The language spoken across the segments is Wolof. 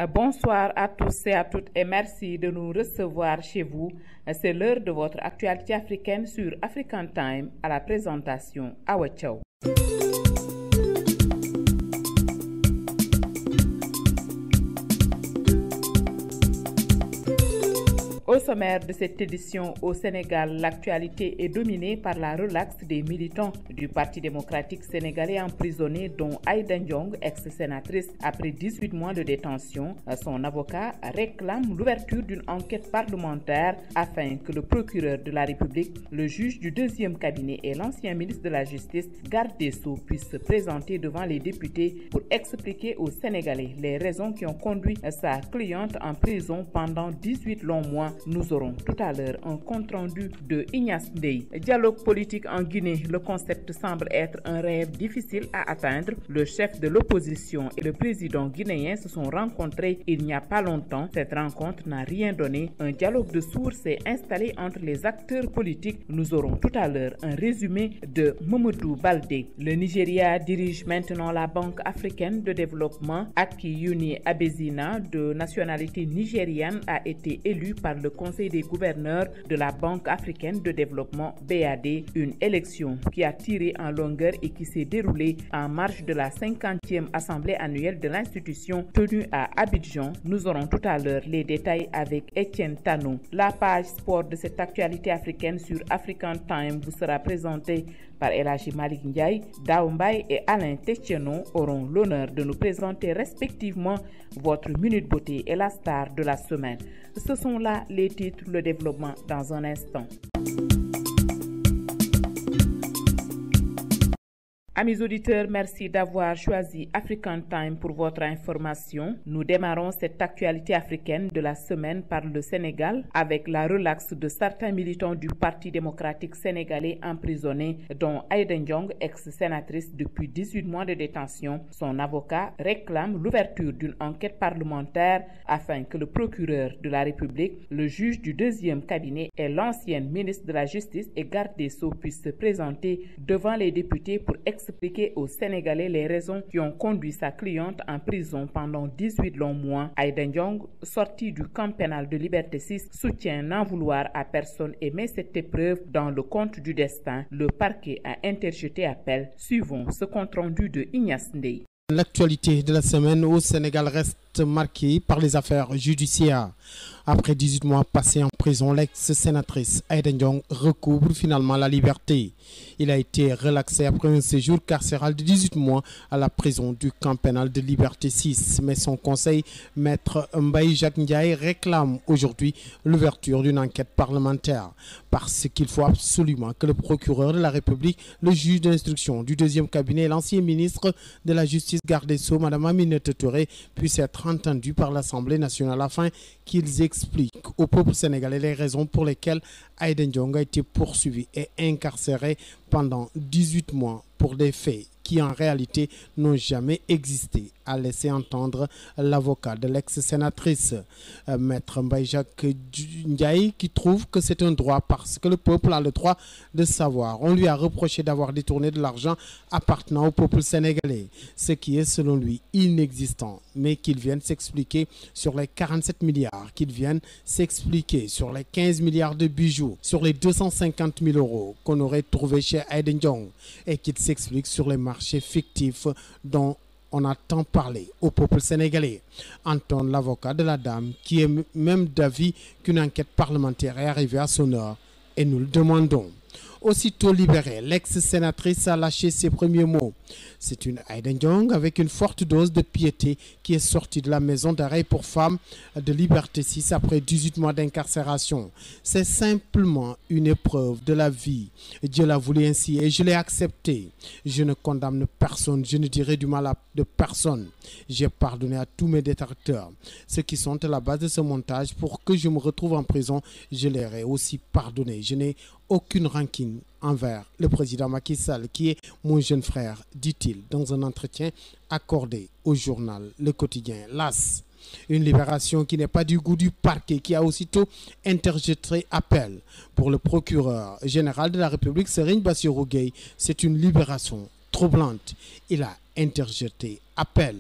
Bonsoir à tous et à toutes et merci de nous recevoir chez vous. C'est l'heure de votre actualité africaine sur African Time à la présentation Awa Thiaw. Au sommaire de cette édition au Sénégal, l'actualité est dominée par la relaxe des militants du Parti démocratique sénégalais emprisonnés, dont Aïda Ndiong, ex-sénatrice, après 18 mois de détention. Son avocat réclame l'ouverture d'une enquête parlementaire afin que le procureur de la République, le juge du deuxième cabinet et l'ancien ministre de la Justice, garde des Sceaux, puissent se présenter devant les députés pour expliquer aux Sénégalais les raisons qui ont conduit sa cliente en prison pendant 18 longs mois. Nous aurons tout à l'heure un compte-rendu de Ignace Ndeye. Dialogue politique en Guinée. Le concept semble être un rêve difficile à atteindre. Le chef de l'opposition et le président guinéen se sont rencontrés il n'y a pas longtemps. Cette rencontre n'a rien donné. Un dialogue de sourds s'est installé entre les acteurs politiques. Nous aurons tout à l'heure un résumé de Mamadou Baldé. Le Nigeria dirige maintenant la Banque africaine de développement. Akiyuni Abezina, de nationalité nigériane, a été élu par le Conseil des gouverneurs de la Banque africaine de développement BAD, une élection qui a tiré en longueur et qui s'est déroulée en marge de la 50e assemblée annuelle de l'institution tenue à Abidjan. Nous aurons tout à l'heure les détails avec Etienne Tano. La page sport de cette actualité africaine sur African Time vous sera présentée par Elachi Malik Ndiaye. Daoumbay et Alain Techeno auront l'honneur de nous présenter respectivement votre Minute Beauté et la star de la semaine. Ce sont là les titres, le développement dans un instant. Amis auditeurs, merci d'avoir choisi African Time pour votre information. Nous démarrons cette actualité africaine de la semaine par le Sénégal avec la relaxe de certains militants du Parti démocratique sénégalais emprisonnés, dont Aïda Ndiong, ex-sénatrice depuis 18 mois de détention. Son avocat réclame l'ouverture d'une enquête parlementaire afin que le procureur de la République, le juge du deuxième cabinet et l'ancienne ministre de la Justice et garde des Sceaux puissent se présenter devant les députés pour expliquer aux Sénégalais les raisons qui ont conduit sa cliente en prison pendant 18 longs mois. Aïda Ndiong, sortie du camp pénal de Liberté 6, soutient n'en vouloir à personne et met cette épreuve dans le compte du destin. Le parquet a interjeté appel. Suivons ce compte-rendu de Ignace Ndeye. L'actualité de la semaine au Sénégal reste marquée par les affaires judiciaires. Après 18 mois passés en prison, l'ex-sénatrice Aïda Ndiong recouvre finalement la liberté. Il a été relaxé après un séjour carcéral de 18 mois à la prison du camp pénal de Liberté 6. Mais son conseil, maître Mbaye Jacques Ndiaye, réclame aujourd'hui l'ouverture d'une enquête parlementaire parce qu'il faut absolument que le procureur de la République, le juge d'instruction du deuxième cabinet et l'ancien ministre de la Justice garde des Sceaux, Mme Aminata Touré, puissent être entendus par l'Assemblée nationale afin qu'ils expliquent au peuple sénégalais les raisons pour lesquelles Aïda Ndiong a été poursuivi et incarcéré pendant 18 mois pour des faits qui en réalité n'ont jamais existé, a laissé entendre l'avocat de l'ex-sénatrice, maître Mbaye Jacques Ndiaye, qui trouve que c'est un droit parce que le peuple a le droit de savoir. On lui a reproché d'avoir détourné de l'argent appartenant au peuple sénégalais, ce qui est selon lui inexistant, mais qu'il vienne s'expliquer sur les 47 milliards, qu'il vienne s'expliquer sur les 15 milliards de bijoux, sur les 250 000 euros qu'on aurait trouvé chez Aïda Ndiong, et qu'il s'explique sur les marchés fictifs dont on a tant parlé au peuple sénégalais. Entend l'avocat de la dame qui est même d'avis qu'une enquête parlementaire est arrivée à son heure et nous le demandons. Aussitôt libérée, l'ex-sénatrice a lâché ses premiers mots. C'est une Aïda Ndiong avec une forte dose de piété qui est sortie de la maison d'arrêt pour femmes de Liberté 6 après 18 mois d'incarcération. C'est simplement une épreuve de la vie. Dieu l'a voulu ainsi et je l'ai accepté. Je ne condamne personne, je ne dirai du mal de personne. J'ai pardonné à tous mes détracteurs. Ceux qui sont à la base de ce montage pour que je me retrouve en prison, je leur ai aussi pardonné. Je n'ai aucune rancune envers le président Macky Sall, qui est mon jeune frère, dit-il dans un entretien accordé au journal Le Quotidien. L'As, une libération qui n'est pas du goût du parquet, qui a aussitôt interjeté appel pour le procureur général de la République, Serigne Bassirou Gueye. C'est une libération troublante. Il a interjeté appel.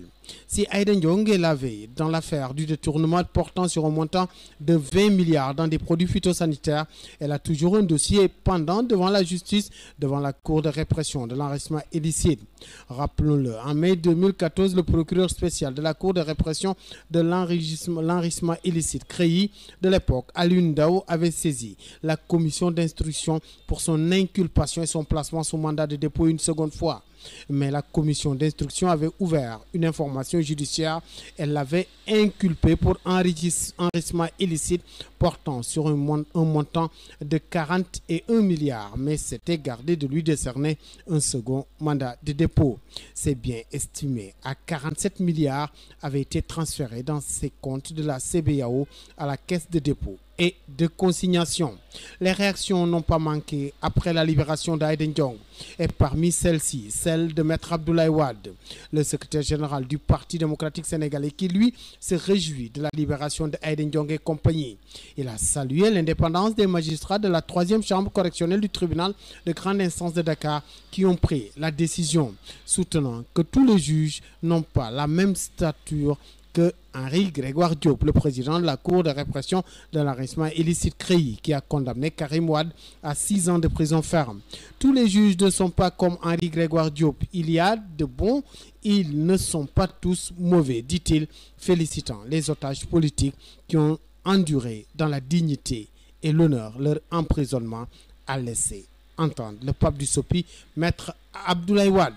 Si Aïda Ndiong est lavé dans l'affaire du détournement portant sur un montant de 20 milliards dans des produits phytosanitaires, elle a toujours un dossier pendant devant la justice, devant la Cour de répression de l'enrichissement illicite. Rappelons-le, en mai 2014, le procureur spécial de la Cour de répression de l'enrichissement illicite, CREI, de l'époque, Alioune Ndao, avait saisi la commission d'instruction pour son inculpation et son placement sous mandat de dépôt une seconde fois. Mais la commission d'instruction avait ouvert une information judiciaire. Elle l'avait inculpé pour enrichissement illicite portant sur un montant de 41 milliards, mais s'était gardé de lui décerner un second mandat de dépôt. Ces biens estimés à 47 milliards avaient été transférés dans ses comptes de la CBAO à la caisse de dépôt et de consignation. Les réactions n'ont pas manqué après la libération d'Aïda Ndiong, et parmi celles-ci, celle de Maître Abdoulaye Wade, le secrétaire général du Parti démocratique sénégalais, qui lui se réjouit de la libération d'Aïda Ndiong et compagnie. Il a salué l'indépendance des magistrats de la 3e chambre correctionnelle du tribunal de grande instance de Dakar qui ont pris la décision, soutenant que tous les juges n'ont pas la même stature que Henri Grégoire Diop, le président de la Cour de répression de l'enrichissement illicite CREI, qui a condamné Karim Wade à 6 ans de prison ferme. Tous les juges ne sont pas comme Henri Grégoire Diop. Il y a de bons, ils ne sont pas tous mauvais, dit-il, félicitant les otages politiques qui ont enduré dans la dignité et l'honneur leur emprisonnement, a laissé entendre le pape du Sopi, Maître Abdoulaye Wade.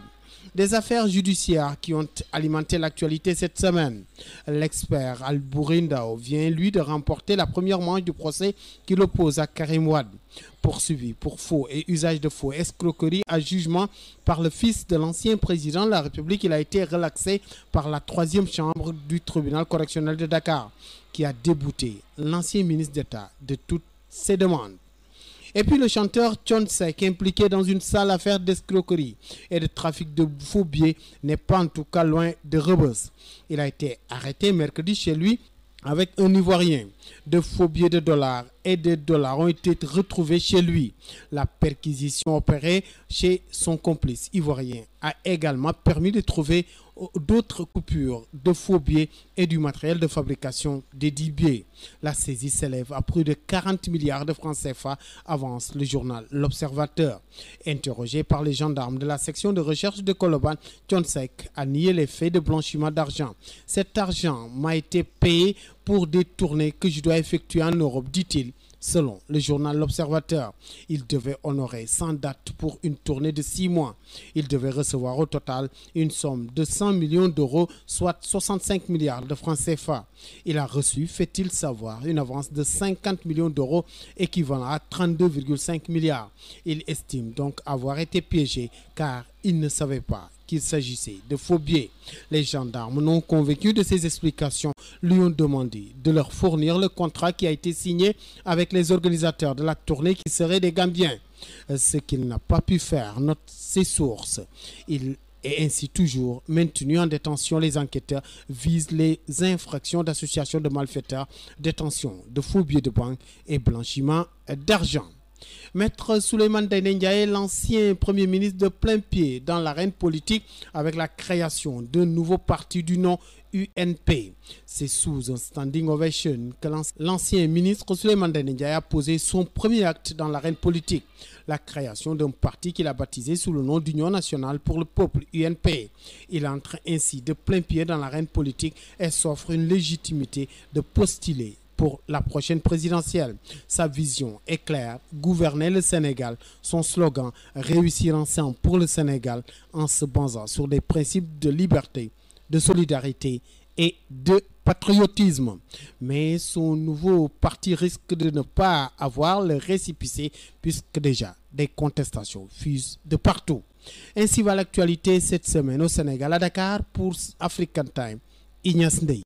Des affaires judiciaires qui ont alimenté l'actualité cette semaine. L'expert Alioune Ndao vient, lui, de remporter la première manche du procès qui l'oppose à Karim Wade. Poursuivi pour faux et usage de faux, escroquerie à jugement par le fils de l'ancien président de la République, il a été relaxé par la 3e chambre du tribunal correctionnel de Dakar, qui a débouté l'ancien ministre d'État de toutes ses demandes. Et puis le chanteur Thione Seck, impliqué dans une sale affaire d'escroquerie et de trafic de faux billets, n'est pas en tout cas loin de Rebeuss. Il a été arrêté mercredi chez lui avec un Ivoirien. De faux billets de dollars et de dollars ont été retrouvés chez lui. La perquisition opérée chez son complice ivoirien a également permis de trouver d'autres coupures de faux billets et du matériel de fabrication des dits billets. La saisie s'élève à plus de 40 milliards de francs CFA, avance le journal L'Observateur. Interrogé par les gendarmes de la section de recherche de Colobane, Thione Seck a nié les faits de blanchiment d'argent. Cet argent m'a été payé pour des tournées que je dois effectuer en Europe, dit-il. Selon le journal L'Observateur, il devait honorer sans date pour une tournée de 6 mois. Il devait recevoir au total une somme de 100 millions d'euros, soit 65 milliards de francs CFA. Il a reçu, fait-il savoir, une avance de 50 millions d'euros, équivalent à 32,5 milliards. Il estime donc avoir été piégé car il ne savait pas qu'il s'agissait de faux billets. Les gendarmes, non convaincus de ces explications, lui ont demandé de leur fournir le contrat qui a été signé avec les organisateurs de la tournée qui seraient des Gambiens. Ce qu'il n'a pas pu faire, note ses sources. Il est ainsi toujours maintenu en détention. Les enquêteurs visent les infractions d'association de malfaiteurs, détention de faux billets de banque et blanchiment d'argent. Maître Souleymane Ndéné Ndiaye, l'ancien premier ministre, de plein pied dans l'arène politique avec la création d'un nouveau parti du nom UNP. C'est sous un standing ovation que l'ancien ministre Souleymane Ndéné Ndiaye a posé son premier acte dans l'arène politique, la création d'un parti qu'il a baptisé sous le nom d'Union nationale pour le peuple, UNP. Il entre ainsi de plein pied dans l'arène politique et s'offre une légitimité de postuler pour la prochaine présidentielle. Sa vision est claire, gouverner le Sénégal. Son slogan, réussir ensemble pour le Sénégal, en se basant sur des principes de liberté, de solidarité et de patriotisme. Mais son nouveau parti risque de ne pas avoir le récépissé puisque déjà des contestations fusent de partout. Ainsi va l'actualité cette semaine au Sénégal, à Dakar pour African Time. Ignace Ndeye.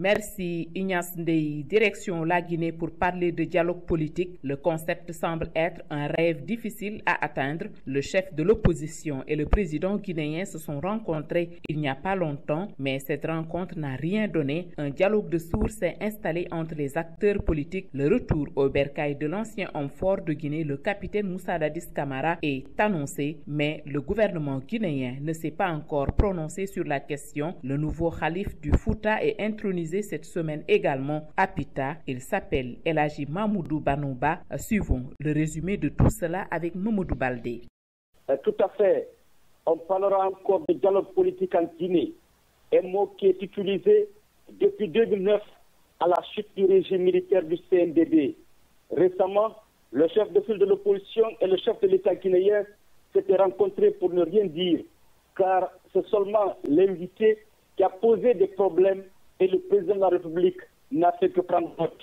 Merci Ignace Ndeye. Direction la Guinée pour parler de dialogue politique. Le concept semble être un rêve difficile à atteindre. Le chef de l'opposition et le président guinéen se sont rencontrés il n'y a pas longtemps, mais cette rencontre n'a rien donné. Un dialogue de sourds s'est installé entre les acteurs politiques. Le retour au bercail de l'ancien homme fort de Guinée, le capitaine Moussa Dadis Camara, est annoncé, mais le gouvernement guinéen ne s'est pas encore prononcé sur la question. Le nouveau calife du Fouta est intronisé cette semaine également à Pita. Il s'appelle El Hadji Mamoudou Banouba. Suivons le résumé de tout cela avec Mamoudou Baldé. Tout à fait. On parlera encore de dialogue politique en Guinée, un mot qui est utilisé depuis 2009 à la chute du régime militaire du CNDD. Récemment, le chef de file de l'opposition et le chef de l'État guinéen s'étaient rencontrés pour ne rien dire, car c'est seulement l'invité qui a posé des problèmes et le président de la République n'a fait que prendre note.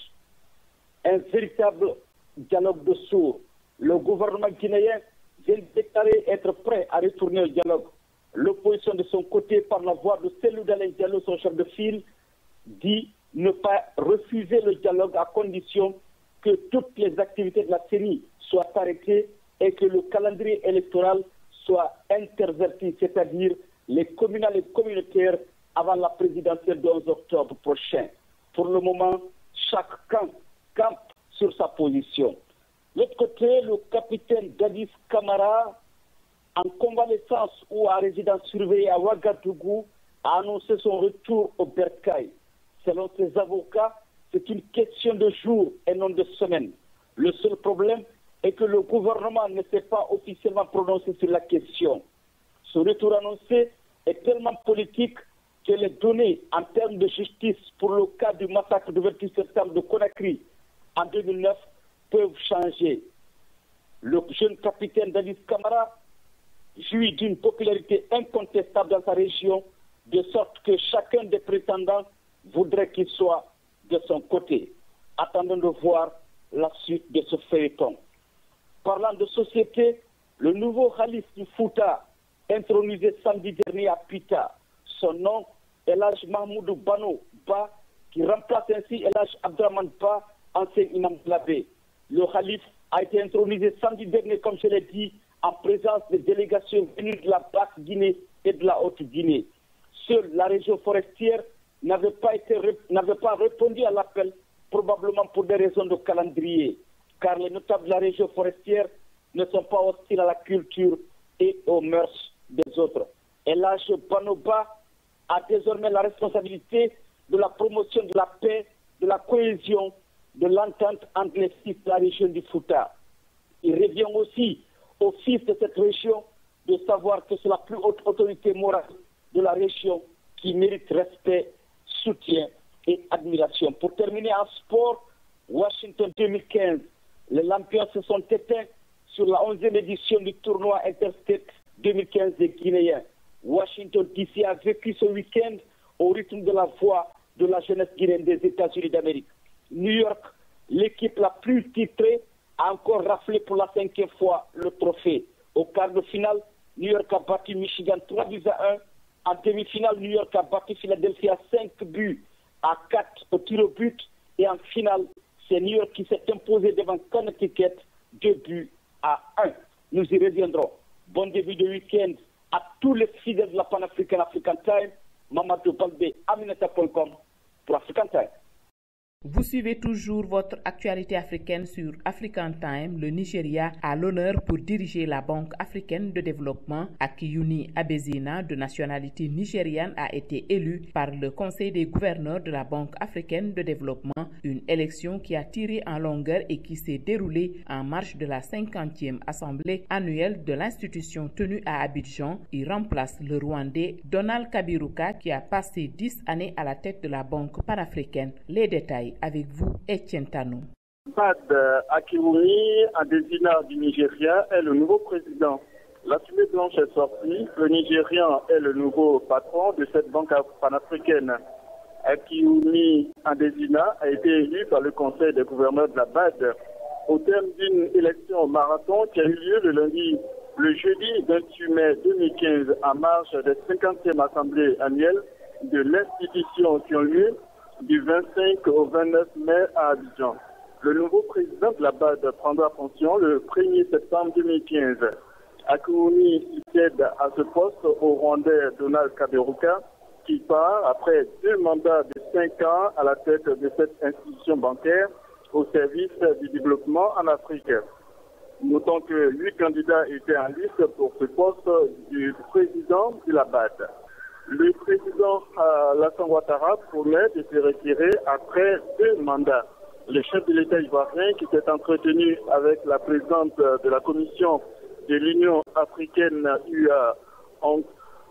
Un véritable dialogue de sourds. Le gouvernement guinéen vient de déclarer être prêt à retourner au dialogue. L'opposition de son côté, par la voix de Cellou Dalein Diallo, son chef de file, dit ne pas refuser le dialogue à condition que toutes les activités de la CENI soient arrêtées et que le calendrier électoral soit interverti, c'est-à-dire les communales et communautaires avant la présidentielle du 11 octobre prochain. Pour le moment, chaque camp campe sur sa position. De l'autre côté, le capitaine Dadis Camara, en convalescence ou à résidence surveillée à Ouagadougou, a annoncé son retour au bercail. Selon ses avocats, c'est une question de jours et non de semaines. Le seul problème est que le gouvernement ne s'est pas officiellement prononcé sur la question. Ce retour annoncé est tellement politique que les données en termes de justice pour le cas du massacre du 28 septembre de Conakry en 2009 peuvent changer. Le jeune capitaine Dadis Camara jouit d'une popularité incontestable dans sa région, de sorte que chacun des prétendants voudrait qu'il soit de son côté. Attendons de voir la suite de ce feuilleton. Parlant de société, le nouveau calife du Fouta, intronisé samedi dernier à Pita, son nom est El Hadji Mamoudou Banouba, qui remplace ainsi El Hadji Abdraman Ba, ancien imam de la baie. Le calife a été intronisé samedi dernier, comme je l'ai dit, en présence des délégations venues de la Basse-Guinée et de la Haute-Guinée. Seule la région forestière n'avait pas répondu à l'appel, probablement pour des raisons de calendrier, car les notables de la région forestière ne sont pas hostiles à la culture et aux mœurs des autres. El Hadji Banouba a désormais la responsabilité de la promotion de la paix, de la cohésion, de l'entente entre les fils de la région du Fouta. Il revient aussi aux fils de cette région de savoir que c'est la plus haute autorité morale de la région qui mérite respect, soutien et admiration. Pour terminer en sport, Washington 2015, les Lampions se sont éteints sur la 11e édition du tournoi Interstate 2015 des Guinéens. Washington DC a vécu ce week-end au rythme de la voix de la jeunesse guinéenne des États-Unis d'Amérique. New York, l'équipe la plus titrée, a encore raflé pour la 5e fois le trophée. Au quart de finale, New York a battu Michigan 3-1. En demi-finale, New York a battu Philadelphie à 5-4 au tir au but. Et en finale, c'est New York qui s'est imposé devant Connecticut 2-1. Nous y reviendrons. Bon début de week-end à tous les fidèles de la Pan-African African Time. Mamadou Baldé, Aminata.com pour African Time. Vous suivez toujours votre actualité africaine sur African Time. Le Nigeria a l'honneur pour diriger la Banque africaine de développement. Akiyuni Abezina, de nationalité nigériane, a été élu par le Conseil des gouverneurs de la Banque africaine de développement. Une élection qui a tiré en longueur et qui s'est déroulée en marge de la 50e assemblée annuelle de l'institution tenue à Abidjan. Il remplace le Rwandais Donald Kabiruka qui a passé 10 années à la tête de la Banque panafricaine. Les détails avec vous, Etienne Tano. Akiyuni Adesina du Nigeria est le nouveau président. La fumée blanche est sortie. Le Nigérian est le nouveau patron de cette banque panafricaine. Akiyuni Adesina a été élu par le Conseil des gouverneurs de la BAD au terme d'une élection au marathon qui a eu lieu le jeudi 28 mai 2015 en marge des 50e assemblées annuelles de l'institution qui ont lieu du 25 au 29 mai à Abidjan. Le nouveau président de la BAD prendra fonction le 1er septembre 2015. Akououni succède à ce poste au Rwandais Donald Kaberuka, qui part après 2 mandats de 5 ans à la tête de cette institution bancaire au service du développement en Afrique. Notons que 8 candidats étaient en liste pour ce poste du président de la BAD. Le président Alassane Ouattara promet de se retirer après 2 mandats. Le chef de l'État ivoirien, qui s'est entretenu avec la présidente de la commission de l'Union africaine UA,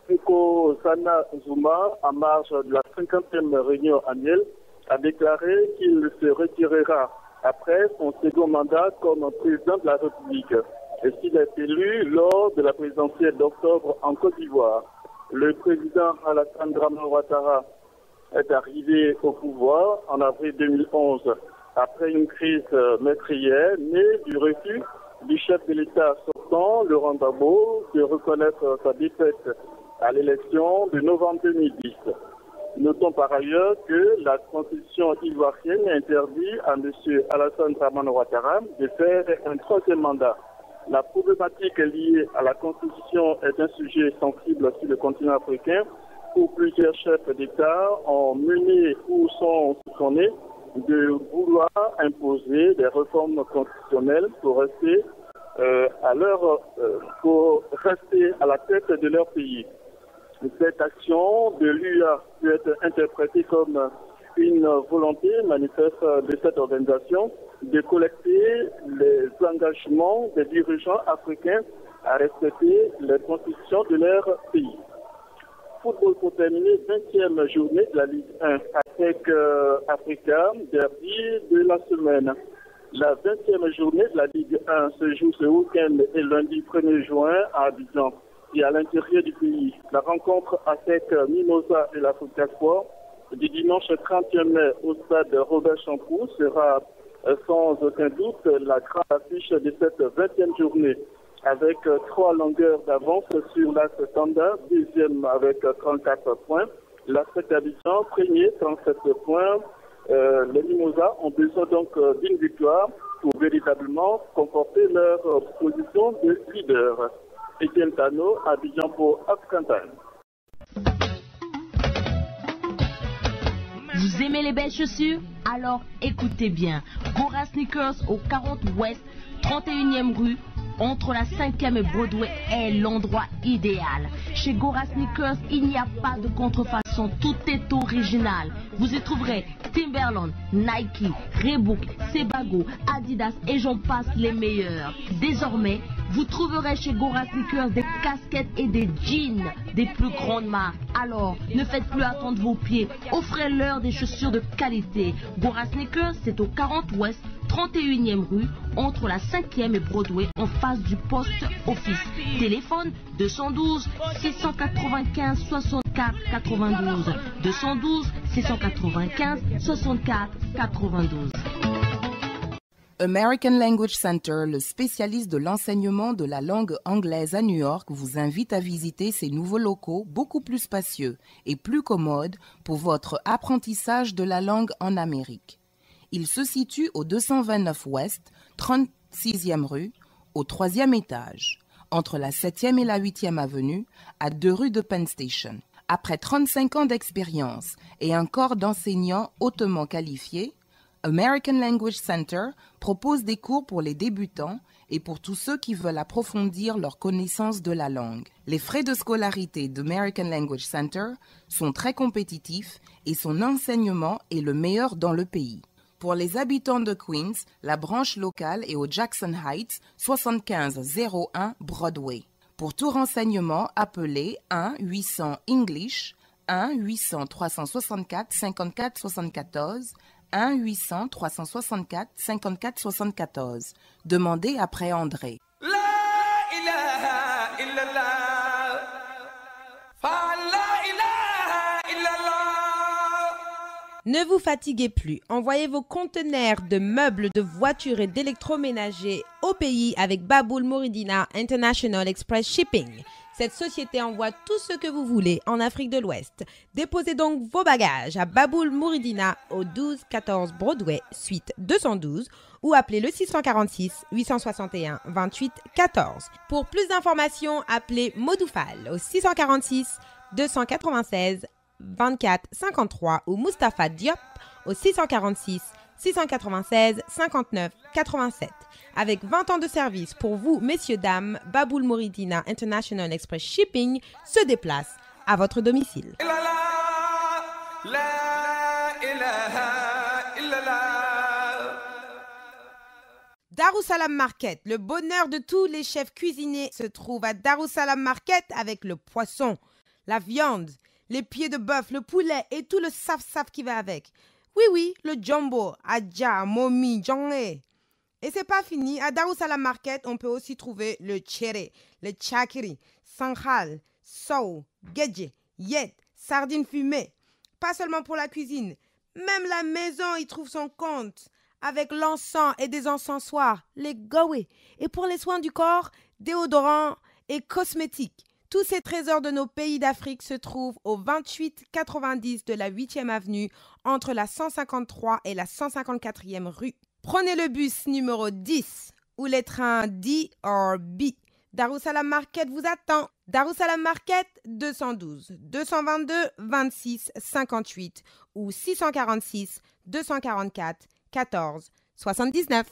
Nkosana Zuma, en marge de la 50e réunion annuelle, a déclaré qu'il se retirera après son second mandat comme président de la République, et s'il est élu lors de la présidentielle d'octobre en Côte d'Ivoire. Le président Alassane Dramane Ouattara est arrivé au pouvoir en avril 2011 après une crise meurtrière née du refus du chef de l'État sortant, Laurent Gbagbo, de reconnaître sa défaite à l'élection de novembre 2010. Notons par ailleurs que la constitution ivoirienne interdit à M. Alassane Dramane Ouattara de faire un 3e mandat. La problématique liée à la constitution est un sujet sensible sur le continent africain où plusieurs chefs d'État ont mené ou sont soupçonnés de vouloir imposer des réformes constitutionnelles pour rester à la tête de leur pays. Cette action de l'UA peut être interprétée comme une volonté manifeste de cette organisation de collecter les engagements des dirigeants africains à respecter les constitutions de leur pays. Football pour terminer, 20e journée de la Ligue 1 avec Africa, derby de la semaine. La 20e journée de la Ligue 1 se joue ce week-end et lundi 1er juin à Abidjan et à l'intérieur du pays. La rencontre avec Mimosa et l'Africa Sport du dimanche 31 mai au stade Robert Champoux sera sans aucun doute la grande affiche de cette 20e journée, avec 3 longueurs d'avance sur l'axe standard, 2e avec 34 points. L'Afrique d'Abidjan, premier, 37 points. Les Mimosas ont besoin donc d'une victoire pour véritablement conforter leur position de leader. Etienne Tano, Abidjan pour African Time. Vous aimez les belles chaussures? Alors écoutez bien. Gora Sneakers au 40 Ouest, 31e rue, entre la 5e et Broadway est l'endroit idéal. Chez Gora Sneakers, il n'y a pas de contrefaçon, tout est original. Vous y trouverez Timberland, Nike, Reebok, Sebago, Adidas et j'en passe les meilleurs. Désormais, vous trouverez chez Gora Sneakers des casquettes et des jeans des plus grandes marques. Alors, ne faites plus attendre vos pieds, offrez-leur des chaussures de qualité. Gora Sneakers, c'est au 40 Ouest, 31e rue, entre la 5e et Broadway, en face du poste office. Téléphone 212 695 64 92. 212 695 64 92. American Language Center, le spécialiste de l'enseignement de la langue anglaise à New York, vous invite à visiter ses nouveaux locaux beaucoup plus spacieux et plus commodes pour votre apprentissage de la langue en Amérique. Il se situe au 229 Ouest, 36e rue, au 3e étage, entre la 7e et la 8e avenue, à 2 rues de Penn Station. Après 35 ans d'expérience et un corps d'enseignants hautement qualifiés, American Language Center propose des cours pour les débutants et pour tous ceux qui veulent approfondir leur connaissance de la langue. Les frais de scolarité d'American Language Center sont très compétitifs et son enseignement est le meilleur dans le pays. Pour les habitants de Queens, la branche locale est au Jackson Heights, 7501 Broadway. Pour tout renseignement, appelez 1-800-ENGLISH, 1-800-364-54-74, 1-800-364-54-74. Demandez après André. Ne vous fatiguez plus. Envoyez vos conteneurs de meubles, de voitures et d'électroménagers au pays avec Baboul Mouridina International Express Shipping. Cette société envoie tout ce que vous voulez en Afrique de l'Ouest. Déposez donc vos bagages à Baboul Mouridina au 12-14 Broadway, suite 212 ou appelez le 646 861 28 14. Pour plus d'informations, appelez Modoufal au 646 296 24 53 ou Mustapha Diop au 646 696 59 87. Avec 20 ans de service pour vous, messieurs, dames, Baboul Mouridina International Express Shipping se déplace à votre domicile. Darussalam Market, le bonheur de tous les chefs cuisiniers se trouve à Darussalam Market avec le poisson, la viande, les pieds de bœuf, le poulet et tout le saf-saf qui va avec. Oui, le jumbo, adja, momi, jongé. Et c'est pas fini, à Darussalam Market, on peut aussi trouver le tchéré, le tchakiri, sankhal, sow, gedje, yet, sardines fumées. Pas seulement pour la cuisine, même la maison y trouve son compte. Avec l'encens et des encensoirs, les gawé. Et pour les soins du corps, déodorants et cosmétiques. Tous ces trésors de nos pays d'Afrique se trouvent au 2890 de la 8e avenue, entre la 153 et la 154e rue. Prenez le bus numéro 10 ou les trains D or B. Darussalam Market vous attend. Darussalam Market 212 222 26 58 ou 646 244 14 79.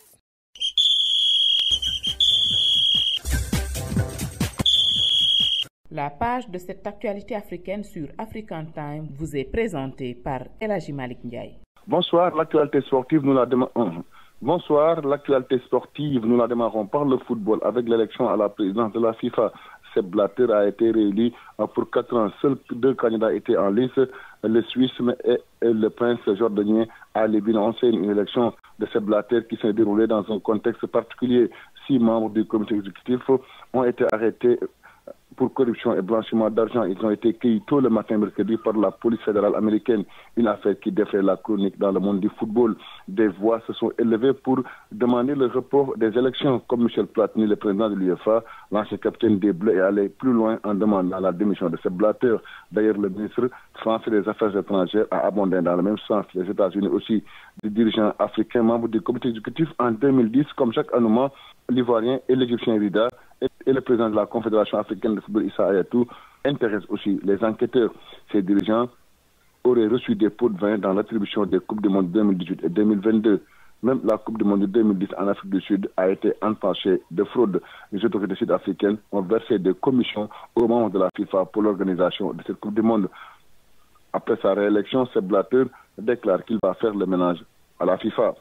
La page de cette actualité africaine sur African Time vous est présentée par El Hadji Malick Ndiaye. Bonsoir, l'actualité sportive, nous la démarrons par le football avec l'élection à la présidence de la FIFA. Sepp Blatter a été réélu pour 4 ans. Seuls 2 candidats étaient en lice, le Suisse et le prince jordanien Ali Bin Hussein. Une élection de Sepp Blatter qui s'est déroulée dans un contexte particulier. 6 membres du comité exécutif ont été arrêtés pour corruption et blanchiment d'argent. Ils ont été cueillis tôt le matin mercredi par la police fédérale américaine. Une affaire qui défait la chronique dans le monde du football. Des voix se sont élevées pour demander le report des élections. Comme Michel Platini, le président de l'UEFA, l'ancien capitaine des Bleus, est allé plus loin en demandant la démission de Sepp Blatter. D'ailleurs, le ministre français des Affaires étrangères a abondé dans le même sens. Les États-Unis aussi, des dirigeants africains membres du comité exécutif en 2010, comme Jacques Anouma, l'Ivoirien et l'Égyptien Rida, et le président de la Confédération africaine de football, Issa Hayatou, intéressent aussi les enquêteurs. Ces dirigeants auraient reçu des pots de vin dans l'attribution des Coupes du Monde 2018 et 2022. Même la Coupe du Monde de 2010 en Afrique du Sud a été entachée de fraude. Les autorités sud-africaines ont versé des commissions aux membres de la FIFA pour l'organisation de cette Coupe du Monde. Après sa réélection, Sepp Blatter déclare qu'il va faire le ménage à la FIFA.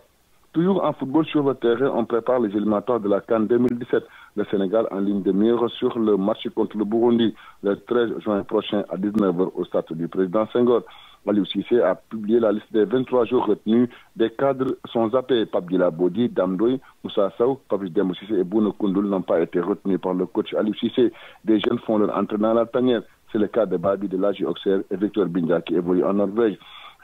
Toujours en football sur le terrain, on prépare les éliminatoires de la CAN 2017. Le Sénégal en ligne de mire sur le match contre le Burundi le 13 juin prochain à 19h au stade du président Senghor. Aliou Cissé a publié la liste des 23 jours retenus. Des cadres sont zappés. Pape Djila Bodi, Damdoy, Moussa Sow, Fabrice Demba Cissé et Bouna Koundoul n'ont pas été retenus par le coach Aliou Cissé. Des jeunes font leur entraînement à la tanière. C'est le cas de Babi de l'AJ Auxerre et Victor Bindia qui évolue en Norvège.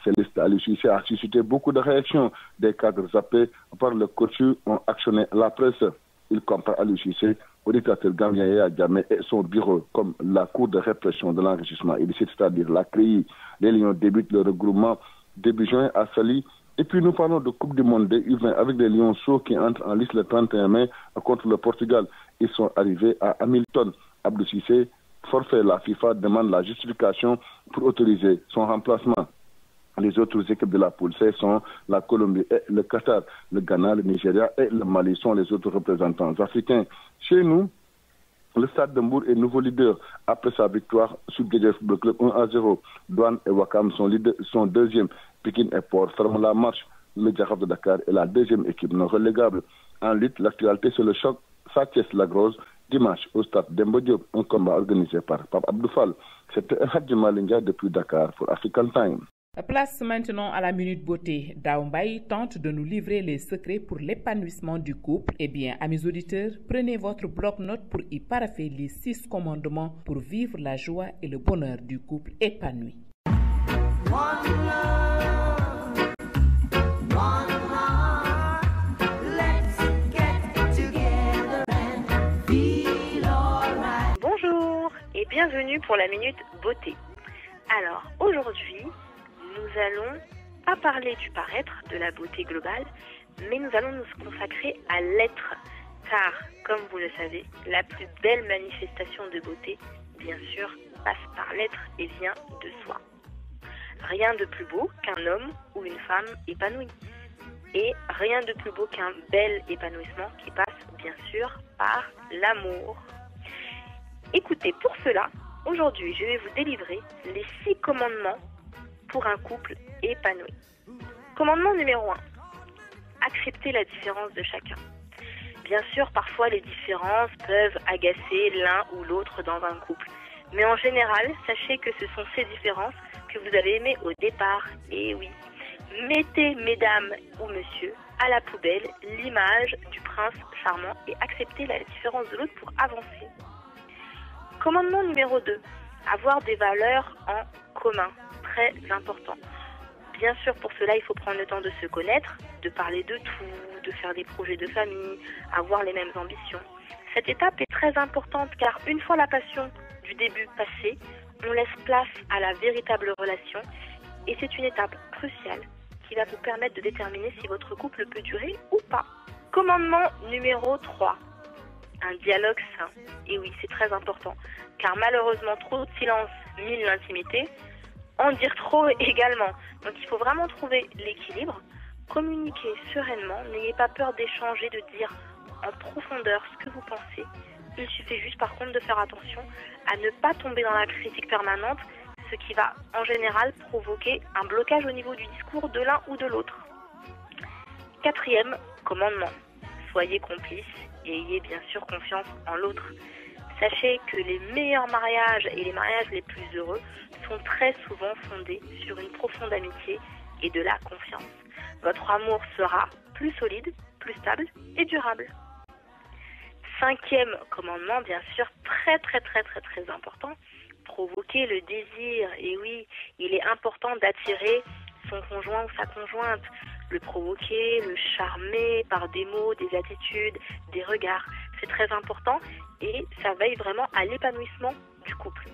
Ces listes Aliou Cissé a suscité beaucoup de réactions. Des cadres zappés par le coach ont actionné la presse. Il compare Aliou Cissé au dictateur gambien Yaya Jammeh et son bureau comme la cour de répression de l'enrichissement illicite, c'est-à-dire la CREI. Les Lions débutent le regroupement début juin à Sali. Et puis nous parlons de Coupe du Monde des U20 avec les Lions chauds qui entrent en liste le 31 mai contre le Portugal. Ils sont arrivés à Hamilton. Abdou Cissé, forfait, la FIFA demande la justification pour autoriser son remplacement. Les autres équipes de la poule C sont la Colombie et le Qatar. Le Ghana, le Nigeria et le Mali sont les autres représentants africains. Chez nous, le Stade de Mbour est nouveau leader après sa victoire sur Guédiawaye Football Club 1-0. Douane et Wakam sont deuxième. Pikine et Port ferment la marche. Le Djahab de Dakar est la deuxième équipe non relégable. En lutte, l'actualité c'est le choc Sathiès-Lagrosse dimanche au stade Demba Diop, un combat organisé par Pape Abdou Fall. C'était Hadji Malick Ndiaye depuis Dakar pour African Time. Place maintenant à la Minute Beauté. Daoumbaï tente de nous livrer les secrets pour l'épanouissement du couple. Eh bien, amis auditeurs, prenez votre bloc-notes pour y paraffer les 6 commandements pour vivre la joie et le bonheur du couple épanoui. Bonjour, bienvenue pour la Minute Beauté. Alors, aujourd'hui, nous allons pas parler du paraître, de la beauté globale, mais nous allons nous consacrer à l'être. Car, comme vous le savez, la plus belle manifestation de beauté, bien sûr, passe par l'être et vient de soi. Rien de plus beau qu'un homme ou une femme épanoui. Et rien de plus beau qu'un bel épanouissement qui passe, bien sûr, par l'amour. Écoutez, pour cela, aujourd'hui, je vais vous délivrer les 6 commandements pour un couple épanoui. Commandement numéro 1. Accepter la différence de chacun. Bien sûr, parfois les différences peuvent agacer l'un ou l'autre dans un couple. Mais en général, sachez que ce sont ces différences que vous avez aimées au départ. Et oui, mettez, mesdames ou messieurs, à la poubelle l'image du prince charmant et acceptez la différence de l'autre pour avancer. Commandement numéro 2. Avoir des valeurs en commun. Très important. Bien sûr, pour cela, il faut prendre le temps de se connaître, de parler de tout, de faire des projets de famille, avoir les mêmes ambitions. Cette étape est très importante car une fois la passion du début passée, on laisse place à la véritable relation et c'est une étape cruciale qui va vous permettre de déterminer si votre couple peut durer ou pas. Commandement numéro 3. Un dialogue sain. Et oui, c'est très important car malheureusement, trop de silence mine l'intimité. En dire trop également. Donc il faut vraiment trouver l'équilibre, communiquer sereinement, n'ayez pas peur d'échanger, de dire en profondeur ce que vous pensez. Il suffit juste par contre de faire attention à ne pas tomber dans la critique permanente, ce qui va en général provoquer un blocage au niveau du discours de l'un ou de l'autre. 4e commandement, soyez complices et ayez bien sûr confiance en l'autre. Sachez que les meilleurs mariages et les mariages les plus heureux sont très souvent fondés sur une profonde amitié et de la confiance. Votre amour sera plus solide, plus stable et durable. 5e commandement, bien sûr, très important, provoquer le désir. Et oui, il est important d'attirer son conjoint ou sa conjointe, le provoquer, le charmer par des mots, des attitudes, des regards. C'est très important et ça veille vraiment à l'épanouissement du couple.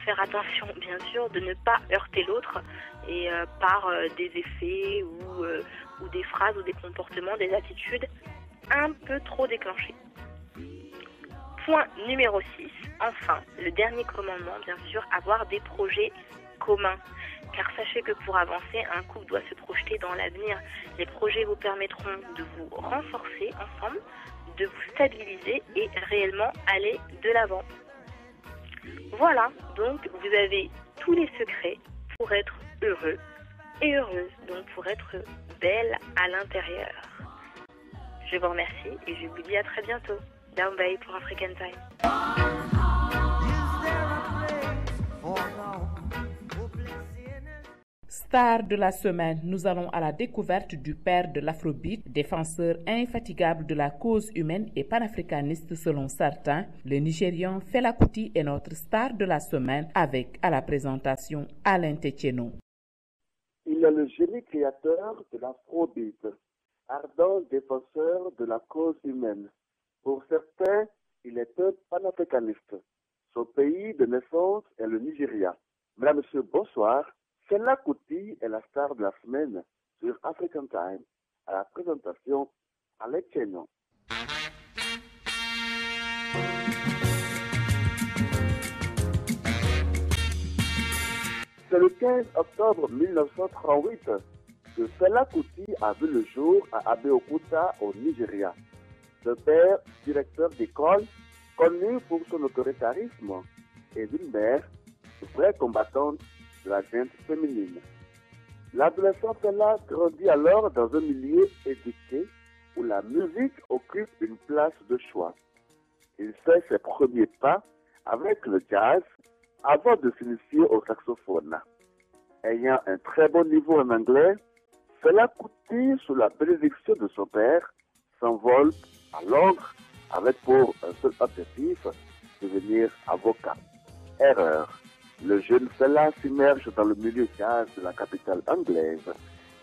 Faire attention, bien sûr, de ne pas heurter l'autre et par des effets ou des phrases ou des comportements, des attitudes un peu trop déclenchées. Point numéro 6, enfin, le dernier commandement, bien sûr, avoir des projets communs. Car sachez que pour avancer, un couple doit se projeter dans l'avenir. Les projets vous permettront de vous renforcer ensemble, de vous stabiliser et réellement aller de l'avant. Voilà, donc vous avez tous les secrets pour être heureux et heureuse, donc pour être belle à l'intérieur. Je vous remercie et je vous dis à très bientôt. Down Bay pour African Time. Star de la semaine, nous allons à la découverte du père de l'afrobeat, défenseur infatigable de la cause humaine et panafricaniste selon certains. Le Nigérian Fela Kuti est notre star de la semaine avec à la présentation Alain Tétieno. Il est le génie créateur de l'afrobeat, ardent défenseur de la cause humaine. Pour certains, il est un panafricaniste. Son pays de naissance est le Nigeria. Mesdames, Messieurs, bonsoir. Fela Kuti est la star de la semaine sur African Time à la présentation Alain Tétieno. C'est le 15 octobre 1938 que Fela Kuti a vu le jour à Abeokuta au Nigeria. Ce père, directeur d'école, connu pour son autoritarisme, et d'une mère, vraie combattante de la gente féminine. L'adolescent Fela grandit alors dans un milieu éduqué où la musique occupe une place de choix. Il fait ses premiers pas avec le jazz avant de s'initier au saxophone. Ayant un très bon niveau en anglais, Fela Kuti, sous la bénédiction de son père, s'envole à Londres avec pour un seul objectif, devenir avocat. Erreur. Le jeune Fela s'immerge dans le milieu jazz de la capitale anglaise.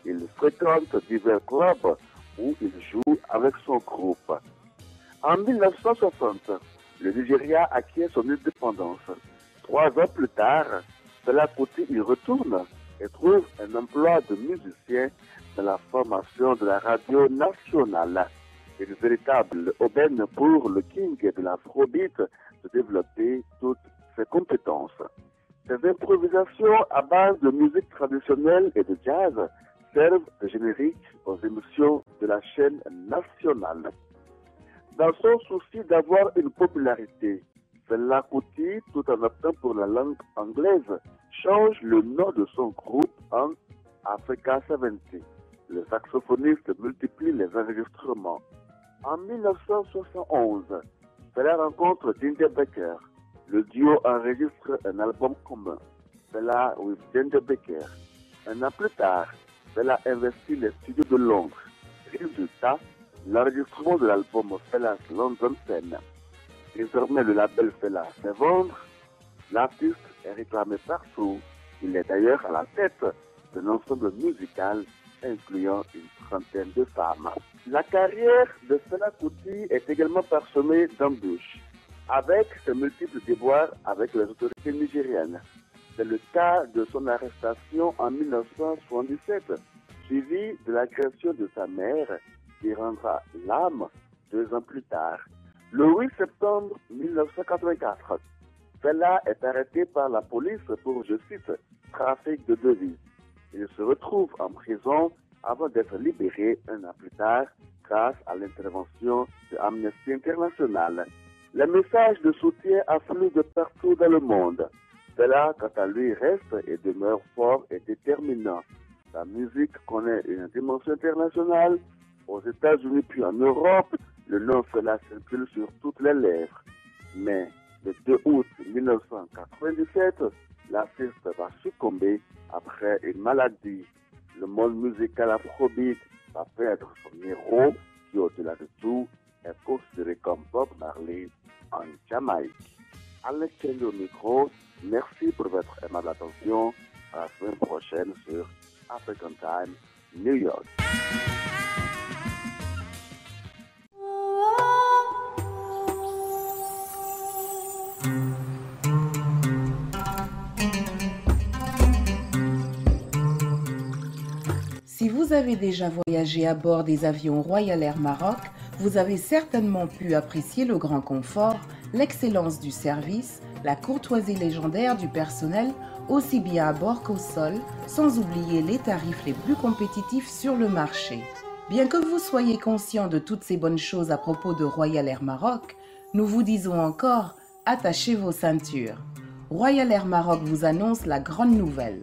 Il fréquente divers clubs où il joue avec son groupe. En 1960, le Nigeria acquiert son indépendance. 3 ans plus tard, Fela Kuti y retourne et trouve un emploi de musicien dans la formation de la radio nationale. Une véritable aubaine pour le king de l'afrobeat de développer toutes ses compétences. Ces improvisations à base de musique traditionnelle et de jazz servent de générique aux émissions de la chaîne nationale. Dans son souci d'avoir une popularité, Fela Kuti, tout en optant pour la langue anglaise, change le nom de son groupe en Africa 70. Le saxophoniste multiplie les enregistrements. En 1971, Fela rencontre Ginger Baker. Le duo enregistre un album commun, Fela with Ginger Baker. Un an plus tard, Fela investit les studios de Londres. Résultat, l'enregistrement de l'album Fela's London Scene. Désormais, le label Fela fait vendre. L'artiste est réclamé partout. Il est d'ailleurs à la tête d'un ensemble musical incluant une trentaine de femmes. La carrière de Fela Kuti est également parsemée d'embûches, avec ses multiples déboires avec les autorités nigériennes. C'est le cas de son arrestation en 1977, suivi de l'agression de sa mère, qui rendra l'âme 2 ans plus tard. Le 8 septembre 1984, Fela est arrêté par la police pour, je cite, trafic de devises. Il se retrouve en prison avant d'être libéré 1 an plus tard grâce à l'intervention de Amnesty International. Les messages de soutien affluent de partout dans le monde. Fela, quant à lui, reste et demeure fort et déterminant. Sa musique connaît une dimension internationale. Aux États-Unis puis en Europe, le nom Fela circule sur toutes les lèvres. Mais le 2 août 1997, l'artiste va succomber après une maladie. Le monde musical afrobeat va perdre son héros qui, au-delà de tout, est considéré comme Bob Marley en Jamaïque. Alex Kendo au micro, merci pour votre aimable attention. À la semaine prochaine sur African Time, New York. Si vous avez déjà voyagé à bord des avions Royal Air Maroc, vous avez certainement pu apprécier le grand confort, l'excellence du service, la courtoisie légendaire du personnel, aussi bien à bord qu'au sol, sans oublier les tarifs les plus compétitifs sur le marché. Bien que vous soyez conscient de toutes ces bonnes choses à propos de Royal Air Maroc, nous vous disons encore, attachez vos ceintures. Royal Air Maroc vous annonce la grande nouvelle.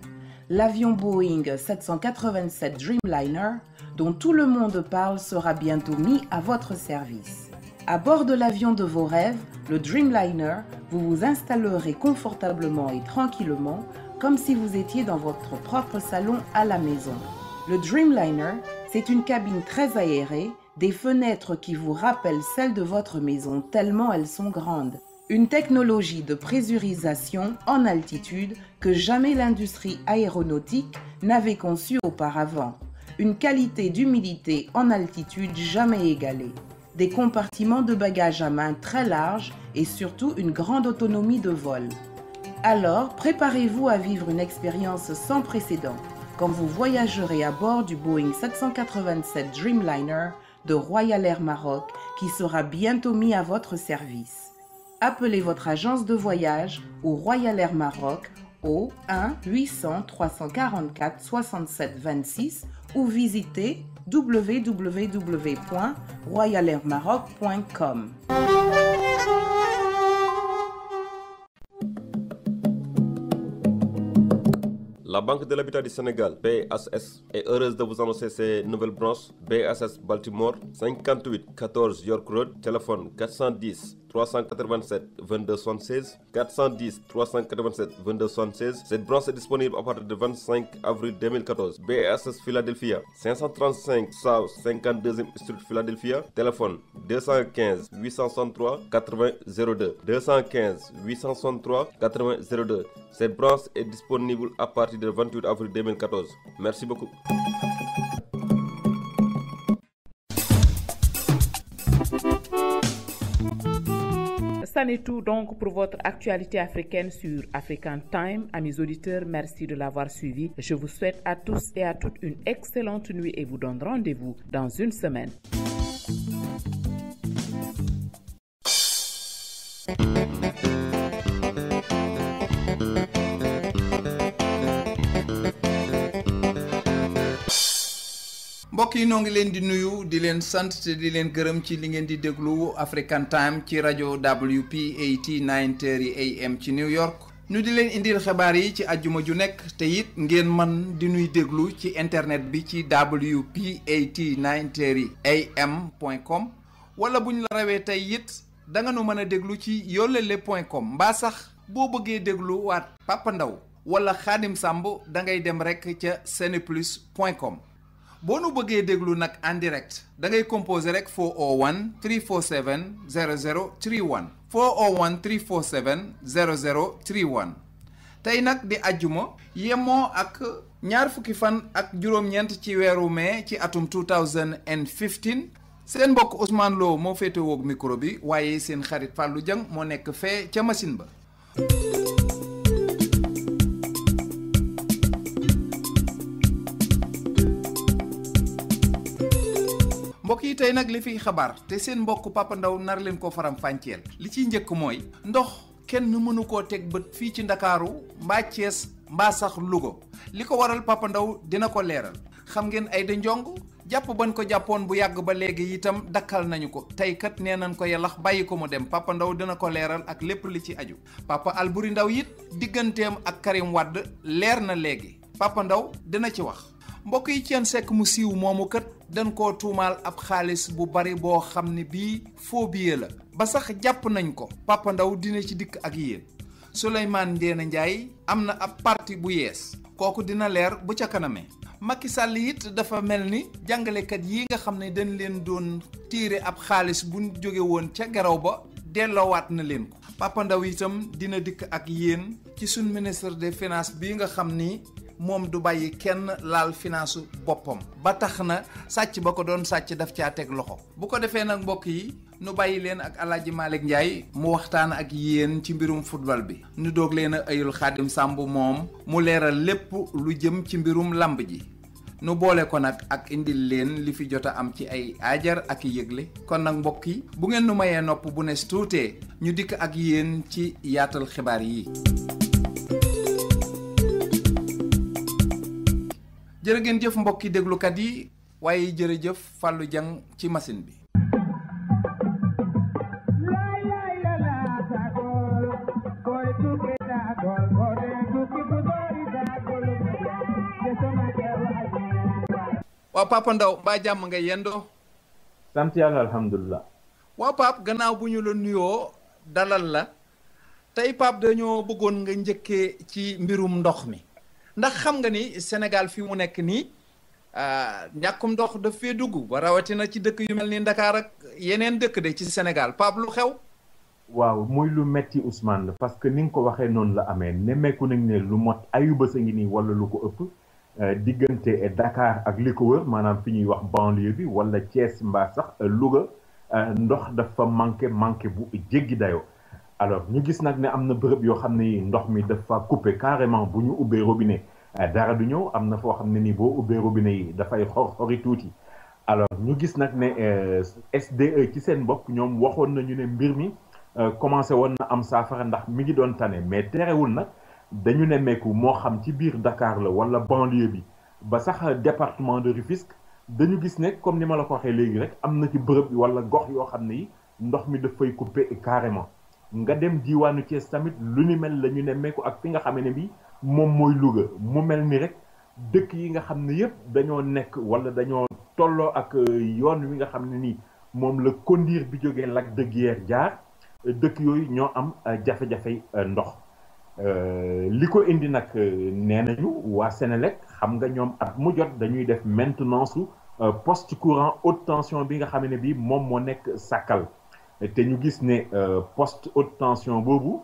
L'avion Boeing 787 Dreamliner, dont tout le monde parle, sera bientôt mis à votre service. À bord de l'avion de vos rêves, le Dreamliner, vous vous installerez confortablement et tranquillement, comme si vous étiez dans votre propre salon à la maison. Le Dreamliner, c'est une cabine très aérée, des fenêtres qui vous rappellent celles de votre maison tellement elles sont grandes. Une technologie de pressurisation en altitude que jamais l'industrie aéronautique n'avait conçue auparavant. Une qualité d'humidité en altitude jamais égalée. Des compartiments de bagages à main très larges et surtout une grande autonomie de vol. Alors, préparez-vous à vivre une expérience sans précédent quand vous voyagerez à bord du Boeing 787 Dreamliner de Royal Air Maroc qui sera bientôt mis à votre service. Appelez votre agence de voyage ou Royal Air Maroc au 1 800 344 67 26 ou visitez www.royalairmaroc.com. La Banque de l'Habitat du Sénégal, BHS, est heureuse de vous annoncer ses nouvelles branches. BHS Baltimore, 58 14 York Road, téléphone 410 387 22 76, 410 387 22 76. Cette branche est disponible à partir du 25 avril 2014. BHS Philadelphia, 535 South 52e Street Philadelphia, téléphone 215 863 80 02, 215 863 80 02. Cette branche est disponible à partir du 28 avril 2014. Merci beaucoup. c'en est tout donc pour votre actualité africaine sur African Time. Amis auditeurs, merci de l'avoir suivi. Je vous souhaite à tous et à toutes une excellente nuit et vous donne rendez-vous dans une semaine. mbokk yi noo ngi leen di nuyu di leen sant te di leen gërëm ci li ngeen di déglu African Time ci rajo WP80 9:30 AM ci New York ñu di leen indil xibaar yi ci àjjuma ju nekk te it ngeen man di nuy déglu ci internet bi ci WP80 9:30 AM.com wala buñ la rawee tey it da nga nu mën a déglu ci yollele.com mbaa sax boo bëggee déglu waat Papa Ndaw wala Xaadim Samb da ngay dem rek ca seneplus.com. boo nu bëggee déglu nag en direct da ngay composer rek 401 347 0031 401 347 0031 tey nag di ajjuma yemoo ak ñaar fukki fan ak juróom-ñeent ci weeru mai ci atum 2015 seen mbokk Ousmane Lo moo féete woog micro bi waaye seen xarit Fallou Dieng moo nekk fee ca machine ba. mbokk yi tey nag li fiy xabaar te seen mbokk Papa Ndaw nar leen ko faram fàcceel li ciy njëkk mooy ndox kenn mënu koo teg bët fii ci Ndakaaru mbaa Cees mbaa sax Louga li ko waral Papa Ndaw dina ko leeral xam ngeen Aïda Ndiongue jàpp bañ ko jàppoon bu yàgg ba léegi itam dakkal nañu ko tey kat nee nañ ko yalax bàyyi ko mu dem Papa Ndaw dina ko leeral ak lépp li ci aju Papa Alburi Ndaw it digganteem ak Karim Wade leer na léegi Papa Ndaw dina ci wax mbokk yi Thione Seck mu siiw moomu kat dañ koo tuumaal ab xaalis bu bari boo xam ne bii faux billet la ba sax jàpp nañ ko Papa Ndaw dina ci dikk ak yéen Souleymane Ndéné Ndiaye am na ab parti bu yees kooku dina leer bu ca kanamee Macky Sall it dafa mel ni jàngalekat yi nga xam ne dañ leen doon tiire ab xaalis bu jóge woon ca garaw ba delloowaat na leen ko Papa Ndaw itam dina dikk ak yéen ci suñ ministre des finances bii nga xam ni moom du bàyyi kenn laal finance boppam ba tax na sàcc ba ko doon sàcc daf caa teg loxo bu ko defee nag mbokk yi nu bàyyi leen ak Alaaji Malick Ndiaye mu waxtaan ak yéen ci mbirum football bi nu doog leen a ayul Xaadim Samb moom mu leeral lépp lu jëm ci mbirum lamb ji nu boole ko nag ak indil leen li fi jot a am ci ay aajar ak yëgle kon nag mbokk yi bu ngeen nu mayee nopp bu nes tuutee ñu dikk ak yéen ci yaatal xibaar yi. jërë ngeen jëf mbokki déglukat yi waaye jërëjëf Fallou Dieng ci machine bi. waaw Papa Ndaw mbaa jàmm nga yendoo. sant yàlla alhamdulilah. waaw Pape gannaaw bu ñu la nuyoo dalal la tey Pape dañoo bëggoon nga njëkkee ci mbirum ndox mi. ndax xam nga ni Sénégal fi mu nekk nii ñàkkum ndox daf fee dugg ba rawatina ci dëkk yu mel ni Dakar ak yeneen dëkk de ci Sénégal Pape lu xew. waaw muy lu metti Ousmane parce que ni nga ko waxee noonu la amee nemmeeku nañ ne lu mot ayu bës a ngi nii wala lu ko ëpp diggante Dakar ak li ko wër maanaam fi ñuy wax banlieue bi wala Thiès mbaa sax Louga ndox dafa manqué bu jéggi dayoo. alors ñu gis nag ne am na bërëb yoo xam ne ndox mi dafa coupé carrément bu ñu ubbee robinet dara du ñëw am na foo xam ne ni boo ubbee robinet yi dafay xori tuuti alors ñu gis nag ne SDE ci seen bopp ñoom waxoon nañu ne mbir mi commencé woon na am saafara ndax mi ngi doon tane mais terewul nag dañu nemmeeku moo xam ci biir Dakar la wala banlieue bi ba sax département de Rufisque dañu gis ne comme ni ma la ko waxee léegi rek am na ci bërëb wala gox yoo xam ne yi ndox mi dafay coupé carrément. nga dem diwaanu Thiès tamit lu ni mel la ñu nemmeeku ak fi nga xam ne bi moom mooy Louga mu mel ni rek dëkk yi nga xam ne yëpp dañoo nekk wala dañoo tolloo ak yoon wi nga xam ne nii moom la kondiir bi jógee Lac de Guiers jaar dëkk yooyu ñoo am jafe-jafe ndox li ko indi nag nee nañu waa Sénélec xam nga ñoom at mu jot dañuy def maintenance su poste courant haute tension bi nga xam ne bi moom moo nekk Sakal te ñu gis ne poste haute tension boobu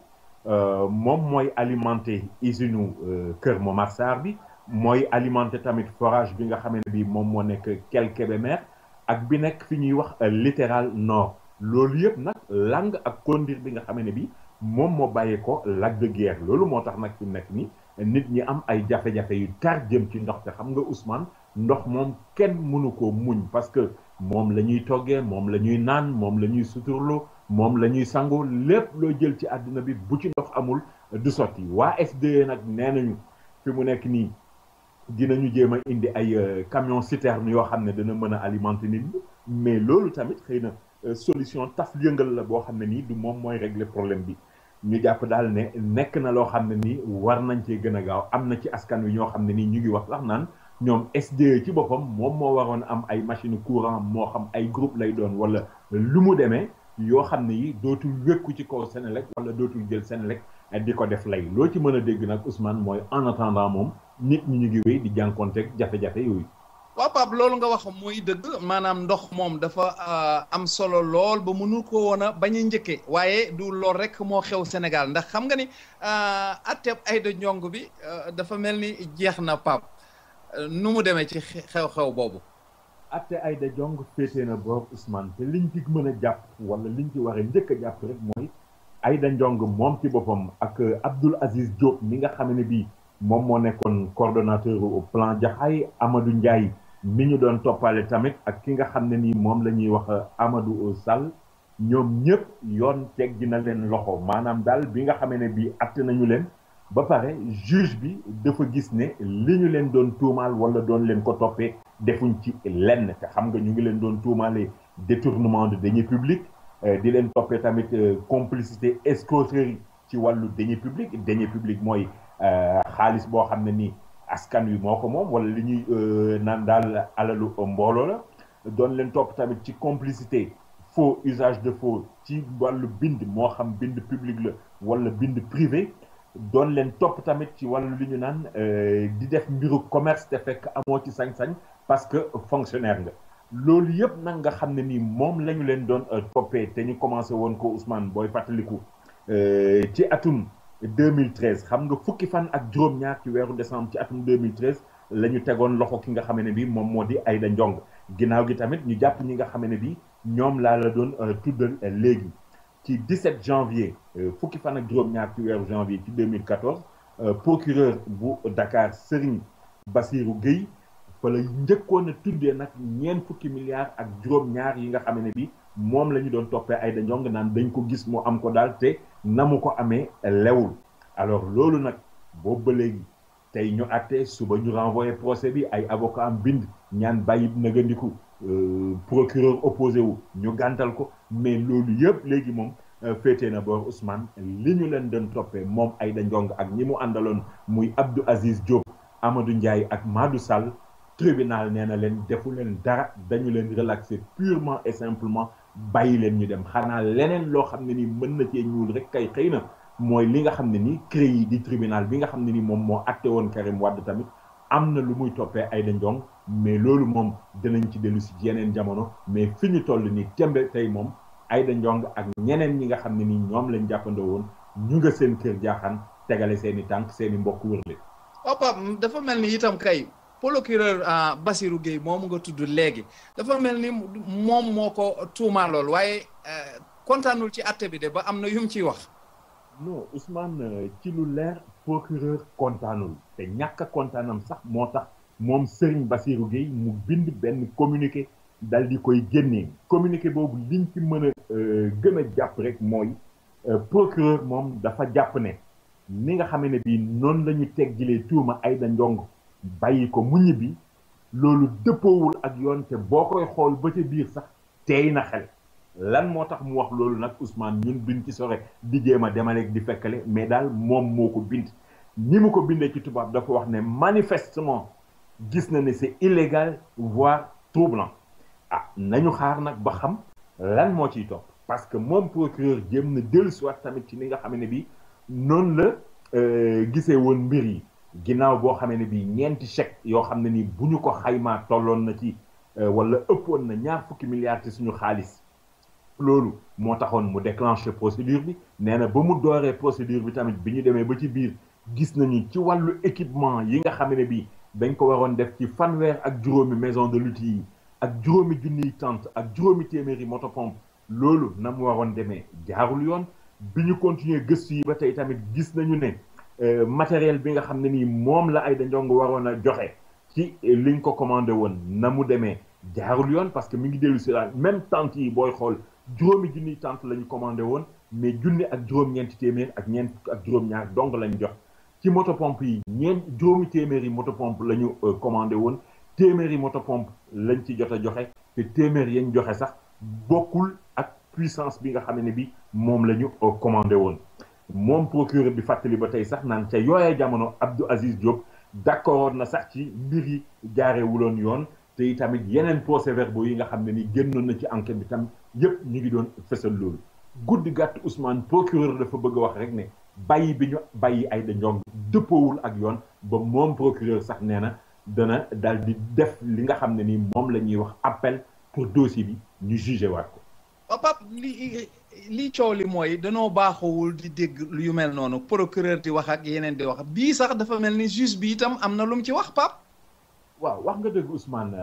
moom mooy alimenter usine Kër Momar Sarr bi mooy alimenter tamit forage bi nga xam ne bi moom moo nekk Kell Kébémer ak bi nekk fi ñuy wax littoral nord loolu yëpp nag lang ak conduire bi nga xam ne bi moom moo bàyyee ko lac de Guiers loolu moo tax nag fi mu nekk nii nit ñi am ay jafe-jafe yu tar jëm ci ndox te xam nga Ousmane ndox moom kenn mënu koo muñ parce que moom la ñuy toggee moom la ñuy naan moom la ñuy suturloo moom la ñuy sangoo lépp loo jël ci àdduna bi bu ci ndox amul du sotti waa SDE nag nee nañu fi mu nekk nii dinañu jéem a indi ay camion citerne yoo xam ne dana mën a alimenter nit ñi mais loolu tamit xëy na solution taf yëngal la boo xam ne nii du moom mooy régler problème bi ñu jàpp daal ne nekk na loo xam ne nii war nañ cee gën a gaaw am na ci askan wi ñoo xam ne nii ñu ngi wax sax naan ñoom SDE ci boppam moom moo waroon am ay machine courant moo xam ay groupe lay doon wala lu mu demee yoo xam ne yi dootul wékku ci kaw Senelec wala dootul jël Senelec di ko def lay loo ci mën a dégg nag Ousmane mooy en attendant moom nit ñi ñu ngi wéy di jànkonteeg jafe-jafe yooyu. waaw Pape loolu nga wax mooy dëgg maanaam ndox moom dafa am solo lool ba mënu ko woon a bañ a njëkkee waaye du lool rek moo xew Sénégal ndax xam nga ni atteb Aïda Ndiongue bi dafa mel ni jeex na Pape nu mu demee ci xew-xew boobu. atte Aïda Ndiongue féetee na boor Ousmane te liñ ci mën a jàpp wala liñ ci war a njëkk a jàpp rek mooy Aïda Ndiongue moom ci boppam ak Abdoul Aziz Diop mi nga xam ne bii moom moo nekkoon coordonnateur au plan Jaxaay Amadou Ndiaye mi ñu doon toppale tamit ak ki nga xam ne nii moom la ñuy wax Amadou Sall ñoom ñëpp yoon teggi na leen loxo maanaam daal bi nga xam ne bii atte nañu leen ba pare juge bi dafa gis ne li ñu leen doon tuumaal wala doon leen ko toppee defuñ ci lenn te xam nga ñu ngi leen doon tuumaale détournement de deniers publics di leen toppee tamit complicité escroquerie ci wàllu deniers publics mooy xaalis boo xam ne nii askan wi moo ko moom wala li ñuy naan daal alalu mbooloo la doon leen topp tamit ci complicité faux usage de faux ci wàllu bind moo xam bind public la wala bind privé doon leen topp tamit ci wàllu li ñu naan di def mbiru commerce te fekk amoo ci sañ-sañ parce que fonctionnaire nga loolu yëpp nag nga xam ne nii moom la ñu leen doon toppee te ñu commencé woon ko Ousmane booy fàttaliku ci atum 2013 xam nga fukki fan ak juróom-ñaar ci weeru décembre ci atum 2013 la ñu tegoon loxo ki nga xam ne bi moom moo di Aïda Ndiongue ginnaaw gi tamit ñu jàpp ñi nga xam ne bi ñoom laa la doon tuddal léegi ci 17 janvier fukki fan ak juróom-ñaar ci weeru janvier ci 2014 procureur bu Dakar Serigne Bassirou Gueye fa la njëkkoon a tuddee nag ñeent fukki milliards ak juróom-ñaar yi nga xam ne bi moom la ñu doon toppee Aïda Ndiongue naan dañ ko gis mu am ko daal te na mu ko amee lewul alors loolu nag boobu ba léegi tey ñu àtte suba ñu renvoyé procès bi ay avocat am bind ñaan bàyyi nagandiku procureur opposé wu ñu gàntal ko mais loolu yëpp léegi moom féetee na boor Ousmane li ñu leen doon toppee moom Aïda Ndiongue ak ñi mu àndaloon muy Abdou Aziz Diop Amadou Ndiaye ak Madou Sall tribunal nee na leen defu leen dara dañu leen relaxer purement et simplement bàyyi leen ñu dem xanaa leneen loo xam ne ni mën na cee ñuul rek kay xëy na mooy li nga xam ne ni CREI di tribunal bi nga xam ne ni moom moo atte woon Karim Wade tamit am na lu muy toppee Aïda Ndiongue mais loolu moom dinañ ci dellu si yeneen jamono mais fi ñu toll nii tembe tey moom Aïda Ndiongue ak ñeneen ñi nga xam ne ni ñoom lañ jàppandoo woon ñu nga seen kër jaaxaan tegale seen i tànk seen i mbokk wër leen. Pape dafa mel ni itam kay procureur Bassirou Gueye moom nga tudd léegi dafa mel ni moom moo ko tuumaa lool waaye kontaanul ci atte bi de ba am na yum ciy wax. non Ousmane ci lu leer procureur kontaanul te ñàkk a kontaanam sax moo tax moom Serigne Bassirou Gueye mu bind benn communiqué dal di koy génnee communiqué boobu liñ ci mën a gën a jàpp rek mooy procureur moom dafa jàpp ne ni nga xam ne bii noonu la ñu teggilee tuuma Aïda Ndiongue bàyyi ko mu ñibbi loolu dëppoowul ak yoon te boo koy xool ba ca biir sax teey na xel lan moo tax mu wax loolu nag Ousmane ñun duñ ci sore di jéem a demaleeg di fekkale mais daal moom moo ko bind ni mu ko bindee ci tubaab dafa wax ne manifestement gis na ne c'est illégal voire troublant ah nañu xaar nag ba xam lan moo ciy topp parce que moom procureur jéem na dellusiwaat tamit ci ni nga xam ne bi noonu la gisee woon mbir yi ginnaaw boo xamee ne bi ñeenti chèque yoo xam ne ni bu ñu ko xaymaa tolloon na ci wala ëppoon na ñaar fukki milliards ci suñu xaalis loolu moo taxoon mu déclenché procédure bi nee na ba mu dooree procédure bi tamit bi ñu demee ba ci biir gis nañu ci wàllu équipement yi nga xam ne bi dañ ko waroon def ci fanweer ak juróomi maison de lutte yi ak juróomi junniy tente ak juróomi téeméeri motopompe loolu na mu waroon demee jaarul yoon bi ñu continuer gëstu yi ba tey tamit gis nañu ne matériel bi nga xam ne nii moom la Aïda Ndiongue waroon a joxe ci liñ ko commandé woon na mu demee jaarul yoon parce que mi ngi dellu si la même tente yi booy xool juróomi junniy tente la ñu commandé woon mais junni ak juróom-ñeenti téeméer ak ñeent ak juróom-ñaar dong lañ jox ci motopompe yi juróomi téeméeri motopompe la ñu commandé woon téeméeri motopompe lañ ci jot a joxe te téeméer yañ joxe sax bokkul ak puissance bi nga xam ne bi moom la ñu commandé woon moom procureur bi fàttali ba tey sax naan ca yooyee jamono Abdou Aziz Diop d'accord na sax ci mbir yi jaarewuloon yoon te itamit yeneen procès-verbaux yi nga xam ne ni génnoon na ci enquête bi tam yépp ñu ngi doon fësal loolu guddi gàtt Ousmane procureur dafa bëgg a wax rek ne bàyyi bi ñu bàyyi Aïda Ndiongue dëppoowul ak yoon ba moom procureur sax nee na dana daal di def li nga xam ne ni moom la ñuy wax appel pour dossier bi ñu jugé waat ko. Pape li coow li mooy danoo baaxowul di dégg yu mel noonu procureur di wax ak yeneen di wax bii sax dafa mel ni juge bi itam am na lu mu ci wax Pape. waaw wax nga dëgg Ousmane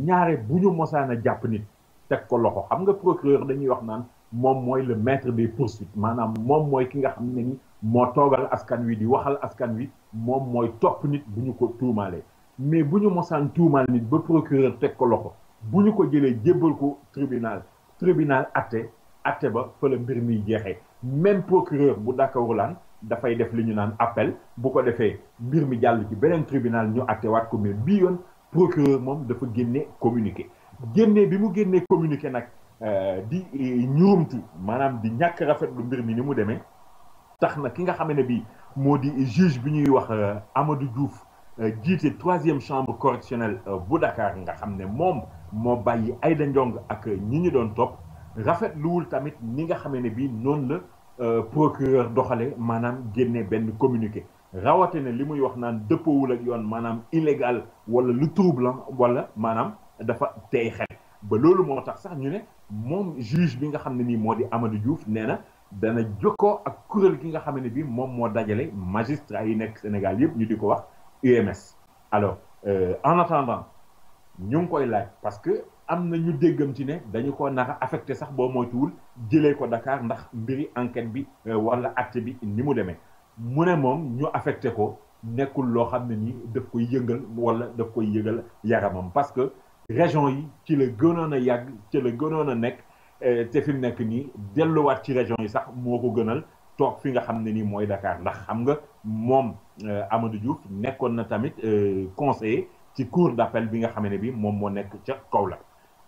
ñaare bu ñu mosaan a jàpp nit teg ko loxo xam nga procureur dañuy wax naan moom mooy le maître des poursuites maanaam moom mooy ki nga xam ne ni moo toogal askan wi di waxal askan wi moom mooy topp nit bu ñu ko tuumaalee mais bu ñu mosaan tuumaal nit ba procureur teg ko loxo bu ñu ko jëlee jébbal ko tribunal atte ba fa la mbir mi jeexee même procureur bu Dakar dafay def li ñu naan appel bu ko defee mbir mi jàll ci beneen tribunal ñu atte waat ko mais bii yoon procureur moom dafa génne communiqué bi mu génnee communiqué nag di ñurumtu maanaam di ñàkk rafetlu mbir mi ni mu demee tax na ki nga xam ne bii moo di juge bi ñuy wax Amadou Diouf jiite 3e chambre correctionnelle bu Dakar nga xam ne moom moo bàyyi Aïda Ndiongue ak ñi ñu doon topp rafetluwul tamit ni nga xam ne bii noonu la procureur doxale maanaam génne benn communiqué rawatina li muy wax naan dëppoowul ak yoon maanaam illégal wala lu troublant wala maanaam dafa tey xel ba loolu moo tax sax ñu ne moom juge bi nga xam ne nii moo di Amadou Diouf nee na dana jokkoo ak kuréel gi nga xam ne bii moom moo dajale magistrat yi nekk Sénégal yëpp ñu di ko wax UMS. alors en attendant ñu ngi koy laaj parce que am na ñu déggam ci ne dañu ko nar a affecté sax boo moytuwul jëlee ko Dakar ndax mbiri enquête bi wala acte bi ni mu demee mu ne moom ñu affecté ko nekkul loo xam ne nii daf koy yëngal wala daf koy yëgal yaramam parce que région yi ci la gënoon a yàgg ci la gënoon a nekk te fi mu nekk nii delluwaat ci région yi sax moo ko gënal toog fi nga xam ne nii mooy Dakar ndax xam nga moom Amadou Diouf nekkoon na tamit conseiller ci cour d'appel bi nga xam ne bi moom moo nekk ca Kaolack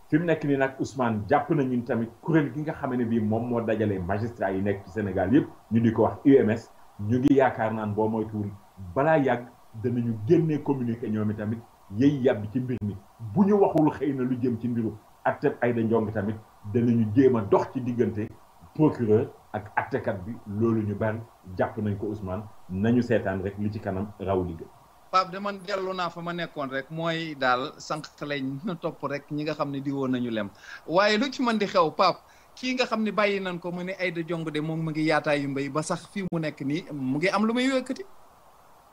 fi mu nekk nii nag Ousmane jàpp nañu tamit kuréel gi nga xam ne bii moom moo dajale magistrat yi nekk ci Sénégal yëpp ñu di ko wax UMS ñu ngi yaakaar naan boo moytuwul balaa yàgg danañu génnee communiqué ñoom tamit yey yàbbi ci mbir mi bu ñu waxul xëy na lu jëm ci mbiru atteb Aïda Ndiongue tamit danañu jéem a dox ci diggante procureur ak attekat bi loolu ñu bari jàpp nañ ko Ousmane nañu seetaan rek li ci kanam raw li gën. Pape de man dellu naa fa ma nekkoon rek mooy daal sànq lañ na topp rek ñi nga xam ne di woon nañu lem waaye lu ci mën di xew Pape kii nga xam ne bàyyi nañ ko mu ne Aïda Ndiongue de moom mu ngi yaataayu mbéy ba sax fii mu nekk nii mu ngi am lu muy yëkkati.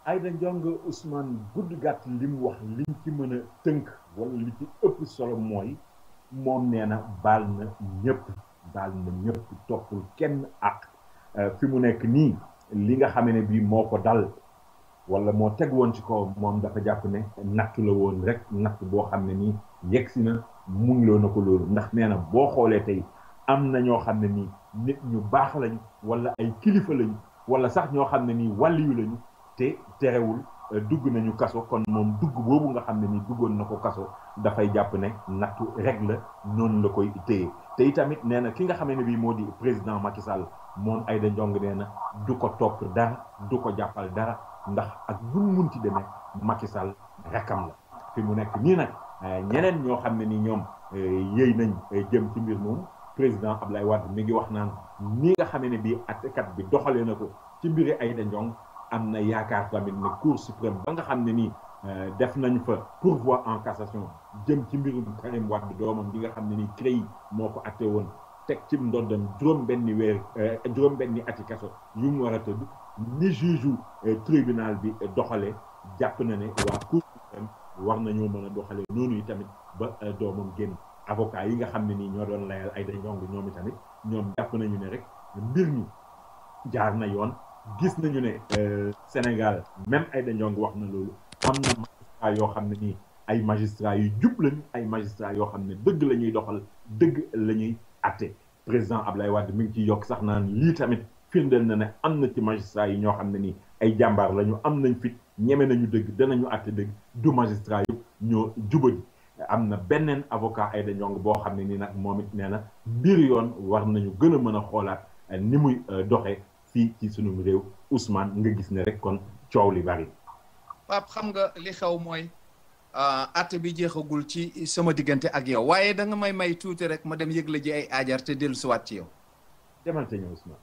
Aïda Ndiongue Ousmane gudd gàtt li mu wax liñ ci mën a tënk wala li ci ëpp solo mooy moom nee na baal na ñëpp toppul kenn ak fi mu nekk nii li nga xam ne bii moo ko dal wala moo teg woon ci kaw moom dafa jàpp ne natt la woon rek natt boo xam ne nii yegsi na muñloo na ko loolu ndax nee na boo xoolee tey am na ñoo xam ne nii nit ñu baax lañu wala ay kilifa lañu wala sax ñoo xam ne nii wàlliyu lañu te terewul dugg nañu kaso kon moom dugg boobu nga xam ne nii duggoon na ko kaso dafay jàpp ne nattu rek la noonu la koy téye te itamit nee na ki nga xam ne bii moo di président Macky Sall moom Aïda Ndiongue nee na du ko topp dara du ko jàppal dara ndax ak nu mu munti demee Macky Sall rekam la fi mu nekk nii nag ñeneen ñoo xam ne ni ñoom yëy nañ jëm ci mbir moomu président Abdoulaye Wade mi ngi wax naan ni nga xam ne bii attekat bi doxalee na ko ci mbiri Aïda Ndiongue am na yaakaar tamit ne cour suprême ba nga xam ne nii def nañ fa pourvoi en cassation jëm ci mbirum Karim Wade doomam bi nga xam ne nii CREI moo ko atte woon teg ci ndoddam juróom-benni ati kaso yu mu war a tëdd ni juge tribunal bi doxalee jàpp na ne waa cour suprême war nañoo mën a doxalee noonu yi tamit ba doomam génn avocat yi nga xam ne nii ñoo doon layal Aïda Ndiongue ñoom itamit ñoom jàpp nañu ne rek mbir mi jaar na yoon gis nañu ne Sénégal même Aïda Ndiongue wax na loolu am na magistrat yoo xam ne nii ay magistrat yu jub lañu ay magistrat yoo xam ne dëgg la ñuy doxal dëgg la ñuy atte président Ablaye Wade mi ngi ci yokk sax naan lii tamit firndeel na ne am na ci magistrat yi ñoo xam ne nii ay jàmbaar lañu am nañ fit ñeme nañu dëgg danañu atte dëgg du magistrat yëpp ñoo jubadi am na beneen avocat Aïda Ndiongue boo xam ne nii nag moom it nee na mbir yoon war nañu gën a mën a xoolaat ni muy doxee fii ci sunu réew Ousmane nga gis ne rek kon coow li bari. Pape xam nga li xew mooy atte bi jeexagul ci sama diggante ak yow waaye da nga may tuuti rek ma dem yëgle ji ay aajar te dellu siwaat ci yow. demal te ñëw Ousmane.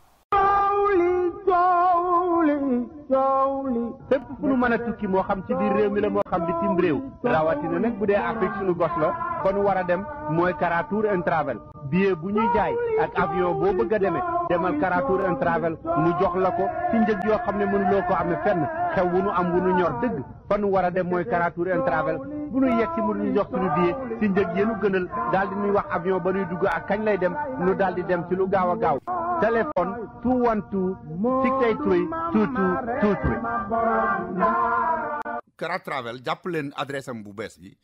coow li fépp fu nu mën a tukki moo xam ci biir réew mi la moo xam bitim réew rawatina nag bu dee Afrique suñu gos la fa nu war a dem mooy Kara Tour and Travel billet bu ñuy jaay ak avion boo bëgg a demee demal Kara Tour and Travel mu jox la ko ci njëg yoo xam ne mënuloo ko amee fenn xew wu nu am wu nu ñor dëgg fa nu war a dem mooy Kara Tour and Travel bu nu yegg si mu ñu jox suñu billet ci njëg yéenu gënal daal di ñuy wax avion ba nuy dugg ak kañ lay dem nu daal di dem ci lu gaaw a gaaw téléphone 212 683 2223. Kara Travel jàpp leen adresse am bu bees bi.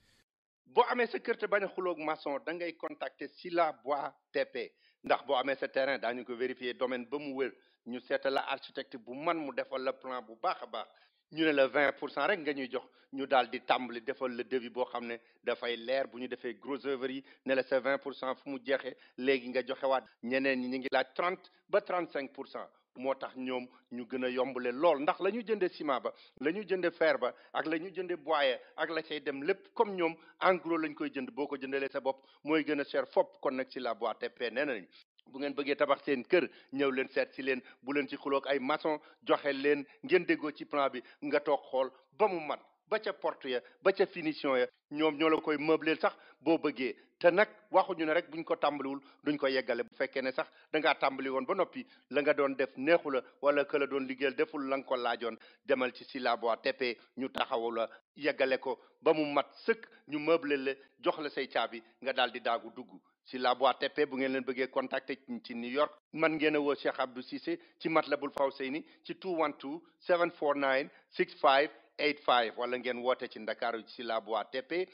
boo amee sa kër te bañ a xuloog maçon da ngay contacter Sila Bois TP ndax boo amee sa terrain daañu ko vérifier domaine ba mu wér ñu seetal la architecte bu man mu defal la plan bu baax a baax ñu ne la 20% rek nga ñuy jox ñu daal di tàmbali defal le devis boo xam ne dafay leer bu ñu defee gros œuvre yi ne la sa 20% fu mu jeexee léegi nga joxewaat ñeneen ñi ñu ngi laaj 30 ba 35%. moo tax ñoom ñu gën a yombale lool ndax la ñu jëndee ciment ba la ñu jëndee fer ba ak la ñu jëndee bois ak la cay dem lépp comme ñoom en gros lañ koy jënd boo ko jëndalee sa bopp mooy gën a cher fopp kon nag si la Bois TP nee nañ bu ngeen bëggee tabax seen kër ñëw leen seet si leen bu leen ci xuloog ay maçon joxe leen ngeen déggoo ci plan bi nga toog xool ba mu mat ba ca porte ya ba ca finition ya ñoom ñoo la koy meubleel sax boo bëggee te nag waxuñu ne rek buñ ko tàmbaliwul duñ ko yeggale bu fekkee ne sax da ngaa tàmbali woon ba noppi la nga doon def neexu la wala que la doon liggéeyal deful la nga ko laajoon demal ci Sila Bois TP ñu taxawu la yeggale ko ba mu mat sëkk ñu meubleel la jox la say caabi nga daal di daagu dugg Sila Bois TP bu ngeen leen bëggee contacter ci New York man ngeen a woo Cheikh Abdou Cissé ci Matlabul Fawzeyni ci 212 749 6585 wala ngeen woote ci Ndakaaru ci Sila Bois TP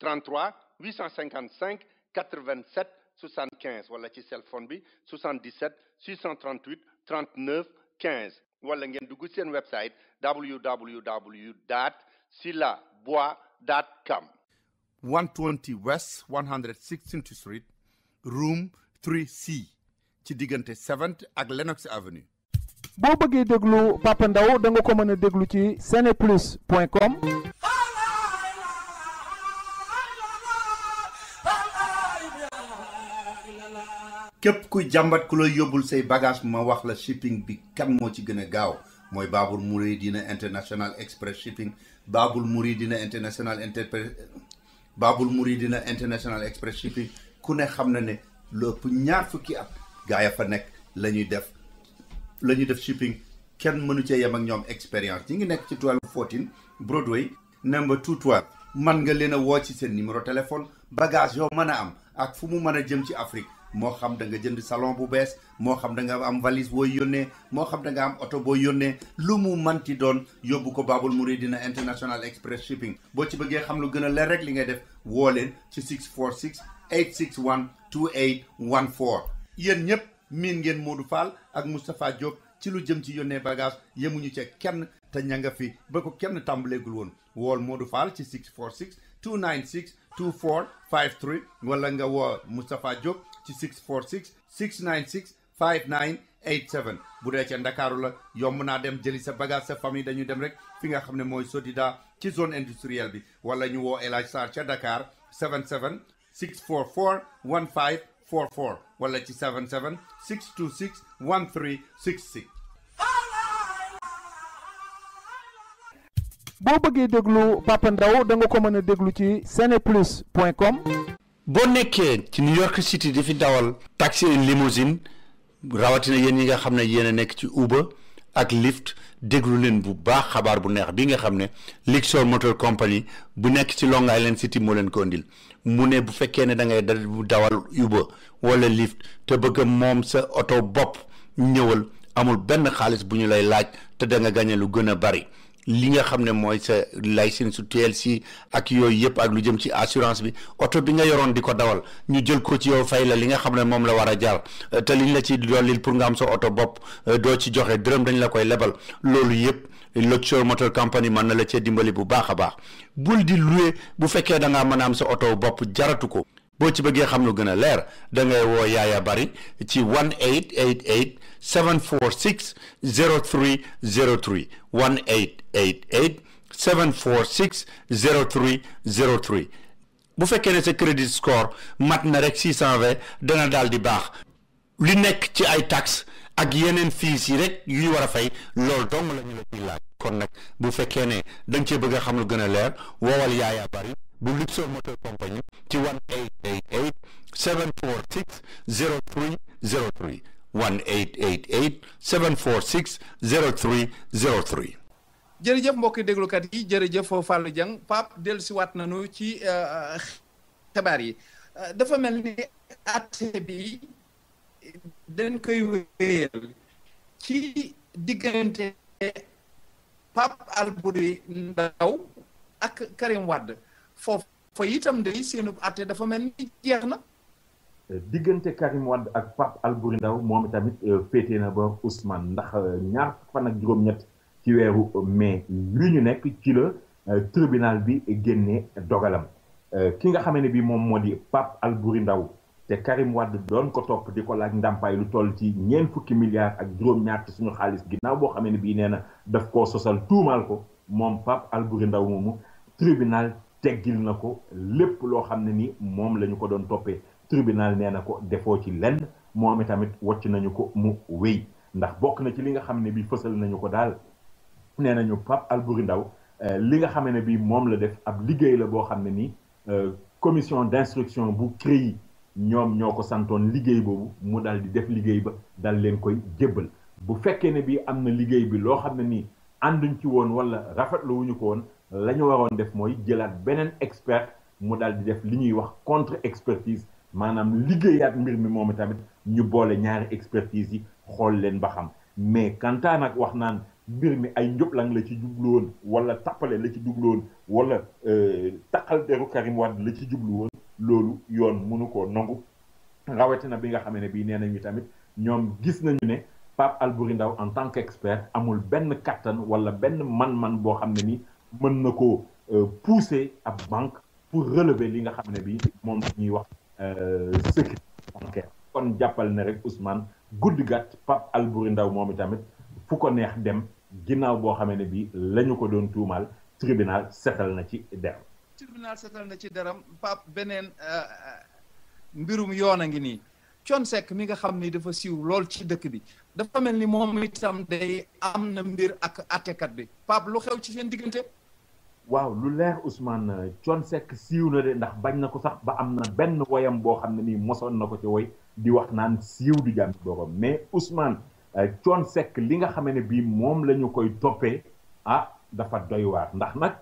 33 855 87 75 wala ci cell phone bi 77 638 39 15 wala ngeen dugg seen website www.silabois.com. 120 West 116th Street room 3C ci diggante 7th ak Lenox Avenue. boo bëggee déglu Papa Ndaw da nga ko mën a déglu ci seneplus.com. képp kuy jàmbat ku lay yóbbul say bagage ma wax la shipping bi kan moo ci gën a gaaw mooy Babul Mouridina International Express Shipping Babul Mouridina International Express Shipping ku ne xam na ne lépp ñaar fukki at gaa ya fa nekk la ñuy def shipping kenn mënu cee yem ak ñoom expérience ñi ngi nekk ci 1214 Broadway number 212 man nga leen a woo ci seen numéro téléphone bagage yoo mën a am ak fu mu mën a jëm ci Afrique moo xam da nga jënd salon bu bees moo xam da nga am valise booy yónnee moo xam da nga am oto booy yónnee lu mu manti doon yóbbu ko Babul Mouridina International Express Shipping boo ci bëggee xam lu gën a leer rek li ngay def woo leen ci 646 861 2814 yéen ñëpp miin ngeen Modou Fall ak Moustapha Diop ci lu jëm ci yónnee bagage yemuñu ca kenn te ña nga fi ba ko kenn tàmbaleegul woon wool Modou Fall ci 646 296 2453 wala nga woo Moustapha Diop ci 646 696 5987 bu dee ca Ndakaaru la yomb naa dem jëli sa bagage sa famille dañu dem rek fi nga xam ne mooy Sodida ci zone industrielle bi wala ñu woo El Hadj Sarr ca Dakar 77 644 1544 wala ci 77 626 1366. boo bëggee déglu Papa Ndaw da nga ko mën a déglu ci seneplus.com. boo nekkee ci New York City di fi dawal taxi et limousine rawatina yéen ñi nga xam ne yéen a nekk ci Uber ak lift déglu leen bu baax xabaar bu neex bi nga xam ne Luxor Motor Company bu nekk ci Long Island City moo leen ko indil mu ne bu fekkee ne da ngay dawal Uber wala lift te bëgg moom sa oto bopp ñëwal amul benn xaalis bu ñu lay laaj te da nga gagné lu gën a bari li nga xam ne mooy sa licence su TLC ak yooyu yëpp ak lu jëm ci assurance bi oto bi nga yoroon di ko dawal ñu jël ko ci yow fay la li nga xam ne moom la war a jar te liñ la ci dollil pour nga am sa oto bopp doo ci joxe dërëm dañ la koy lebal loolu yëpp Luxor Motor Company mën na la cee dimbali bu baax a baax bul di louer bu fekkee da ngaa mën a am sa oto bopp jaratu ko boo ci bëggee xam lu gën a leer da ngay woo Yaaya Bari ci 1888 746 0303 1888 746 0303 bu fekkee ne sa crédit score mat na rek 620 dana daal di baax li nekk ci ay taxes ak yeneen fees yi rek yuy war a fay loolu dong la ñu la ciy laaj kon nag bu fekkee ne da nga cee bëgg a xam lu gën a leer woowal Yaaya Bari bu Luxor Motor Company ci 1888 746 0303 1888 746 0303. jërëjëf mbokki déglukat yi jërëjëf Fallou Dieng Pape dellusiwaat nañu ci xibaar yi dafa mel ni àtte bi dañ koy wéyal ci diggante Pape Albouri Ndaw ak Karim Wade foofu itam day seenu àtte dafa mel ni jeex na. diggante Karim Wade ak Pape Albouri Ndaw moom tamit féetee na ba Ousmane ndax ñaar fan ak juróom-ñett ci weeru mai li ñu nekk ci la tribunal bi génnee dogalam ki nga xamee ne bi moom moo di Pape Albouri Ndaw te Karim Wade doon ko topp di ko laaj ndàmpaay lu toll ci $40 milliards ak juróom-ñaar ci suñu xaalis ginnaaw boo xamee ne bii nee na daf koo sosal tuumaal ko moom Pape Albouri Ndaw moomu tribunal teggil na ko lépp loo xam ne ni moom la ñu ko doon toppee tribunal nee na ko defoo ci lenn moom tamit wàcc nañu ko mu wéy ndax bokk na ci li nga xam ne bi fësal nañu ko daal nee nañu Pape Albouri Ndaw li nga xam ne bi moom la def ab liggéey la boo xam ne ni commission d'instruction bu CREI ñoom ñoo ko santoon liggéey boobu mu dal di def liggéey ba dal leen koy jébbal bu fekkee ne bi am na liggéey bi loo xam ne ni ànduñ ci woon wala rafetlu wuñu ko woon la ñu waroon def mooy jëlaat beneen expert mu dal di def li ñuy wax contre expertise maanaam liggéeyaat mbir mi moom tamit ñu boole ñaari expertise yi xool leen ba xam mais kantaa nag wax naan mbir mi ay njublang la ci jublu woon wala tappale la ci jublu woon wala taqal deru Karim Wade la ci jublu woon loolu yoon mënu koo nangu rawatina bi nga xam ne bii nee nañu tamit ñoom gis nañu ne Pape Albouri Ndaw en tant qu'expert amul benn kattan wala benn man-man boo xam ne ni mën na koo pousser ab banque pour relever li nga xam ne bii moom la ñuy wax secret bancaire kon jàppal ne rek Ousmane guddi gàtt Pape Albouri Ndaw moom tamit fu ko neex dem ginnaaw boo xamee ne bii la ñu ko doon tuumaal tribunal setal na ci deram. tribunal setal na ci deram Pape beneen mbirum yoon a ngi nii Thione Seck mi nga xam ni dafa siiw lool ci dëkk bi dafa mel ni moom itam day am na mbir ak attekat bi Pape lu xew ci seen diggante. waaw lu leer Ousmane Thione Seck siiw na de ndax bañ na ko sax ba am na benn woyam boo xam ne nii mosoon na ko ci woy di wax naan siiw du jàmm borom mais Ousmane Thione Seck li nga xam ne bii moom la ñu koy toppee dafa doy waar ndax nag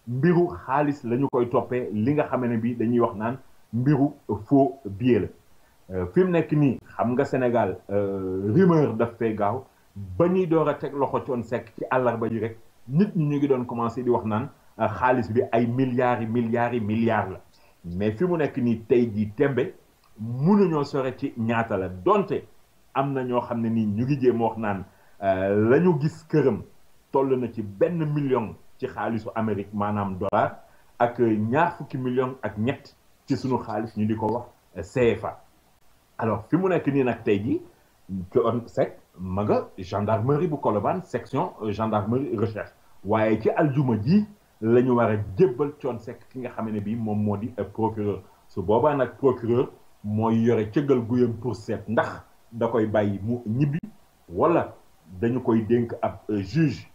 mbiru xaalis la ñu koy toppee li nga xam ne bii dañuy wax naan mbiru faux billet la fi mu nekk nii xam nga Sénégal rumeur daf fee gaaw ba ñuy door a teg loxo Thione Seck ci àllarba ji rek nit ñi ñu ngi doon commencé di wax naan xaalis bi ay milliards la mais fi mu nekk nii tey jii tembe mënuñoo sore ci ñaata la donte am na ñoo xam ne nii ñu ngi jéem wax naan la ñu gis këram toll na ci $1 million ci xaalisu Amérique maanaam dollar ak $20 millions ak ñett ci sunu xaalis ñu di ko wax CFA. alors fi mu nekk nii nag tey jii Thione Seck ma nga gendarmerie bu Colobane section gendarmerie recherche waaye ci aljuma ji la ñu war a jébbal Thione Seck ki nga xam ne bii moom moo di procureur su boobaa nag procureur mooy yore cëggal guyam pour seet ndax da koy bàyyi mu ñibbi wala dañu koy dénk ab juge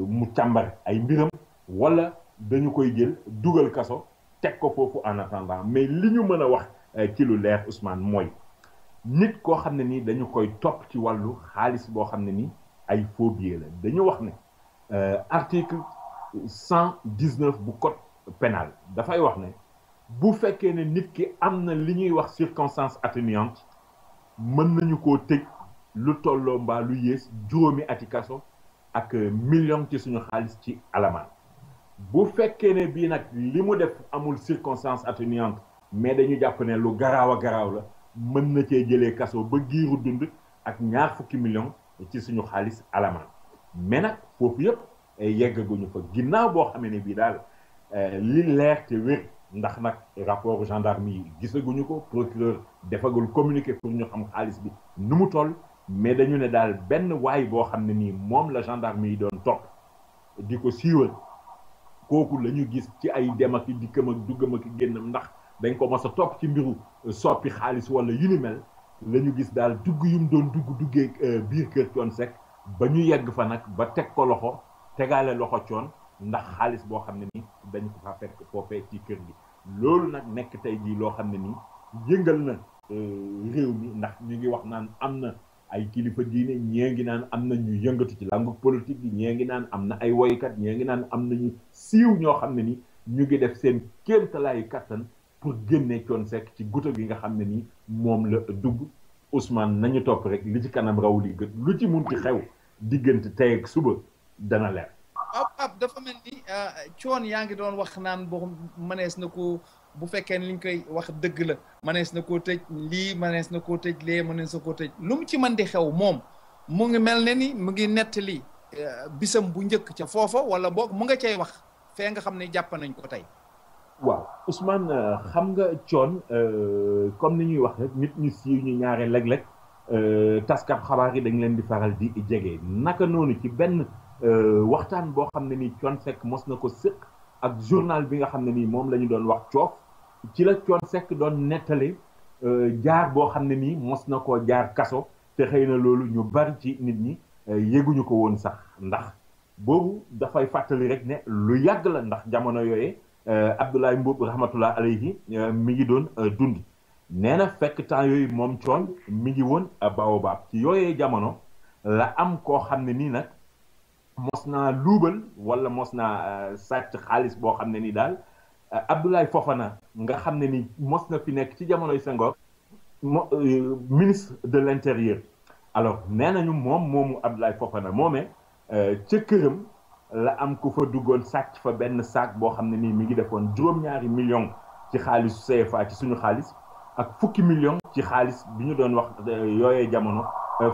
mu càmbar ay mbiram wala dañu koy jël dugal kaso teg ko foofu en attendant mais li ñu mën a wax ci lu leer Ousmane mooy nit koo xam ne nii dañu koy topp ci wàllu xaalis boo xam ne nii ay faux billets la dañu wax ne article 119 bu code pénal dafay wax ne bu fekkee ne nit ki am na li ñuy wax circonstance atténuante mën nañu koo tëj lu tolloo mbaa lu yées juróomi ati kaso ak million ci suñu xaalis ci alamaan bu fekkee ne bii nag li mu def amul circonstance atténuante mais dañu jàpp ne lu garaaw a garaaw la mën na cee jëlee kaso ba giiru dund ak ñaar fukki million ci suñu xaalis alamaan mais nag foofu yëpp yeggaguñu fa ginnaaw boo xamee ne bii daal li leer te wér ndax nag rapport gendarme yi gisaguñu ko procureur defagul communiqué pour ñu xam xaalis bi nu mu toll mais dañu ne daal benn waay boo xam ne nii moom la gendarme yi doon topp di ko siiwal kooku la ñu gis ci ay dem ak dikkam ak duggam ak génnam ndax dañ ko mos a topp ci mbiru soppi xaalis wala yu ni mel la ñu gis daal dugg yum doon duggee biir kër Thione Seck ba ñu yegg fa nag ba teg ko loxo tegaale loxo Thione ndax xaalis boo xam ne nii dañ ko fa fekk foofee ci kër gi loolu nag nekk tey jii loo xam ne nii yëngal na réew mi ndax ñu ngi wax naan am na ay kilifa diine ñee ngi naan am na ñu yëngatu ci langue politique bi ñee ngi naan am na ay woykat ñee ngi naan am nañu siiw ñoo xam ne ni ñu ngi def seen kéemtalaayu kattan pour génne Thione Seck ci guta gi nga xam ne nii moom la dugg Ousmane nañu topp rek li ci kanam raw li gët lu ci munti xew diggante tey ak suba dana leer. ab dafa mel ni Thione yaa ngi doon wax naan boo mënees na ko bu fekkee ne li ñu koy wax dëgg la mënees na koo tëj lii mënees na koo tëj lee mënees na koo tëj lu mu ci mën di xew moom mu ngi mel ne ni mu ngi nettali bisam bu njëkk ca foofa wala boog mu nga cay wax fee nga xam ne jàpp nañ ko tey. waaw Ousmane xam nga Thione comme ni ñuy wax rek nit ñu siiw ñu ñaare léeg-léeg taskat xabaar yi dañ leen di faral di jege naka noonu ci benn waxtaan boo xam ne ni Thione Seck mos na ko sëq ak journal bi nga xam ne nii moom la ñu doon wax coof ci la Thione Seck doon nettali jaar boo xam ne nii mos na koo jaar kaso te xëy na loolu ñu bari ci nit ñi yéguñu ko woon sax ndax boobu dafay fàttali rek ne lu yàgg la ndax jamono yooyee Abdoulaye Mboup rahmatullah alayhi mi ngi doon dund nee na fekk temps yooyu moom Thione mi ngi woon Baobab ci yooyee jamono la am koo xam ne nii nag mos naa luubal wala mos naa sàcc xaalis boo xam ne ni daal Abdoulaye Fofana nga xam ne ni mos na fi nekk ci jamonoy Senghor ministre de l'intérieur alors nee nañu moomu Abdoulaye Fofana moomee ca këram la am ku fa duggoon sàcc fa benn sac boo xam ne nii mi ngi defoon juróom-ñaari million ci xaalisu CFA ci suñu xaalis ak fukki million ci xaalis bi ñu doon wax yooyee jamono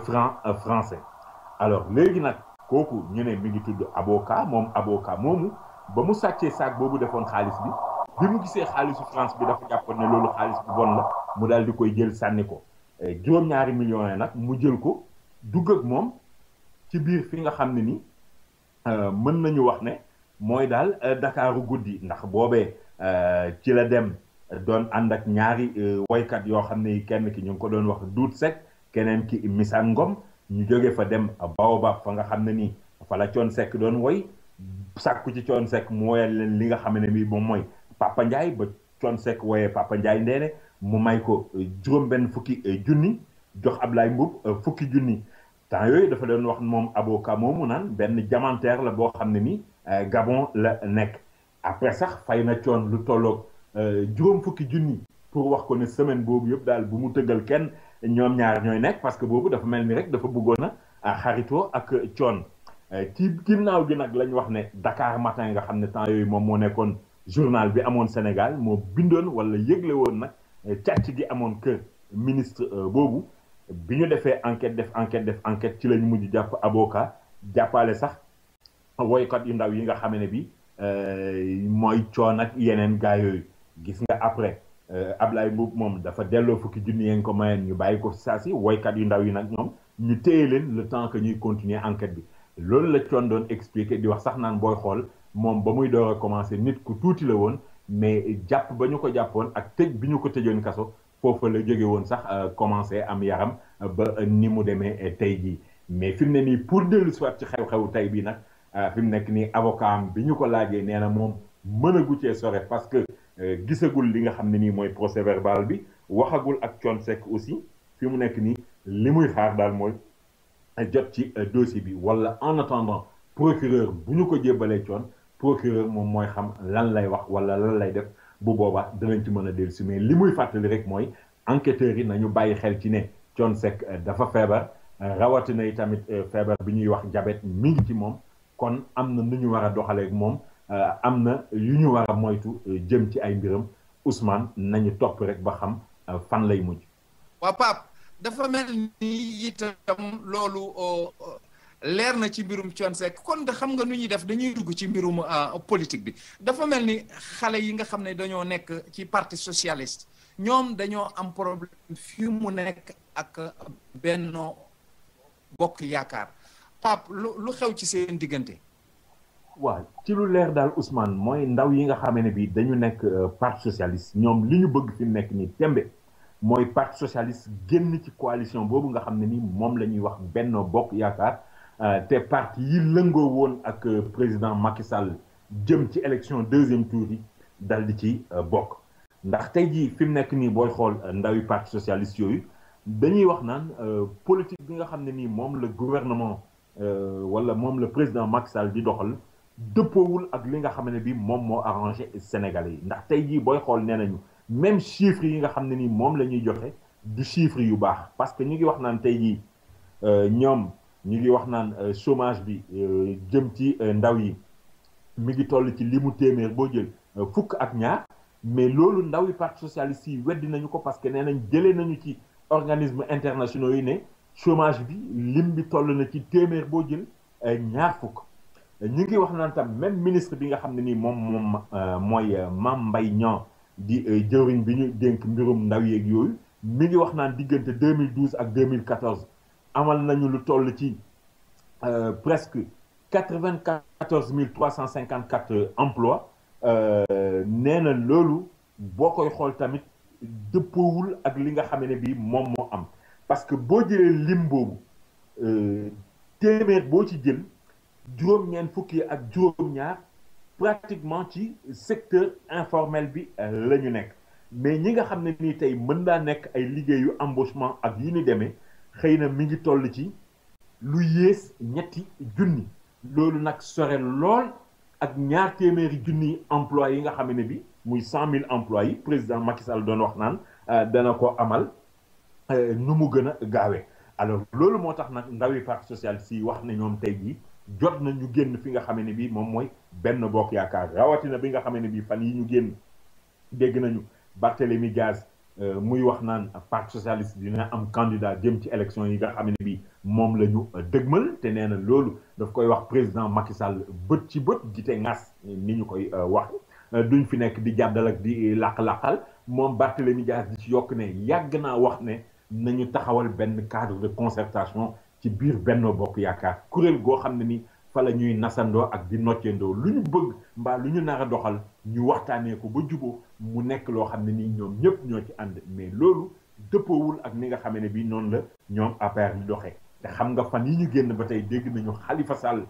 franc français alors léegi nag kooku ñu ne mi ngi tudd avocat moomu ba mu sàccee sac boobu defoon xaalis bi mu gisee xaalisu France bi dafa jàppoon ne loolu xaalis bu bon la mu daal di koy jël sànni ko juróom-ñaari millions yi nag mu jël ko dugg ak moom ci biir fi nga xam ne ni mën nañu wax ne mooy daal Dakaaru guddi ndax boobee ci la dem doon ànd ak ñaari woykat yoo xam ne kenn ki ñu ngi ko doon wax Doudou Seck keneen ki Missa Ngom ñu jóge fa dem Baobab fa nga xam ne nii fa la Thione Seck doon woy sàkku ci Thione Seck mu woyal leen li nga xam ne bii moom mooy Papa Ndiaye ba Thione Seck woyee Papa Ndiaye ndeene mu may ko juróom-benn fukki junni jox Ablaye Mboup fukki junni temps yooyu dafa doon wax moom avocat moomu naan benn diamantaire la boo xam ne ni Gabon la nekk après sax fay na Thione lu tolloog juróom fukki junni pour wax ko ne semaine boobu yëpp daal bu mu tëggal kenn ñoom ñaar ñooy nekk parce que boobu dafa mel ni rek dafa bëggoon a xaritoo ak Thione ci ginnaaw gi nag lañ wax ne Dakar Matin nga xam ne temps yooyu moom moo nekkoon journal bi amoon Sénégal moo bindoon wala yëgle woon nag càcc gi amoon kër ministre boobu bi ñu defee def enquête ci lañu mujj jàpp avocat jàppale sax woykat yu ndaw yi nga xam ne bi mooy Thione ak yeneen gaa yooyu gis nga après Ablaye Mboup moom dafa delloo fukki junni yeen ko mayeen ñu bàyyi ko saa si woykat yu ndaw yi nag ñoom ñu téye leen le temps que ñuy continuer enquête bi loolu la Thione doon expliquer di wax sax naan booy xool moom ba muy door a commencer nit ku tuuti la woon mais jàpp ba ñu ko jàppoon ak tëj bi ñu ko tëjoon kaso foofu la jóge woon sax commencé am yaram ba ni mu demee tey jii mais fi mu ne nii pour dellu soit ci xew-xewu tey bii nag fi mu nekk nii avocat am bi ñu ko laajee nee na moom mënagu cee sore parce que gisagul li nga xam ne nii mooy procès verbal bi waxagul ak Thione Seck aussi fi mu nekk nii li muy xaar daal mooy jot ci dossier bi wala en attendant procureur bu ñu ko jébbalee coon procureur moom mooy xam lan lay wax wala lan lay def bu boobaa danañ ci mën a dellu si mais li muy fàttali rek mooy enquêteurs yi nañu bàyyi xel ci ne Thione Seck dafa feebar rawatina yi tamit feebar bi ñuy wax diabète mi ngi ci moom kon am na nu ñu war a doxalee ak moom am na yu ñu war a moytu jëm ci ay mbiram Ousmane nañu topp rek ba xam fan lay mujj. waa Pape dafa mel ni itam loolu leer na ci mbirum Thione Seck kon xam nga nu ñuy def dañuy dugg ci mbirum politique bi dafa mel ni xale yi nga xam ne dañoo nekk ci parti socialiste ñoom dañoo am problème fi mu nekk ak Benno Bokk Yaakaar Pape lu xew ci seen diggante. waaw ci lu leer daal Ousmane mooy ndaw yi nga xamee ne bi dañu nekk parti socialiste ñoom li ñu bëgg fi mu nekk nii tembe mooy parti socialiste génn ci coalition boobu nga xam ne ni moom la ñuy wax Benno Bokk Yaakaar te parti yi lëngoo woon ak président Macky Sall jëm ci élection deuxième tour yi dal di ci bokk ndax tey jii fi mu nekk nii booy xool ndawi parti socialiste yooyu dañuy wax naan politique bi nga xam ne nii moom la gouvernement wala moom la président Macky Sall di doxal dëppoowul ak li nga xam ne bi moom moo arrangé Sénégalais yi ndax tey jii booy xool nee nañu même chiffres yi nga xam ne ni moom la ñuy joxe du chiffres yu baax parce que ñu ngi wax naan tey jii ñoom ñu ngi wax naan chômage bi jëm ci ndaw yi mi ngi toll ci limu téeméer boo jël fukk ak ñaar mais loolu ndaw yi parti socialiste yi weddi nañu ko parce que nee nañ jëlee nañu ci organismes internationaux yi ne chômage bi lim bi toll na ci téeméer boo jël ñaar fukk ñu ngi wax naan tam même ministre bi nga xam ne nii moom mooy Mame Mbaye Niang di jëwriñ bi ñu dénk mbirum ndaw yeeg yooyu mi ngi wax naan diggante 2012 ak 2014 amal nañu lu toll ci presque 94 354 emplois nee na loolu boo koy xool tamit dëppoowul ak li nga xam ne bii moom moo am parce que boo jëlee lim boobu téeméer boo ci jël juróom-ñeent fukki ak juróom-ñaar pratiquement ci secteur informel bi la ñu nekk mais ñi nga xam ne nii tey mën naa nekk ay liggéeyu embauchement ak yu ni demee xëy na mi ngi toll ci lu yées ñetti junni loolu nag sore lool ak ñaar téeméeri junni emploi yi nga xam ne bi muy 100 000 emplois yi président Macky Sall doon wax naan dana ko amal nu mu gën a gaawee alors loolu moo tax nag ndawi parti socialiste yi wax ne ñoom tey jii jot na ñu génn fi nga xam ne bi moom mooy Benno Bokk Yaakaar rawatina bi nga xam ne bi fan yi ñu génn dégg nañu Barthélémy Diaz muy wax naan parti socialiste dina am candidat jëm ci élection yi nga xam ne bi moom la ñu dëgmal te nee na loolu daf koy wax président Macky Sall bët ci bët jite ngas ni ñu koy wax duñ fi nekk di jàddal ak di làq-làqal moom Barthélémy Diaz di ci yokk ne yàgg naa wax ne nañu taxawal benn cadre de concertation ci biir Benno Bokk Yaakaar kuréel goo xam ne ni fa la ñuy nasandoo ak di noccendoo lu ñu bëgg mbaa lu ñu nar a doxal ñu waxtaanee ko ba juboo mu nekk loo xam ne nii ñoom ñëpp ñoo ci ànd mais loolu dëppoowul ak ni nga xam ne bii noonu la ñoom APR di doxee te xam nga fan yi ñu génn ba tey dégg nañu Khalifa Sall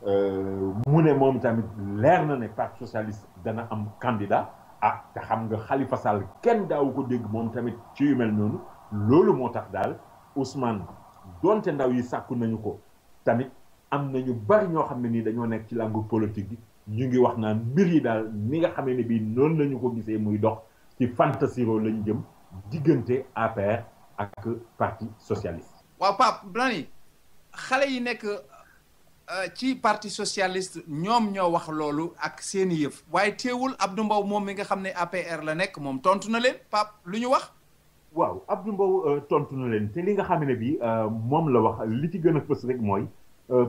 mu ne moom tamit leer na ne parti socialiste dana am candidat te xam nga Khalifa Sall kenn daawu ko dégg moom tamit ci yu mel noonu loolu moo tax daal Ousmane donte ndaw yi sàkku nañu ko tamit am na ñu bari ñoo xam ne nii dañoo nekk ci langue politique bi ñu ngi wax naan mbir yi daal ni nga xamee ne bii noonu la ñu ko gisee muy dox ci fantasiro lañu jëm diggante APR ak parti socialiste. waaw Pape Blani xale yi nekk ci parti socialiste ñoom ñoo wax loolu ak seeni yëf waaye teewul Abdou Mbow moom mi nga xam ne APR la nekk moom tontu na leen Pape lu ñu wax. waaw Abdou Mbow tontu na leen te li nga xam ne bii moom la wax li ci gën a fës rek mooy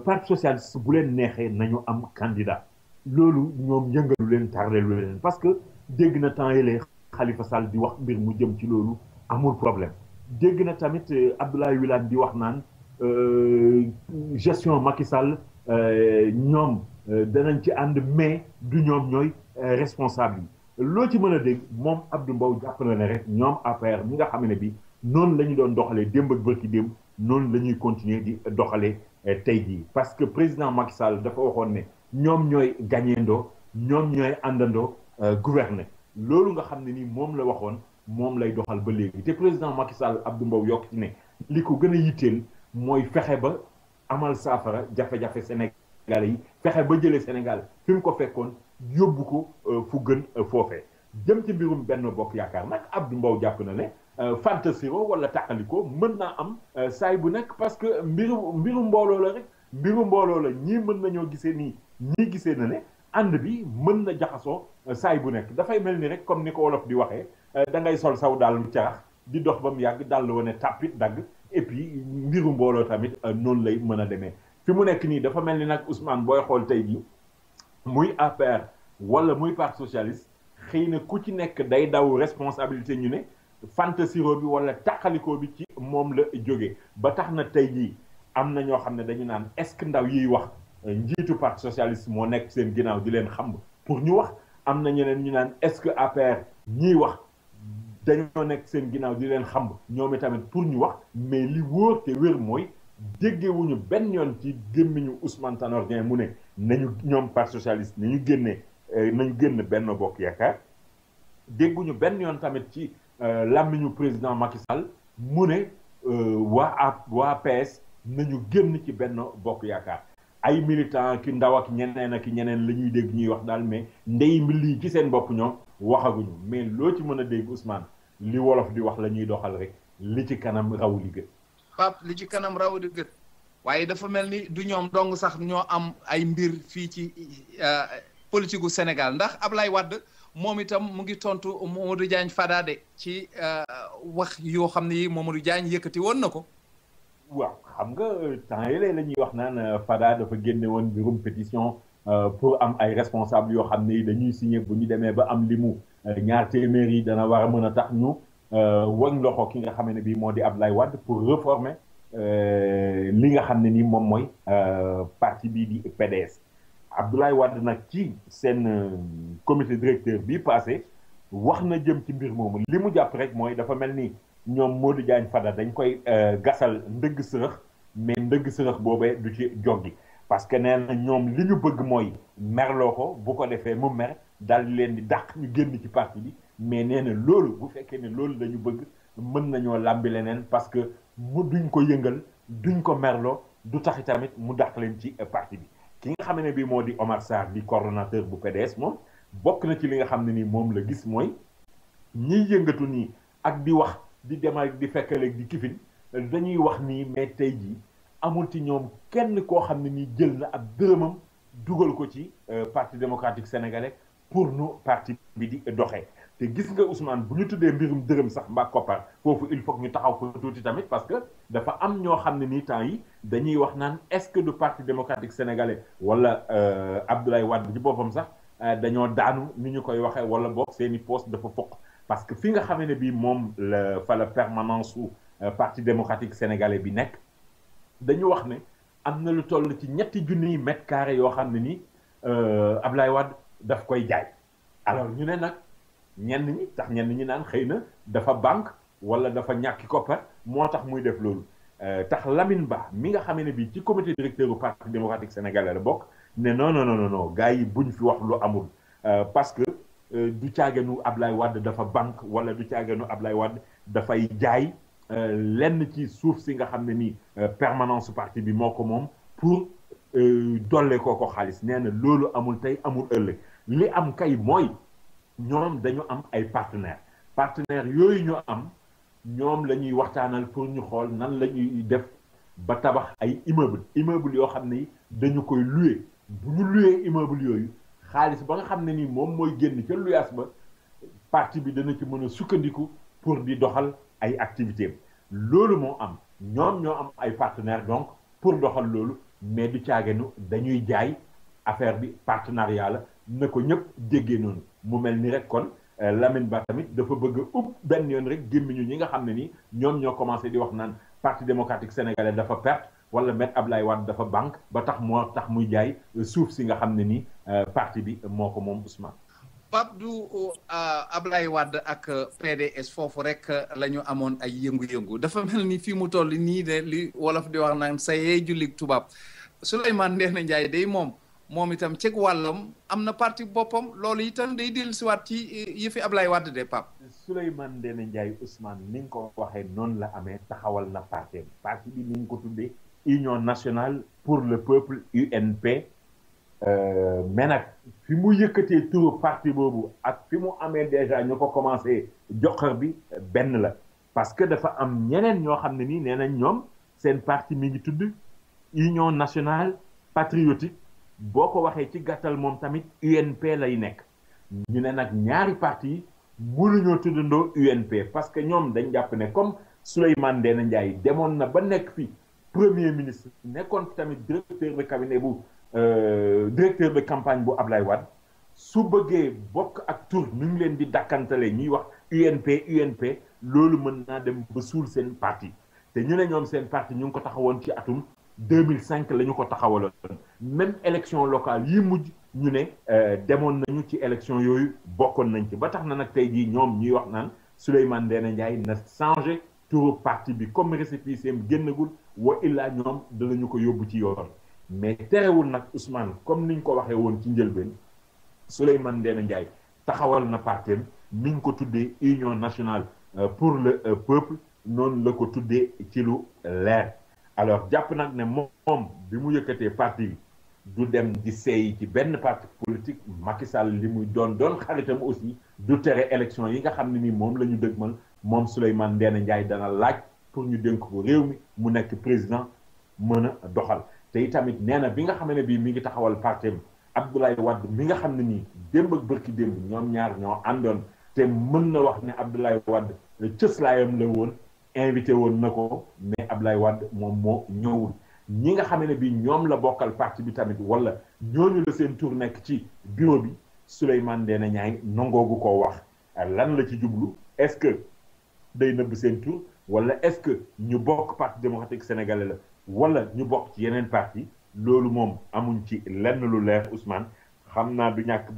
parti socialiste bu leen neexee nañu am candidat loolu ñoom yëngalu leen tarleelu leen parce que dégg na temps yële Khalifa Sall di wax mbir mu jëm ci loolu amul problème dégg na tamit Abdoulaye Wilane di wax naan gestion Macky Sall ñoom danañ ci ànd mais du ñoom ñooy responsable yi loo ci mën a dégg moom Abdou Mbow jàpp na ne rek ñoom APR mi nga xam ne bi noonu la ñu doon doxalee démb ak bërki démb noonu la ñuy continuer di doxalee tey jii parce que président Macky Sall dafa waxoon ne ñoom ñooy gagnendoo ñoom ñooy àndandoo gouverner loolu nga xam ne ni moom la waxoon moom lay doxal ba léegi te président Macky Sall Abdou Mbow yokk ci ne li ko gën a yitteel mooy fexe ba amal saafara jafe-jafe Sénégal yi fexe ba jëlee Sénégal fi mu ko fekkoon yóbbu ko fu gën foofee jëm ci mbirum Benno Bokk Yaakaar nag Abdou Mbow jàpp na ne fantasiro wala tàqaliko mën naa am saay bu nekk parce que mbiru mbooloo la rek mbiru mbooloo la ñii mën nañoo gisee nii ñii gisee na ne ànd bi mën na jaxasoo saay bu nekk dafay mel ni rek comme ni ko wolof di waxee da ngay sol saw daal lu carax di dox ba mu yàgg dal wane tàppit dagg et puis mbiru mbooloo tamit noonu lay mën a demee fi mu nekk nii dafa mel ni nag Ousmane booy xool tey jii muy APR wala muy parti socialiste xëy na ku ci nekk day daw responsabilité ñu ne fantasiro bi wala tàqalikoo bi ci moom la jógee ba tax na tey jii am na ñoo xam ne dañu naan est-ce que ndaw yiy wax njiitu parti socialiste moo nekk seen ginnaaw di leen xam pour ñu wax am na ñeneen ñu naan est-ce que APR ñiy wax dañoo nekk seen ginnaaw di leen xam ñoom tamit pour ñu wax mais li wóor te wér mooy déggewuñu benn yoon ci gémmiñu Ousmane Tanor Dieng mu ne nañu ñoom parti socialiste nañu génn Benno Bokk Yaakaar dégguñu benn yoon tamit ci làmmiñu président Macky Sall mu ne waa PS nañu génn ci Benno Bokk Yaakaar ay militant ki ndaw ak ñeneen la ñuy dégg ñuy wax daal mais ndey mi lii ci seen bopp ñoom waxaguñu mais loo ci mën a dégg Ousmane li wolof di wax la ñuy doxal rek li ci kanam raw li gët Pape li ci kanam raw li gët waaye dafa mel ni du ñoom dong sax ñoo am ay mbir fii ci politique gu Sénégal ndax Ablaye Wade moom itam mu ngi tontu Mamadou Diagne Fada de ci wax yoo xam ne yi Mamadou Diagne yëkkati woon na ko. waaw xam nga temps yële la ñuy wax naan Fada dafa génne woon mbirum pétition pour am ay responsable yoo xam ne dañuy signé bu ñu demee ba am limu 200 yi dana war a mën a tax ñu wañ loxo ki nga xam ne bii moo di Ablaye Wade pour réformer li nga xam ne ni moom mooy parti bii di PDS. Abdoulaye Wade nag ci seen comité directeur bii passé wax na jëm ci mbir moomu li mu jàpp rek mooy dafa mel ni ñoom Modou Diagne Fada dañ koy gasal ndëgg sërëx mais ndëgg sërëx boobee du ci joggi parce que nee na ñoom li ñu bëgg mooy merloo ko bu ko defee mu mer daal di leen di dàq ñu génn ci parti bi mais nee na loolu bu fekkee ne loolu dañu bëgg mën nañoo làmbi leneen parce que mu duñ ko yëngal duñ ko merloo du taxi tamit mu dàq leen ci parti bi ki nga xam ne bii moo di Omar Sarr di coordonnateur bu PDS moom bokk na ci li nga xam ne ni moom la gis mooy ñiy yëngatu nii ak di wax di demal di fekkaleeg di kifin dañuy wax nii mais tey jii amul ci ñoom kenn koo xam ne nii jël na ab dërëmam dugal ko ci parti démocratique sénégalais pour nu parti bi di doxee te gis nga Ousmane bu ñu tuddee mbirum dërëm sax mbaa koppar foofu il faut que ñu taxaw ko tuuti tamit parce que dafa am ñoo xam ne nii temps yi dañuy wax naan est-ce que du parti démocratique sénégalais wala Abdoulaye Wade ci boppam sax dañoo daanu ni ñu koy waxee wala boog seeni poste dafa foq parce que fi nga xam ne bii moom la fa la permanence su parti démocratique sénégalais bi nekk dañu wax ne am na lu toll ci 2 mètres carrés yoo xam ne nii Abdoulaye Wade daf koy jaay alors ñu ne nag ñenn ñi naan xëy na dafa banque wala dafa ñàkki koppar moo tax muy def loolu tax Lamine Ba mi nga xam ne bii ci comité directeur du parti démocratique sénégalais la bokk ne non gars yi buñ fi wax lu amul parce que du caaganu Ablaye Wade dafa banque wala du caaganu Ablaye Wade dafay jaay lenn ci suuf si nga xam ne nii permanence parti bi moo ko moom pour dolle ko xaalis nee na loolu amul tey amul ëllëg li am kay mooy ñoom dañu am ay partenaires yooyu ñu am ñoom la ñuy waxtaanal pour ñu xool nan la ñuy def ba tabax ay immeuble yoo xam ne dañu koy louer bu ñu louer immeuble yooyu xaalis ba nga xam ne ni moom mooy génn ca luyaas ba parti bi dana ci mën a sukkandiku pour di doxal ay activités loolu moo am ñoom ñoo am ay partenaires donc pour doxal loolu mais du caagenu dañuy jaay affaire bi partenariat la na ko ñëpp déggee noonu mu mel ni rek kon Lamine Ba tamit dafa bëgg a ub benn yoon rek gémmiñu ñi nga xam ne ni ñoom ñoo commencé di wax naan parti démocratique sénégalais dafa perte wala met Ablaye Wade dafa banque ba tax moo tax muy jaay suuf si nga xam ne ni parti bi moo ko moom Ousmane. Pape du Ablaye Wade ak PDS foofu rek la ñu amoon ay yëngu-yëngu dafa mel ni fii mu toll nii de li wolof di wax naan sa yee jullit tubaab Souleymane Ndéné Ndiaye day moom itam ceg wàllam am na parti boppam loolu itam day dellu siwaat ci yëfi Ablaye Wade de Pape. Souleymane Ndéné Ndiaye Ousmane ni nga ko waxee noonu la amee taxawal na parti bi ni nga ko tuddee Union nationale pour le peuple UNP mais nag fi mu yëkkatee turu parti boobu ak fi mu amee déjà ñu ko commencé joxar bi benn la parce que dafa am ñeneen ñoo xam ne nii nee nañ ñoom seen parti mi ngi tudd Union nationale patriotique boo ko waxee ci gàttal moom tamit UNP lay nekk ñu ne nag ñaari parti yi mënuñoo tuddandoo UNP parce que ñoom dañ jàpp ne comme Souleymane Ndéné Ndiaye demoon na ba nekk fi premier ministre nekkoon fi tamit directeur de cabinet bu directeur de campagne bu Ablaye Wade su bëggee bokk ak tur ñu ngi leen di dakkantale ñuy wax UNP loolu mën naa dem ba suul seen parti te ñu ne ñoom seen parti ñu ngi ko taxawoon ci atum 2005 la ñu ko taxawaloon même élection locale yi mujj ñu ne demoon nañu ci élection yooyu bokkoon nañ ci ba tax na nag tey jii ñoom ñuy wax naan Souleymane Ndéné Ndiaye na changé turu parti bi comme récépissé am génnagul wa illaa ñoom danañu ko yóbbu ci yoon mais terewul nag Ousmane comme niñ ko waxee woon ci njëlbeen Souleymane Ndéné Ndiaye taxawal na partem mi ngi ko tuddee Union nationale pour le peuple noonu la ko tuddee ci lu leer alors jàpp nag ne moom bi mu yëkkatee parti bi du dem di seey ci benn parti politique Macky Sall li muy doon xaritam aussi du tere élection yi nga xam ne ni moom la ñu dëgmal moom Souleymane Ndéné Ndiaye dana laaj pour ñu dénk ko réew mi mu nekk président mën a doxal te itamit nee na bi nga xam ne bii mi ngi taxawal partem Abdoulaye Wade mi nga xam ne nii démb ak bërki démb ñoom ñaar ñoo àndoon te mën na wax ne Abdoulaye Wade cëslaayam la woon invité woon na ko mais Abdoulaye Wade moom moo ñëwul ñi nga xam ne bi ñoom la bokkal parti bi tamit wala ñooñu la seen tour nekk ci bureau bi Souleymane Ndéné Ndiaye nangoogu koo wax lan la ci jublu est-ce que day nëbb seen tour wala est-ce que ñu bokk parti démocratique sénégalais la wala ñu bokk ci yeneen parti loolu moom amuñ ci lenn lu leer Ousmane xam naa du ñàkk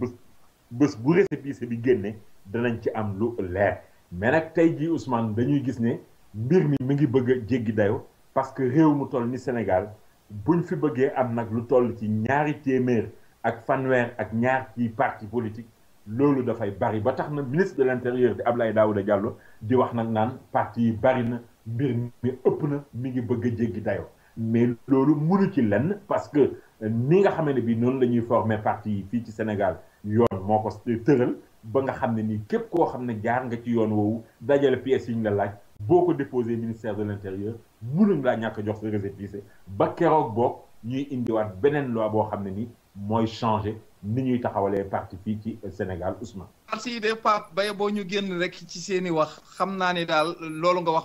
bés bu récépissé bi génne danañ ci am lu leer mais nag tey jii Ousmane dañuy gis ne mbir mi ngi bëgg a jéggi dayo parce que réew mu toll ni Sénégal buñ fi bëggee am nag lu toll ci ñaari téeméer ak fanweer ak ñaar ci parti politique loolu dafay bari ba tax na ministre de l'intérieur di Abdoulaye Daouda Diallo di wax nag naan parti yi bari na mbir mi ëpp na mi ngi bëgg a jéggi dayo mais loolu mënu ci lenn parce que ni nga xamee ne bi noonu la ñuy former parti yi fii ci Sénégal yoon moo ko tëral ba nga xam ne nii képp koo xam ne jaar nga ci yoon woowu dajale pièces yi ñu la laaj boo ko déposé ministère de l'intérieur mënuñ laa ñàkk a jox sa récépissé ba keroog boog ñuy indiwaat beneen loi boo xam ne ni mooy changer ni ñuy taxawalee parti fii ci Sénégal Ousmane. merci de Pape Baye boo ñu génn rek ci seeni wax xam naa ne daal loolu nga wax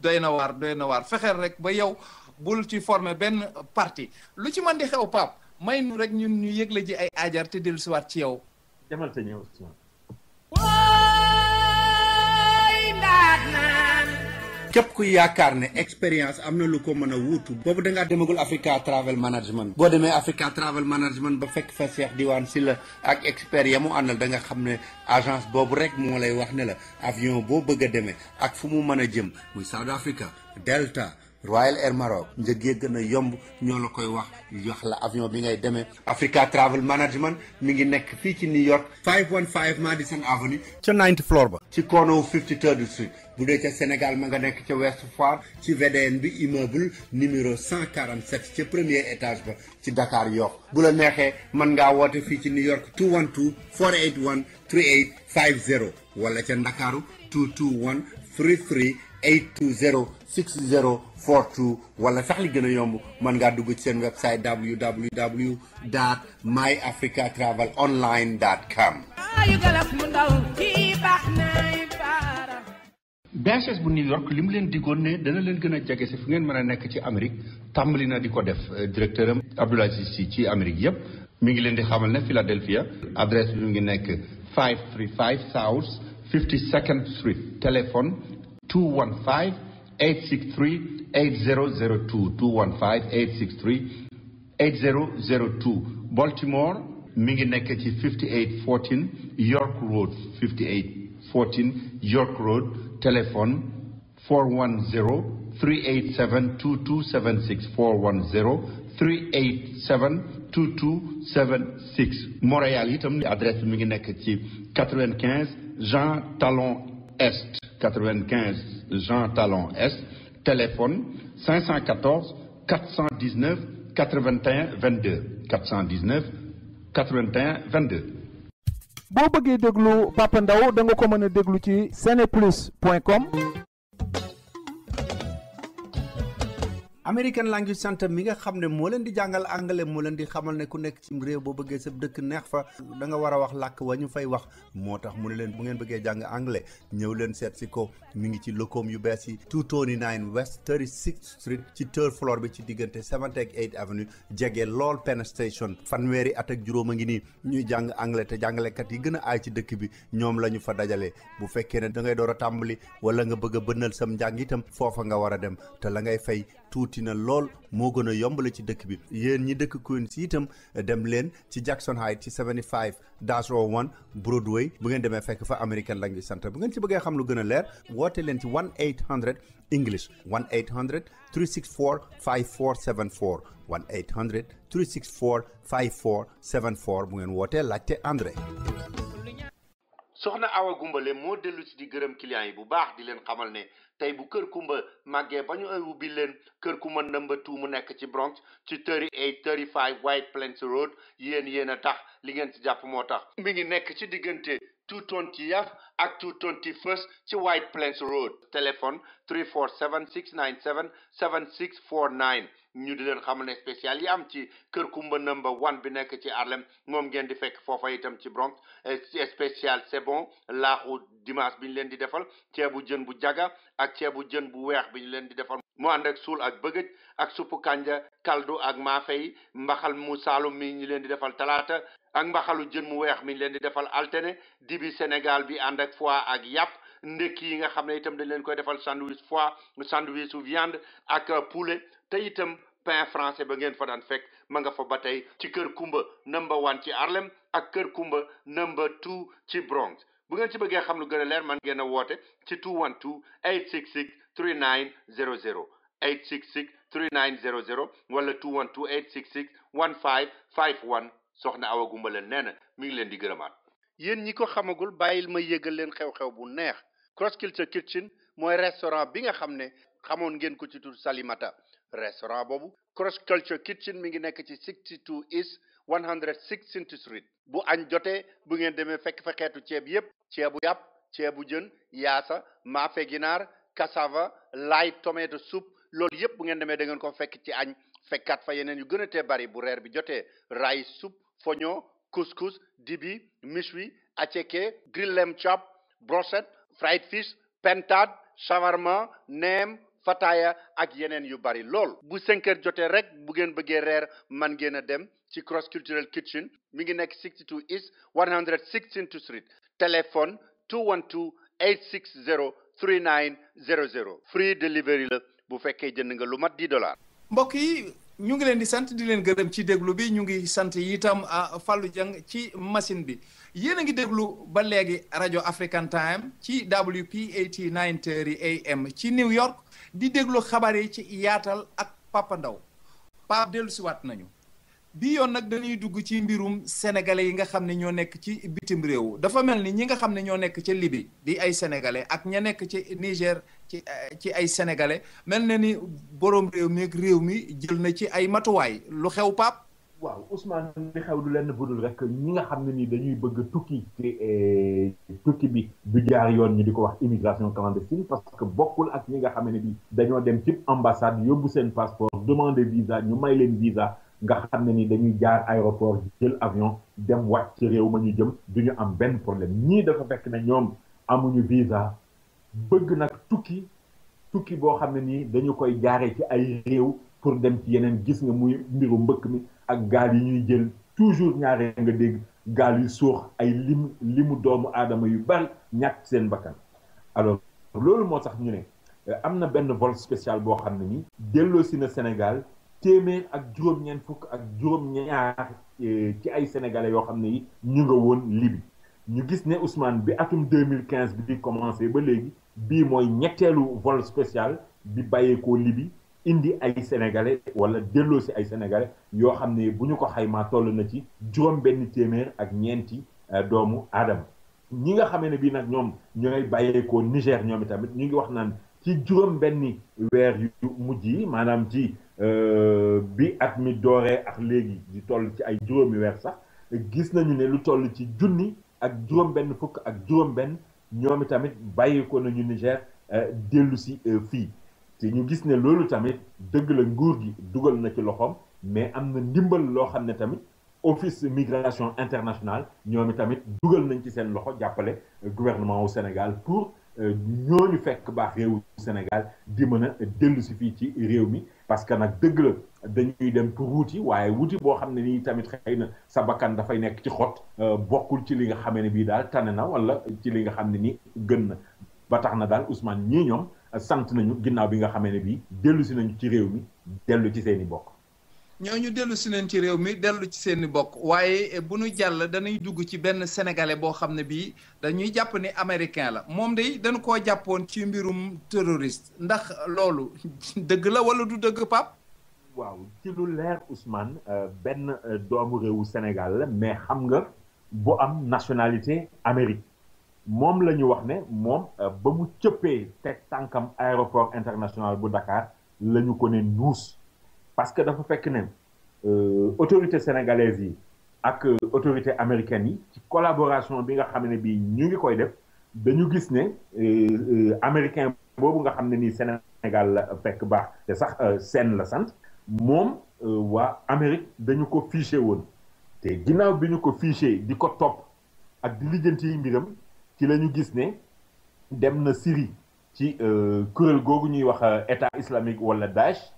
doy na waar fexeel rek ba yow bul ci former benn parti lu ci mën di xew Pape may nu rek ñun ñu yëgle ji ay aajar te dellusiwaat ci yow. demal te ñëw Ousmane. képp ku yaakaar ne expérience am na lu ko mën a wuutu boobu da ngaa demagul Africa Travel Management boo demee Africa Travel Management ba fekk fa Cheikh Diwane Sylla ak expert ya mu àndal da nga xam ne agence boobu rek moo lay wax ne la avion boo bëgg a demee ak fu mu mën a jëm muy South Africa Delta Royal Air Maroc njëg yi gën a yomb ñoo la koy wax la avion bi ngay demee Africa Travel Management mi ngi nekk fii ci New York 515 Madison Avenue ca 9th floor ba ci corner 53rd Street bu dee ca Sénégal ma nga nekk ca West Foire ci VDN bi immeuble numéro 147 ca premier étage ba ci Dakar Yoff bu la neexee mën ngaa woote fii ci New York 212 481 3850 wala ca Ndakaaru 221 33 820 6042 wala sax li gën a yomb mën ngaa dugg ci seen website www.myafricatravelonline.com. BHS bu New York li mu leen diggoon ne dana leen gën a jege si fu ngeen mën a nekk ci Amérique tàmbali na di ko def directeur am Abdoulaye Cissé ci Amérique yépp mi ngi leen di xamal ne Philadelphia adresse bi mu ngi nekk 535 South 52nd Street téléphone 215-863-8002 215-863-8002 Baltimore mi ngi nekk ci 5814 York Road 5814 York Road téléphone 410-387-2276 410-387-2276 Montréal itam adresse mi ngi nekk ci 95 Jean Talon Est 95 Jean Talon Est téléphone 514 419 81 22 419 81 22. boo bëggee déglu Papa Ndaw da nga ko mën a déglu ci seneplus.com. American Language Center mi nga xam ne moo leen di jàngal anglais moo leen di xamal ne ku nekk ci réew boo bëggee sa dëkk neex fa da nga war a wax làkk wa ñu fay wax moo tax mu ne leen bu ngeen bëggee jàng anglais ñëw leen seet si ko mi ngi ci locom yu bees yi 229 West 36th Street ci third floor bi ci diggante 7th ak 8th Avenue jege lool Penn Station fanweeri at ak juróom a ngi nii ñuy jàng anglais te jàngalekat yi gën a aay ci dëkk bi ñoom la ñu fa dajalee bu fekkee ne da ngay door a tàmbali wala nga bëgg a bënnal sam njàng itam foofa nga war a dem te la ngay fay tuuti na lool moo gën a yombale ci dëkk bi yéen ñi dëkk Queens itam dem leen ci Jackson Heights ci 75-01 Broadway bu ngeen demee fekk fa American Language Center bu ngeen ci bëggee xam lu gën a leer woote leen ci 1-800 English 1-800 364 5474 1-800 364 5474 bu ngeen wootee laajte André. soxna Awa Gumbale moo dellu si di gërëm clients yi bu baax di leen xamal ne tey bu Kër Kumba màggee ba ñu ubbi leen Kër Kumba number 2 mu nekk ci Bronx ci 3835 White Plains Road yéen a tax li ngeen ci jàpp moo tax mi ngi nekk ci diggante 220th ak 221st ci White Plains Road téléphone 347 697 7649 ñu di leen xamal ne spécial yi am ci Kër Kumba number 1 bi nekk ci Harlem moom ngeen di fekk foofa itam ci Bronx spécial c'est bon laaxu dimanche bi ñu leen di defal ceebu jën bu jaga ak ceebu jën bu weex bi ñu leen di defal mu ànd ak suul ak bëgëj ak suppu kanja kaldu ak maafe yi mbaxal mu saalum mi ñu leen di defal talaata ak mbaxalu jën mu weex mi ñu leen di defal altine dibi Sénégal bi ànd ak foie ak yàpp ndekki yi nga xam ne itam dañ leen koy defal sandwich foie sandwich su viande ak poulet te itam pain français ba ngeen fa daan fekk ma nga fa ba tey ci Kër Kumba number 1 ci Harlem ak Kër Kumba number 2 ci Bronx bu ngeen ci bëggee xam lu gën a leer man ngeen a woote ci 212 866 3900 866 3900 wala 212 866 1551 soxna Awa Gumbale nee na mi ngi leen di gërëmaat. yéen ñi ko xamagul bàyyil ma yëgal leen xew-xew bu neex Cross Culture Kitchen mooy restaurant bi nga xam ne xamoon ngeen ko ci tur Salimata restaurant boobu Cross Culture Kitchen mi ngi nekk ci 62 East 116th Street bu añ jotee bu ngeen demee fekk fa xeetu ceeb yépp ceebu yàpp ceebu jën yaasa maafe ginaar cassava light tomato soup loolu yépp bu ngeen demee da ngeen ko fekk ci añ fekkaat fa yeneen yu gën a tee bari bu reer bi jotee rice soup foño couscous dibi méchoui attiéké grill lamb chop brochette fried fish pentade shawarma neem fataya ak yeneen yu bari lool bu 5 heures jotee rek bu ngeen bëggee reer man ngeen a dem ci Cross Cultural Kitchen mi ngi nekk 62 East 116th Street téléphone 212 860 3900 free delivery la bu fekkee jënd nga lu mat $10. mbokk yi ñu ngi leen di sant di leen gërëm ci déglu bi ñu ngi sant itam Fallou Dieng ci machine bi yéen a ngi déglu ba léegi rajo African Time ci WPAT 9:30 AM ci New York di déglu xabaar yi ci yaatal ak Papa Ndaw Pape dellu si waat nañu bi yoon nag dañuy dugg ci mbirum sénégalais yi nga xam ne ñoo nekk ci bitim réew dafa mel ni ñi nga xam ne ñoo nekk ca Libye di ay sénégalais ak ña nekk ci Niger ci ay sénégalais mel na ni borom réew mi ak réew mi jël na ci ay matuwaay lu xew Pape. waaw Ousmane li xew du lenn budul rek ñi nga xam ne ni dañuy bëgg tukki te tukki bi du jaar yoon ñu di ko wax immigration clandestine parce que bokkul ak ñi nga xam ne bi dañoo dem ci ambassade yóbbu seen passeport demander visa ñu may leen visa nga xam ne ni dañuy jaar aéroport jël avion dem wàcc ci réew ma ñu jëm duñu am benn problème ñii dafa fekk ne ñoom amuñu visa bëgg nag tukki boo xam ne nii dañu koy jaaree ci ay réew pour dem ci yeneen gis nga muy mbiru mbëkk mi ak gaal yi ñuy jël toujours ñaare nga dégg gaal yu suux ay limu doomu aadama yu bari ñàkk seen bakkan alors loolu moo tax ñu ne am na benn vol spécial boo xam ne ni delloosi na Sénégal téeméer ak juróom-ñeent fukk ak juróom-ñaar ci ay sénégalais yoo xam ne yi ñu nga woon Libye ñu gis ne Ousmane bi atum 2015 bi di commencé ba léegi bii mooy ñetteelu vol spécial bi bàyyeekoo Libye indi ay sénégalais wala delloo si ay sénégalais yoo xam ne bu ñu ko xaymaa toll na ci juróom benn téeméer ak ñeenti doomu aadama ñi nga xamee ne bii nag ñoom ñooy bàyyeekoo Niger ñoom itamit ñu ngi wax naan ci juróom benni weer yu mujj yi maanaam ci bi at mi dooree ak léegi di toll ci ay juróomi weer sax gis nañu ne lu toll ci junni ak juróom benn fukk ak juróom benn ñoom tamit bàyyi ko nañu Niger dellu si fii te ñu gis ne loolu tamit dëgg la nguur gi dugal na ci loxoom mais am na ndimbal loo xam ne tamit office migration internationale ñoom tamit dugal nañ ci seen loxo jàppale gouvernement au Sénégal pour ñooñu fekk baax réewu Sénégal di mën a dellu si fii ci réew mi parce que nag dëgg la dañuy dem pour wuti waaye wuti boo xam ne nii tamit xëy na sa bakkan dafay nekk ci xot bokkul ci li nga xamee ne bii daal tane na wala ci li nga xam ne nii gën na ba tax na daal Ousmane ñii ñoom sant nañu ginnaaw bi nga xamee ne bii dellu si nañu ci réew mi dellu ci seen i bokk. ñooñu dellu si leen ci réew mi dellu ci seen i bokk waaye bu nu jàll dañuy dugg ci benn sénégalais boo xam ne bii dañuy jàpp ni américain la moom de dañu koo jàppoon ci mbirum terroriste ndax loolu dëgg la wala du dëgg Pape. waaw ci lu leer Ousmane benn doomu réewu Sénégal la mais xam nga bu am nationalité Amérique moom la ñu wax ne moom ba mu cëppee teg tànkam aéroport international bu Dakar la ñu ko ne nuus. parce que dafa fekk ne autorité sénégalaise yi ak autorité américaine yi ci collaboration bi nga xam ne bii ñu ngi koy def dañu gis ne américain boobu nga xam ne nii Sénégal la fekk baax te sax seen la sant moom waa Amérique dañu ko fiché woon te ginnaaw bi ñu ko fiché di ko topp ak di lijjanti yi mbiram ci la ñu gis ne dem na Syrie ci kuréel googu ñuy wax état islamique wala Daesh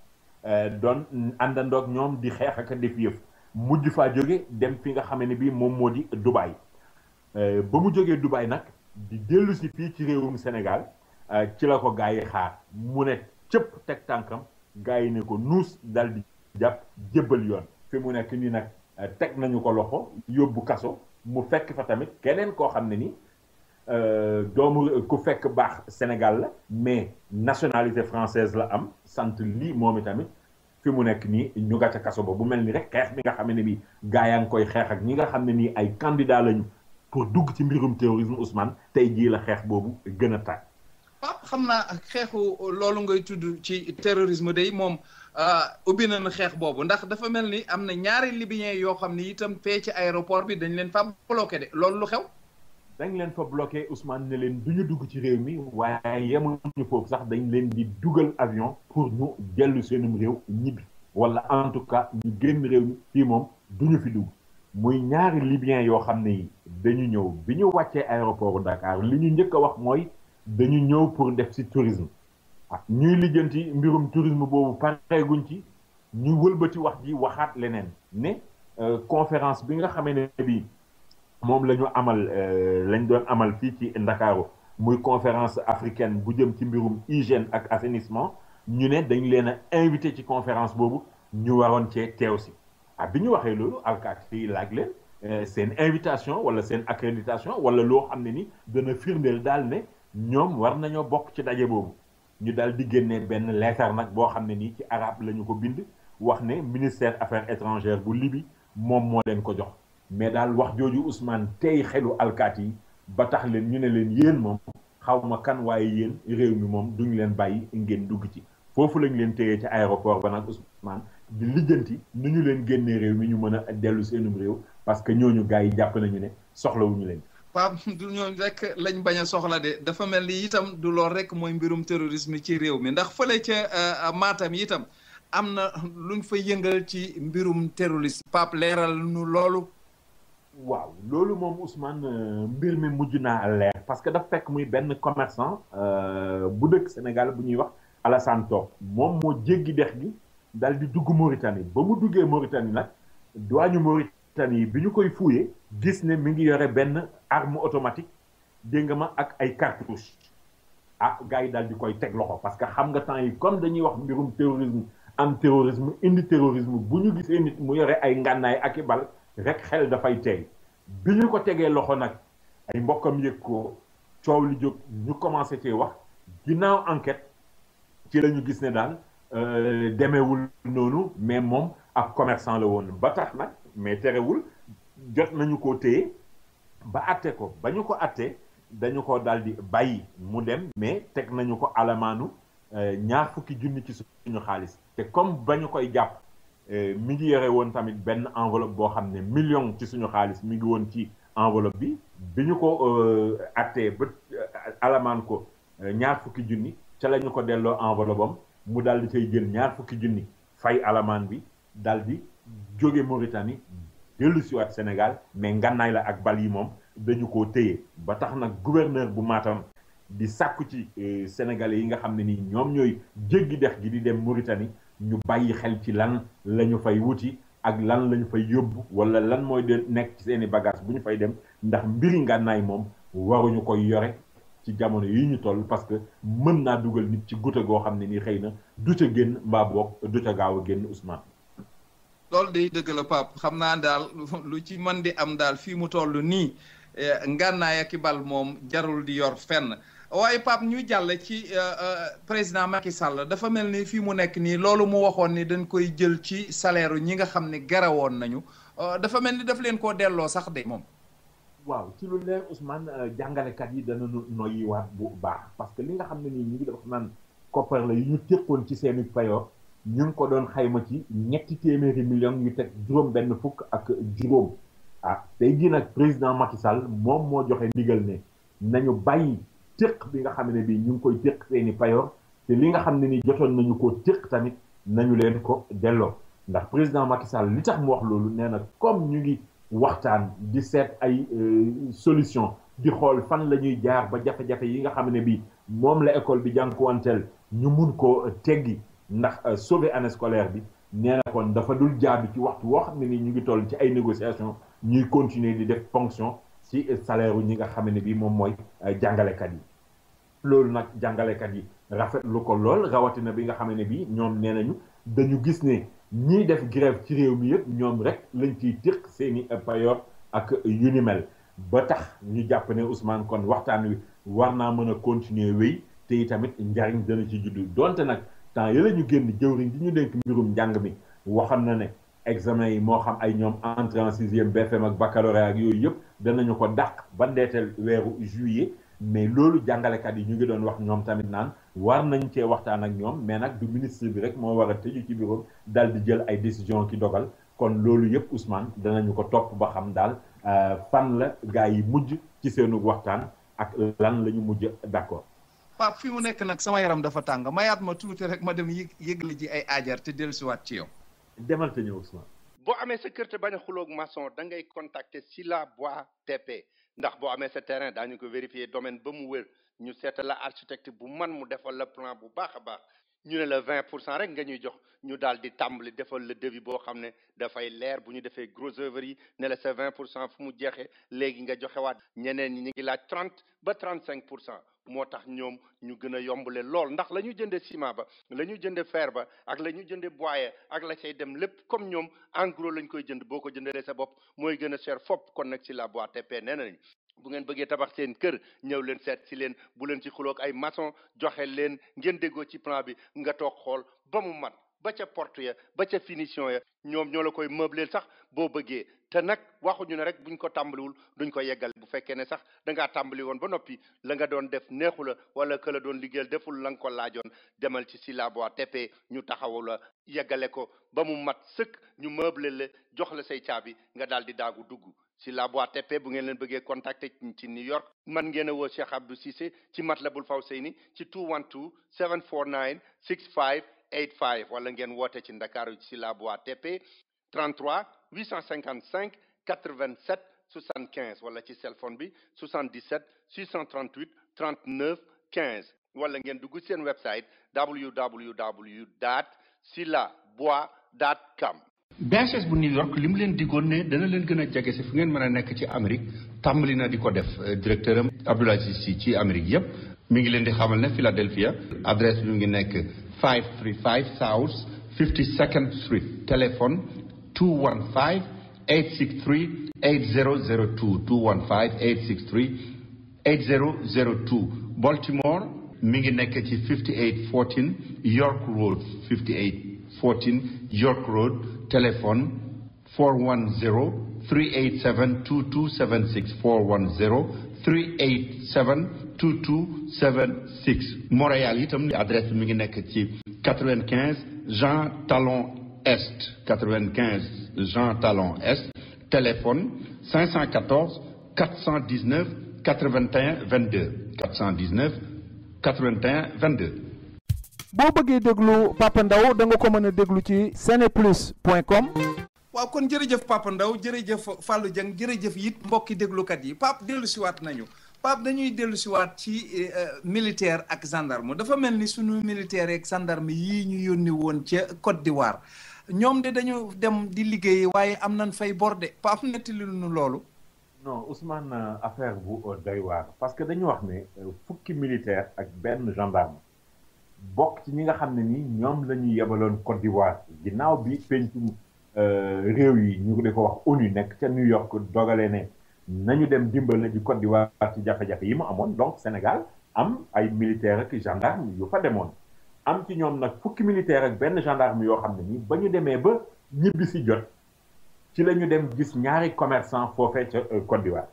doon àndandoog ñoom di xeex ak def yëf mujj faa jóge dem fi nga xam ne bii moom moo di Dubaï ba mu jógee Dubaï nag di dellu si fii ci réewum Sénégal ci la ko gaa yi xaar mu ne cëpp teg tànkam gaa yi ne ko nuus dal di jàpp jébbal yoon fi mu nekk nii nag teg nañu ko loxo yóbbu kaso mu fekk fa tamit keneen koo xam ne ni doomu ku fekk baax Sénégal la mais nationalité française la am sant lii moom itamit fi mu nekk nii ñu nga ca kaso ba bu mel ni rek xeex bi nga xam ne bi gaa yaa ngi koy xeex ak ñi nga xam ne nii ay candidat lañu pour dugg ci mbirum terrorisme Ousmane tey jii la xeex boobu gën a tàgg. Pape xam naa xeexu loolu ngay tudd ci terrorisme day moom ubbi nañu xeex boobu ndax dafa mel ni am na ñaari libyens yoo xam ni itam fee ci aéroport bi dañ leen fa bloqué de loolu lu xew. dañ leen fa bloqué Ousmane ne leen du ñu dugg ci réew mi waaye yemuñu foofu sax dañ leen di dugal avion pour ñu dellu seenum réew ñibbi wala en tout cas ñu génn réew mi fii moom du ñu fi dugg muy ñaari libyens yoo xam ne yi dañu ñëw bi ñu wàccee aéroport Dakar li ñu njëkk a wax mooy dañu ñëw pour def ci tourisme ah ñuy lijjanti mbirum tourisme boobu pareeguñ ci ñu wëlbati wax ji waxaat leneen ne conférence bi nga xamee ne bii moom la ñu amal lañ doon amal fii ci Ndakaaru muy conférence africaine bu jëm ci mbirum hygiène ak assainissement ñu ne dañ leen a invité ci conférence boobu ñu waroon cee teew si ah bi ñu waxee loolu alkaati yi laaj leen seen invitation wala seen accréditation wala loo xam ne ni dana firndeel daal ne ñoom war nañoo bokk ci daje boobu ñu daal di génnee benn leetar nag boo xam ne nii ci arabe la ñu ko bind wax ne ministère affaires étrangères bu Libye moom moo leen ko jox mais daal wax jooju Ousmane tey xelu alkaati yi ba tax leen ñu ne leen yéen moom xaw ma kan waaye yéen réew mi moom duñu leen bàyyi ngeen dugg ci foofu lañ leen téyee ci aéroport ba nag Ousmane di lijjanti nu ñu leen génnee réew mi ñu mën a dellu seenum réew parce que ñooñu gars yi jàpp nañu ne soxlawuñu leen. Pape du ñooñu rek lañ bañ a soxla de dafa mel ni itam du lool rek mooy mbirum terrorisme ci réew mi ndax fële ca Matam itam am na luñ fa yëngal ci mbirum terrorisme Pape leeral nu loolu. waaw loolu moom Ousmane mbir mi mujj naa leer parce que dafa fekk muy benn commerçant bu dëkk Sénégal bu ñuy wax Alassane Top moom moo jéggi dex gi dal di dugg Mauritanie ba mu duggee Mauritanie nag douane Mauritanie bi ñu koy fouillé gis ne mi ngi yore benn arme automatique dégg nga ma ak ay cartouches ah gars yi daal di koy teg loxo parce que xam nga temps yi comme dañuy wax mbirum terrorisme am terrorisme indi terrorisme bu ñu gisee nit mu yore ay ngànnaay ak i bal rek xel dafay tey bi ñu ko tegee loxo nag ay mbokkam yëg ko coow li jóg ñu commencé cee wax ginnaaw enquête ci la ñu gis ne daal demeewul noonu mais moom ab commerçant la woon ba tax nag mais terewul jot nañu koo téye ba atte ko ba ñu ko attee dañu ko daal di bàyyi mu dem mais teg nañu ko alamaanu ñaar fukki junni ci suñu xaalis te comme bañu koy jàpp mi ngi yore woon tamit benn enveloppe boo xam ne million ci suñu xaalis mi ngi woon ci enveloppe bi ñu ko attee ba alamaan ko ñaar fukki junni ca la ñu ko delloo enveloppe am mu daal di cay jël ñaar fukki junni fay alamaan bi daal di jóge Mauritanie dellu siwaat Sénégal mais ngànnaay la ak bal yi moom dañu koo téye ba tax nag gouverneur bu Matam di sàkku ci sénégalais yi nga xam ne nii ñoom ñooy jéggi dex gi di dem Mauritanie ñu bàyyi xel ci lan la ñu fay wuti ak lan la ñu fay yóbbu wala lan mooy de nekk ci seeni bagage bu ñu fay dem ndax mbiri ngànnaay moom waruñu koy yore ci jamono yi ñu toll parce que mën naa dugal nit ci gute goo xam ne nii xëy na du ca génn mbaa boog du ca gaaw a génn Ousmane. loolu day dëgg la Pape xam naa daal lu ci mën di am daal fii mu toll nii ngànnaay ak i bal moom jarul di yor fenn waaye Pape ñu jàll ci président Macky Sall dafa mel ni fii mu nekk nii loolu mu waxoon ni dañ koy jël ci salaire ñi nga xam ne garawoon nañu dafa mel ni daf leen koo delloo sax de moom. waaw ci lu leer Ousmane jàngalekat yi dana noyyiwaat bu baax parce que li nga xam ne nii ñu ngi dafa naan koppar la yu ñu téqoon ci seeni payoor ñu ngi ko doon xayma ci ñetti téeméeri millions yu teg juróom benn fukk ak juróom tey jii nag président Macky Sall moom moo joxe ndigal ne nañu bàyyi téq bi nga xam ne bii ñu ngi koy téq seeni payoor te li nga xam ne ni jotoon nañu ko téq tamit nañu leen ko delloo ndax président Macky Sall li tax mu wax loolu nee na comme ñu ngi waxtaan di seet ay solution di xool fan la ñuy jaar ba jafe-jafe yi nga xam ne bii moom la école bi jànkuwanteel ñu mun ko teggi ndax sauver année scolaire bi nee na kon dafa dul jaabi ci waxtu woo xam ne nii ñu ngi toll ci ay négociation ñuy continuer di def ponction ci salaire ñi nga xam ne bii moom mooy jàngalekat yi loolu nag jàngalekat yi rafetlu ko lool rawatina bi nga xam ne bii ñoom nee nañu dañu gis ne ñiy def grève ci réew mi yëpp ñoom rek lañ ciy téq seeni payoor ak yu ni mel ba tax ñu jàpp ne Ousmane kon waxtaan wi war naa mën a continuer wéy te itamit njariñ dana ci juddu donte nag temps yële ñu génn jëwriñ di ñu dénk mbirum njàng mi waxoon na ne examen yi moo xam ay ñoom entrée en sixième BFM ak baccalauréat ak yooyu yëpp danañu ko dàq ba ndeeteel weeru juillet mais loolu jàngalekat yi ñu ngi doon wax ñoom tamit naan war nañ cee waxtaan ak ñoom mais nag du ministre bi rek moo war a tëju ci bureau dal di jël ay décision ki dogal kon loolu yëpp Ousmane danañu ko topp ba xam daal fan la gaa yi mujj ci seenu waxtaan ak lan la ñu mujj d'accord. Pape fi mu nekk nag sama yaram dafa tàng mayaat ma tuuti rek ma dem yëgle ji ay aajar te dellusiwaat ci yow. demal te ñëw Ousmane. boo amee sa kër te bañ a xuloog maçon da ngay contacter Sila Bois TP ndax boo amee sa terrain daañu ko vérifier domaine ba mu wér ñu seeta la architecte bu man mu defal la plan bu baax a baax ñu ne la 20% rek nga ñuy jox ñu daal di tàmbali defal le devis boo xam ne dafay leer bu ñu defee gros œuvre yi ne la sa 20% fu mu jeexee léegi nga joxewaat ñeneen ñi ñu ngi laaj 30 ba 35% moo tax ñoom ñu gën a yombale lool ndax la ñu jënde ciment ba la ñu jënde fer ba ak la ñu jënde bois ak la cay dem lépp comme ñoom en gros lañ koy jënd boo ko jëndalee sa bopp mooy gën a cher fopp kon nag Sila Bois TP nee nañ bu ngeen bëggee tabax seen kër ñëw leen seet si leen bu leen ci xuloog ay maçon joxe leen ngeen déggoo ci plan bi nga toog xool ba mu mat ba ca porte ya ba ca finition ya ñoom ñoo la koy meubleel sax boo bëggee te nag waxuñu ne rek buñ ko tàmbaliwul duñ ko yeggal bu fekkee ne sax da ngaa tàmbali woon ba noppi la nga doon def neexu la wala que la doon liggéeyal deful la nga ko laajoon demal ci Sila Bois TP ñu taxawu la yeggale ko ba mu mat sëkk ñu meubleel la jox la say caabi nga daal di daagu dugg Sila Bois TP bu ngeen leen bëggee contacter ci New York man ngeen a woo Cheikh Abdou Cissé ci Matlabul Fawzeyni ci 212 749 6585 wala ngeen woote ci Ndakaaru ci Sila Bois TP 33 855 87 75 wala ci cellphone bi 77 638 39 15 wala ngeen dugg seen website www.silabois.com. BHS bu New York li mu leen digoon ne dana leen gën a jege si fu ngeen mën a nekk ci Amérique tàmbali na di ko def directeur am Abdoulaye Sy ci Amérique yëpp mi ngi leen di xamal ne Philadelphia adresse bi mu ngi nekk 535 South 52nd Street téléphone 215 863 8002 215 863 8002 Baltimore mi ngi nekk ci 5814 York Road 5814 York Road téléphone 410 387 2276 410 387-2276 Montréal itam adresse bi mi ngi nekk ci 95 Jean Talon Est 95 Jean Talon Est téléphone 514 419 81 22 419 81 22. boo bëggee déglu Papa Ndaw da nga ko mën a déglu ci seneplus.com. waaw kon jërëjëf Papa Ndaw jërëjëf Fallou Dieng jërëjëf it mbokki déglukat yi Pape dellu siwaat nañu Pape dañuy dellu siwaat ci militaire ak gendarme dafa mel ni sunu militaire ak gendarme yii ñu yónni woon ca Côte d'Ivoire ñoom de dañu dem di liggéey waaye am nañ fay borde Pape nettali nu loolu. non Ousmane affaire bu doy waar parce que dañu wax ne fukki militaire ak benn gendarme bokk ci ñi nga xam ne ni ñoom la ñu yebaloon Côte d'Ivoire ginnaaw bi pencum réew yi ñu di ko wax ONU nekk ca New York dogalee ne nañu dem dimbal ji Côte d'Ivoire ci jafe-jafe yi mu amoon donc Sénégal am ay militaire ak gendarme yu fa demoon am ci ñoom nag fukki militaire ak benn gendarme yoo xam ne ni ba ñu demee ba ñibbi si jot ci la ñu dem gis ñaari commerçant foofee ca Côte d'Ivoire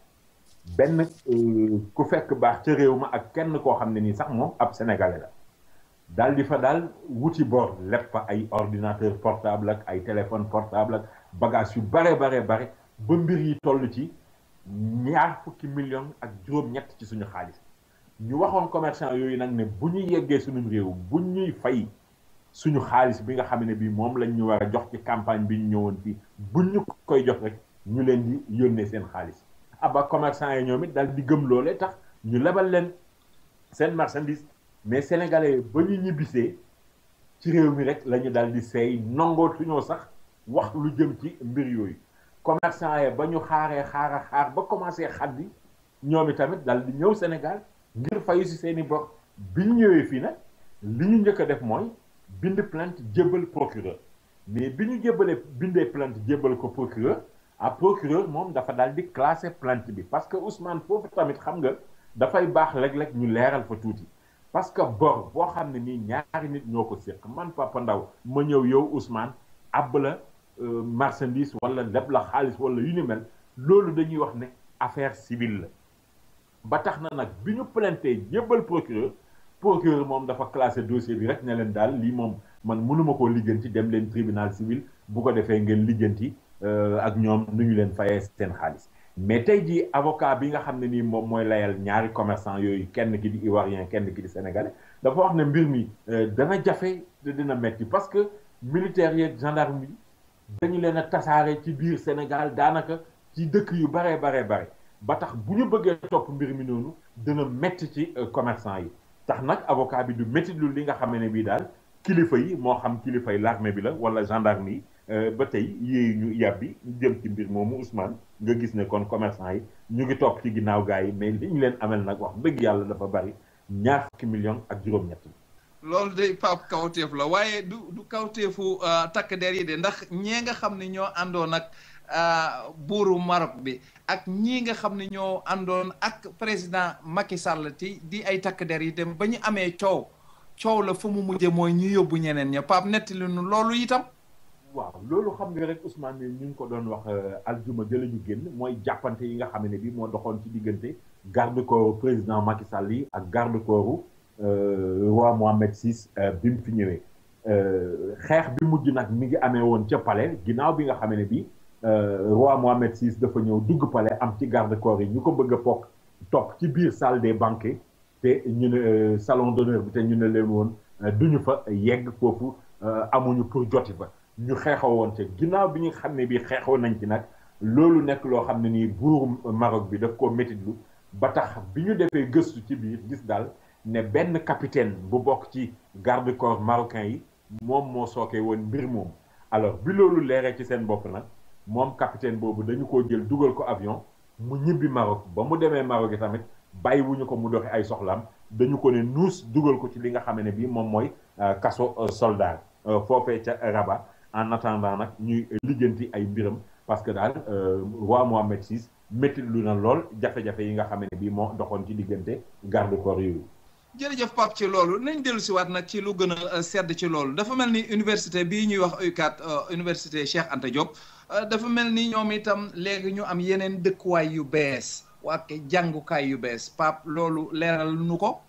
benn ku fekk baax ca réew ma ak kenn koo xam ne nii sax moom ab sénégalais la daal di fa daal wuti bor lépp fa ay ordinateur portable ak ay téléphone portable ak bagage yu bare ba mbir yi toll ci ñaar fukki million ak juróom-ñett ci suñu xaalis ñu waxoon commerçant yooyu nag ne bu ñu yeggee suñu réew bu ñuy fay suñu xaalis bi nga xam ne bi moom lañ ñu war a jox ci campagne bi ñu ñëwoon fii buñ ñu koy jox rek ñu leen di yónnee seen xaalis aba commerçant yi ñoom it daal di gëm loolee tax ñu lebal leen seen marchandise mais sénégalais ba ñu ñibbisee ci réew mi rek la ñu daal di seey nangootuñoo sax wax lu jëm ci mbir yooyu commerçant yi ba ñu xaar ba commencé xaddi ñoom i tamit daal di ñëw Sénégal ngir fayu si seen i bor bi ñu ñëwee fii nag li ñu njëkk a def mooy bind plainte jébbal procureur mais bi ñu bindee plainte jébbal ko procureur procureur moom dafa daal di classé plainte bi parce que Ousmane foofu tamit xam nga dafay baax léeg-léeg ñu leeral fa tuuti parce que bor boo xam ne nii ñaari nit ñoo ko séq man Papa Ndaw ma ñëw yow Ousmane àbb la marchandise wala leb la xaalis wala yu ni mel loolu dañuy wax ne affaire civile la ba tax na nag bi ñu plainté jébbal procureur moom dafa classé dossier bi rek ne leen daal lii moom man mënuma koo lijjanti dem leen tribunal civil bu ko defee ngeen lijjanti ak ñoom nu ñu leen fayee seen xaalis mais tey jii avocat bi nga xam ne nii moom mooy layal ñaari commerçant yooyu kenn ki di ivoirien kenn ki di sénégalais dafa wax ne mbir mi dana jafe te dina metti parce que militaires yeeg gendarme yi dañu leen a tasaare ci biir Sénégal daanaka ci dëkk yu bare ba tax bu ñu bëggee topp mbir mi noonu dina metti ci commerçant yi tax nag avocat bi du métti lu li nga xam ne bii daal kilifa yi moo xam kilifa yi l'armée bi la wala gendarme yi ba tey yéeyu ñu yàbbi jëm ci mbir moomu Ousmane nga gis ne kon commerçant yi ñu ngi topp ci ginnaaw gars yi mais li ñu leen amel nag wax dëgg yàlla dafa bari ñaar fukki million ak juróom-ñett. loolu de Pape kawteef la waaye du kawteefu takk der yi de ndax ñee nga xam ne ñoo àndoon ak buuru Maroc bi ak ñii nga xam ne ñoo àndoon ak président Macky Sall di ay takk der yi dem ba ñu amee coow la fa mu mujje mooy ñu yóbbu ñeneen ña Pape nettali nu loolu itam. waaw loolu xam nga rek Ousmane ñu ngi ko doon wax aljuma jële ñu génn mooy jàppante yi nga xam ne bi moo doxoon ci diggante garde corps président Macky Sall yi ak garde corps roi Mohamed VI bi mu fi ñëwee xeex bi mujj nag mi ngi amee woon ca palais ginnaaw bi nga xam ne bi roi Mohamed VI dafa ñëw dugg palais am ci garde corps yi ñu ko bëgg a topp ci biir salle des banquets te ñu ne salon d'honneur bi te ñu ne leen woon duñu fa yegg foofu amuñu pour joti fa ñu xeexoo woon te ginnaaw bi ñu xam ne bii xeexoo nañ ci nag loolu nekk loo xam ne nii buuru Maroc bi daf koo métitlu ba tax bi ñu defee gëstu ci biir gis daal ne benn capitaine bu bokk ci garde corps marocain yi moom moo sookee woon mbir moom alors bi loolu leeree ci seen bopp nag moom capitaine boobu dañu ko jël dugal ko avion mu ñibbi Maroc ba mu demee Maroc yi tamit bàyyiwuñu ko mu doxi ay soxlaam dañu ko ne nuus dugal ko ci li nga xam ne bii moom mooy kaso soldat foofee ca Rabat en attendant nag ñuy lijjanti ay mbiram parce que daal roi Mohamed VI métti lu na lool jafe-jafe yi nga xam ne bii moo doxoon ci diggante garde corps yooyu. jërëjëf Pape ci loolu nañ dellu si waat nag ci lu gën a sedd ci loolu dafa mel ni université bii ñuy wax UCAD université Cheikh Anta Diop dafa mel ni ñoom itam léegi ñu am yeneen dëkkuwaay yu bees ak jàngukaay yu bees Pape loolu leeral nu ko.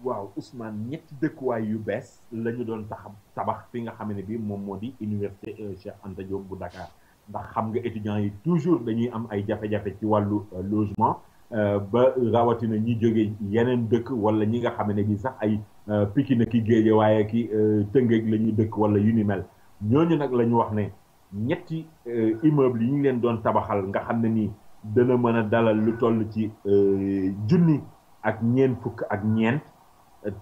waaw Ousmane ñetti dëkkuwaay yu bees la ñu doon tabax fi nga xam ne bi moom moo di université Cheikh Anta Diop bu Dakar ndax xam nga étudiants yi toujours dañuy am ay jafe-jafe ci wàllu logement ba rawatina ñi jóge yeneen dëkk wala ñi nga xam ne bi sax ay Pikine ki Guédiawaye ki Tëngéej la ñuy dëkk wala yu ni mel ñooñu nag la ñu wax ne ñetti immeuble yi ñu leen doon tabaxal nga xam ne nii dana mën a dalal lu toll ci junni ak ñeent fukk ak ñeent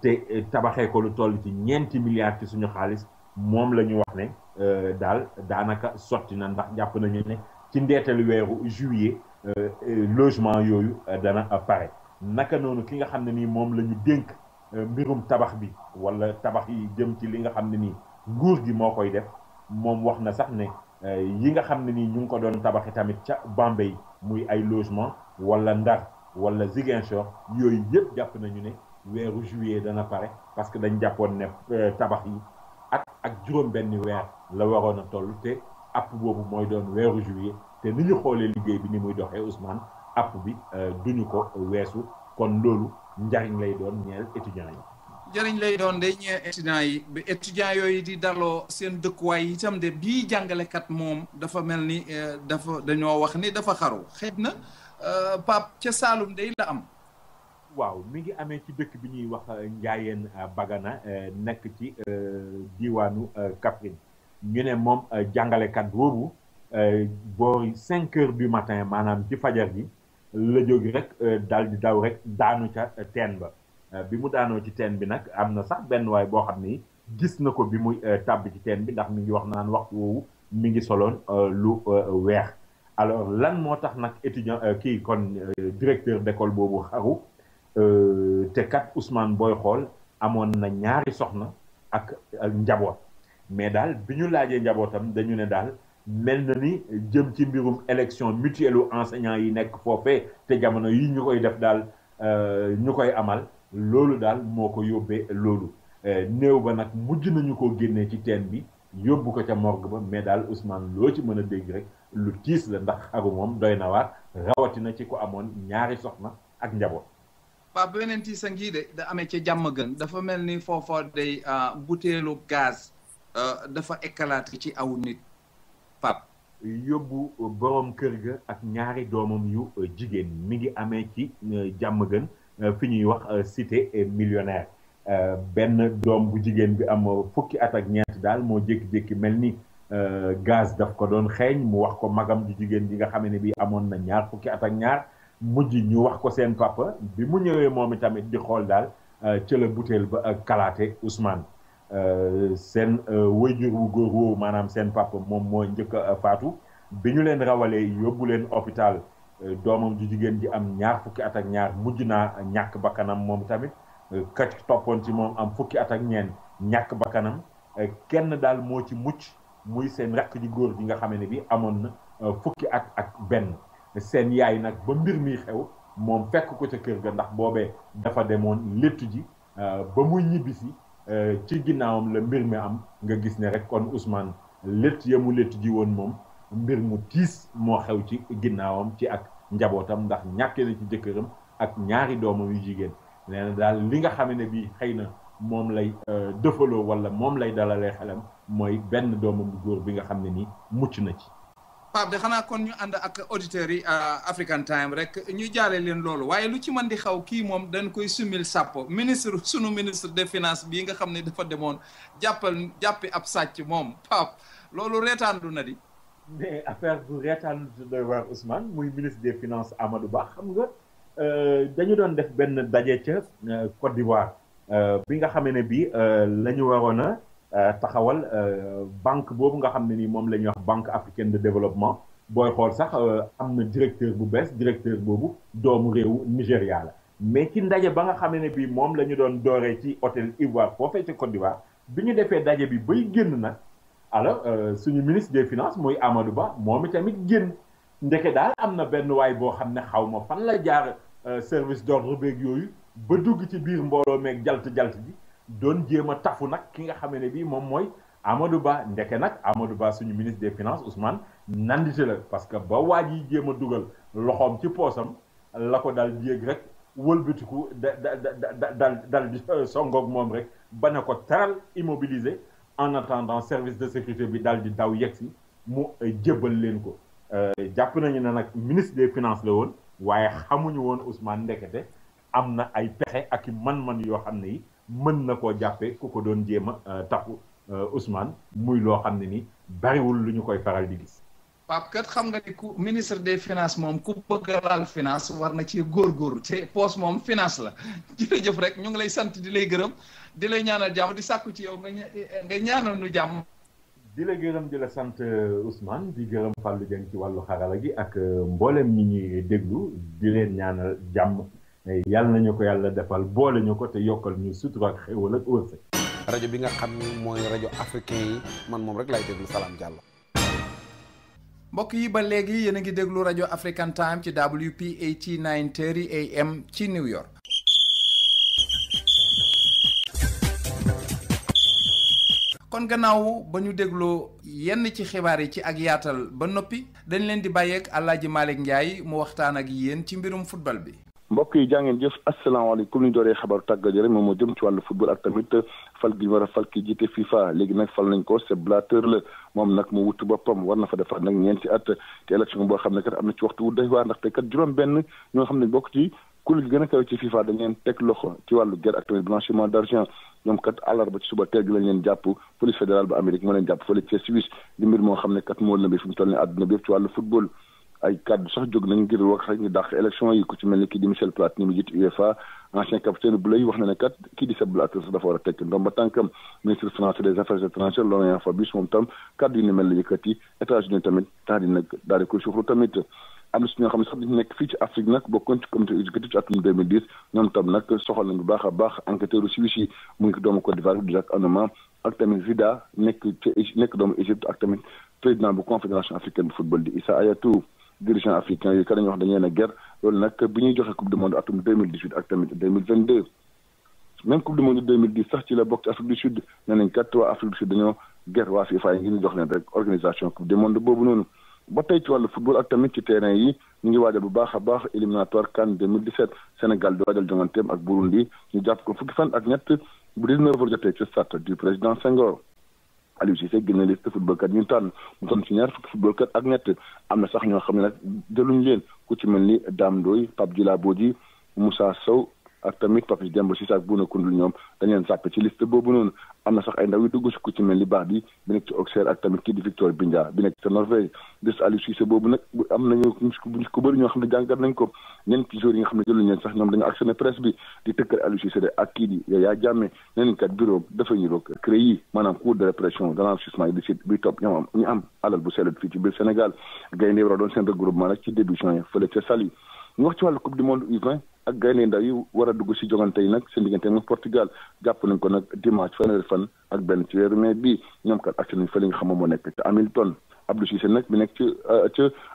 te tabaxee ko lu toll ci ñeenti milliards ci suñu xaalis moom la ñu wax ne daal daanaka sotti na ndax jàpp nañu ne ci ndeetalu weeru juillet logement yooyu dana pare naka noonu ki nga xam ne nii moom la ñu dénk mbirum tabax bi wala tabax yi jëm ci li nga xam ne nii nguur gi moo koy def moom wax na sax ne yi nga xam ne nii ñu ngi ko doon tabaxi tamit ca Bambey muy ay logement wala Ndar wala Ziguinchor yooyu yëpp jàpp nañu ne weeru juillet dana pare parce que dañ jàppoon ne tabax yi ak juróom benn weer la waroon a toll te app boobu mooy doon weeru juillet te ni ñu xoolee liggéey bi ni muy doxee Ousmane app bi duñu ko weesu kon loolu njariñ lay doon ñeel étudiants yi. njariñ lay doon day ñeel étudiants yi ba étudiants yooyu di daloo seen dëkkuwaay yi itam de bii jàngalekat moom dafa mel ni dañoo wax ni dafa xaru xëy na Pape ca Saalum day la am. waaw mi ngi amee ci dëkk bi ñuy wax Njaayeen Bagana nekk ci diwaanu Kaffrine ñu ne moom jàngalekat boobu boori 5 heures du matin maanaam ci fajar gi la jóg rek daal di daw rek daanu ca teen ba bi mu daanoo ci teen bi nag am na sax benn waay boo xam ni gis na ko bi muy tàbb ci teen bi ndax mi ngi wax naan waxtu woowu mi ngi soloon lu weex alors lan moo tax nag étudiant kii kon directeur d'école boobu xaru te kat Ousmane booy xool amoon na ñaari soxna ak njaboot mais daal bi ñu laajee njabootam dañu ne daal mel na ni jëm ci mbirum élection mutuelle enseignants yi nekk foofee te jamono yi ñu koy def daal ñu koy amal loolu daal moo ko yóbbee loolu néew ba nag mujj nañu ko génnee ci teen bi yóbbu ko ca morgue ba mais daal Ousmane loo ci mën a dégg rek lu tiis la ndax xaru moom doy na waar rawatina ci ko amoon ñaari soxna ak njaboot. Pape beneen tiis a ngi de da amee ca jàmm gën dafa mel ni foofa day butéelu gaz dafa éclaté ci aw nit Pape. yóbbu borom kër ga ak ñaari doomam yu jigéen mi ngi amee ci jàmm gën fi ñuy wax cité millionnaire benn doom bu jigéen bi am fukki at ak ñeent daal moo jékki-jékki mel ni gaz daf ko doon xeeñ mu wax ko magam ju jigéen bi nga xam ne bi amoon na ñaar fukki at ak ñaar mujj ñu wax ko seen papa bi mu ñëwee moom itamit di xool daal ca la butéel ba kalaate Ousmane seen wayjur wu góor woowu maanaam seen papa moom moo njëkk a faatu bi ñu leen rawalee yóbbu leen hôpital doomam ju jigéen ji am ñaar fukki at ak ñaar mujj naa ñàkk bakkanam moom tamit ka toppoon ci moom am fukki at ak ñeent ñàkk bakkanam kenn daal moo ci mucc muy seen rakk ji góor ji nga xam ne bi amoon na fukki at ak benn seen yaay nag ba mbir mi xew moom fekk ko ca kër ga ndax boobee dafa demoon léttu ji ba muy ñibbisi ci ginnaawam la mbir mi am nga gis ne rek kon Ousmane létt ya mu léttu ji woon moom mbir mu tiis moo xew ci ginnaawam ci ak njabootam ndax ñàkkee na ci jëkkëram ak ñaari doomam yu jigéen nee na daal li nga xam ne bii xëy na moom lay dëfaloo wala moom lay dalalee xelam mooy benn doomam bu góor bi nga xam ne nii mucc na ci. Pape de xanaa kon ñu ànd ak auditeurs yi African Time rek ñu jaale leen loolu waaye lu ci mën di xaw kii moom dañ koy sumil sàppo sunu ministre des finances bii nga xam ne dafa demoon jàppi ab sàcc moom Pape loolu reetaandu na di. mais affaire bu reetaandu doy waar Ousmane muy ministre des finances Amadou Ba xam nga dañu doon def benn daje ca Côte d'Ivoire bi nga xam ne bii la ñu waroon a taxawal banque boobu nga xam ne ni moom la ñuy wax banque africaine de développement booy xool sax am na directeur bu bees directeur boobu doomu réewu Nigéria la mais ci ndaje ba nga xam ne bii moom la ñu doon dooree ci hôtel Ivoire foofee ci Côte d'Ivoire bi ñu defee daje bi bay génn nag alors suñu ministre des finances mooy Amadou Ba moom itamit génn ndeke daal am na benn waay boo xam ne xaw ma fan la jaar service d'ordre beeg yooyu ba dugg ci biir mbooloo meeg jalt ji doon jéem a tafu nag ki nga xam ne bii moom mooy Amadou Ba ndeke nag Amadou Ba suñu ministre des finances Ousmane nandite la parce que ba waa ji jéem a dugal loxoom ci poosam la ko daal yéeg rek wëlbatiku dal di songoog moom rek ba ne ko taral immobilisé en attendant service de sécurité bi daal di daw yegsi mu jébbal leen ko jàpp nañu ne nag ministre des finances la woon waaye xamuñu woon Ousmane ndekete am na ay pexe ak i man-man yoo xam ne yi mën na koo jàppee ku ko doon jéem a taxu Ousmane muy loo xam ne ni bariwul lu ñu koy faral di gis. Pape kat xam nga ni ku ministre des finances moom ku bëgg a laal finance war na ci góorgóorlu te poste moom finance la jërëjëf rek ñu ngi lay sant di lay gërëm di lay ñaanal jàmm di sàkku ci yow nga ñaanal nu jàmm. di la gërëm di la sant Ousmane di gërëm Fallou Dieng ci wàllu xarala gi ak mboolem ñi ñuy déglu di leen ñaanal jàmm yàlla nañu ko yàlla defal boole ñu ko te yokkal ñu sutura ak xéwal ak wërsëg. rajo bi nga xam ni mooy rajo africain yi man moom rek laay déglu Salam Diallo. mbokk yi ba léegi yéen a ngi déglu rajo African Time ci WP80 930 AM ci New York. kon gannaaw ba ñu dégloo yenn ci xibaar yi ci ak yaatal ba noppi dañ leen di bàyyeek Alaaji Malick Ndiaye mu waxtaan ak yéen ci mbirum football bi. mbokk yi jaa ngeen jëf asalaamaaleykum ñu dooree xabaaru tàggat yaram moom moo jëm ci wàllu football ak tamit fal gi ñu war a fal ki jiite FIFA léegi nag fal nañ ko Sepp Blatter la moom nag mu wutu boppam war na fa defaat nag ñeenti at te élection boo xam ne kat am na ci waxtu wu doy waar ndaxte kat juróom-benn ñoo xam ne bokk ci kuréel gi gën a kawe ci FIFA dañ leen teg loxo ci wàllu guerre ak tamit blanchiment d'argent ñoom kat àllarba ci suba teel gi lañ leen jàpp police fédérale bu Amérique moo leen jàpp fële ci Suisse di mbir moo xam ne kat moo lëmbee fi mu toll nii àdduna bi yëpp ci wàllu football. ay kàddu sax jóg nañ ngir wax rek ñu dàq élection yi ku ci mel ni kii di Michel Platini mi jiite UEFA ancien capitaine bu lay wax na ne kat kii di Sepp Blatter sax dafa war a tekk ndomba tànkam ministre français des affaires étrangères Laurent Fabius moom tam kàddu yu ni mel la yëkkati États-Unis tamit daal di nag daal di koy suuxlu tamit am na si ñoo xam ne sax dañu nekk fii ci Afrique nag bokkoon ci comité exécutif ci atum 2010 ñoom tam nag soxal nañ bu baax a baax enquêteur suisse yi mu ngi doomu Côte d'Ivoire di Jacques Anouma ak tamit Vida nekk doomu Égypte ak tamit président bu confédération africaine de football di Issa Hayatou dirigeant africain yi ka dañuy wax dañu leen a guerre loolu nag bi ñuy joxe coupe du monde atum 2018 ak tamit 2022 même coupe du monde 2010 sax ci la bokk ci Afrique du Sud nee nañ kat waa Afrique du Sud dañoo guerre waa FIFA yi ngir ñu jox leen rek organisation coupe du monde boobu noonu ba tey ci wàllu football ak tamit ci terrain yi ñu ngi waajal bu baax a baax éliminatoire CAN 2017 Sénégal di waajal jonganteem ak Burundi ñu jàpp ko fukki fan ak ñett bu 19h jotee ci stade du président Senghor. Aliou Cissé génne liste footballkat ñu tànn mu toll ci ñaar fukki footballkat ak ñett am na sax ñoo xam ne nag jëluñ leen ku ci mel ni Dame Ndoye Pape Djila Bodji Moussa Sow ak tamit Papis Demba Cissé ak Bouna Koundoul ñoom dañ leen sàppe ci liste boobu noonu am na sax ay ndaw yu dugg si ku ci mel ni Bardi bi nekk ci Auxerre ak tamit kii di Victor Bindia bi nekk ci Norvège des Aliou Cissé boobu nag am nañu ku bëri ñoo xam ne jàngat nañ ko ñenn ci joueurs yi nga xam ne jëluñ leen sax ñoom dañu actionné presse bi di tëkkale Aliou Cissé de ak kii di Yaya Jammeh neneen kat bureau dafa ñu roog CREI maanaam cour de répression de l'enrichissement illicite bi topp ñoom ñu am alal bu sellut fii ci biir Sénégal gaynde war a doon seen regroupement nag ci début juin fële ca Saly ñu wax ci wàllu coupe du monde U20 ak gaynde ndaw yi war a dugg si jogante yi nag seen diggante ak Portugal jàpp nañ ko nag dimanche fanweeri fan ak benn ci weeru mai bii ñoom kat ak nañ fa li nga xam moo nekk ca Hamilton Abdou Cissé nag bi nekk ci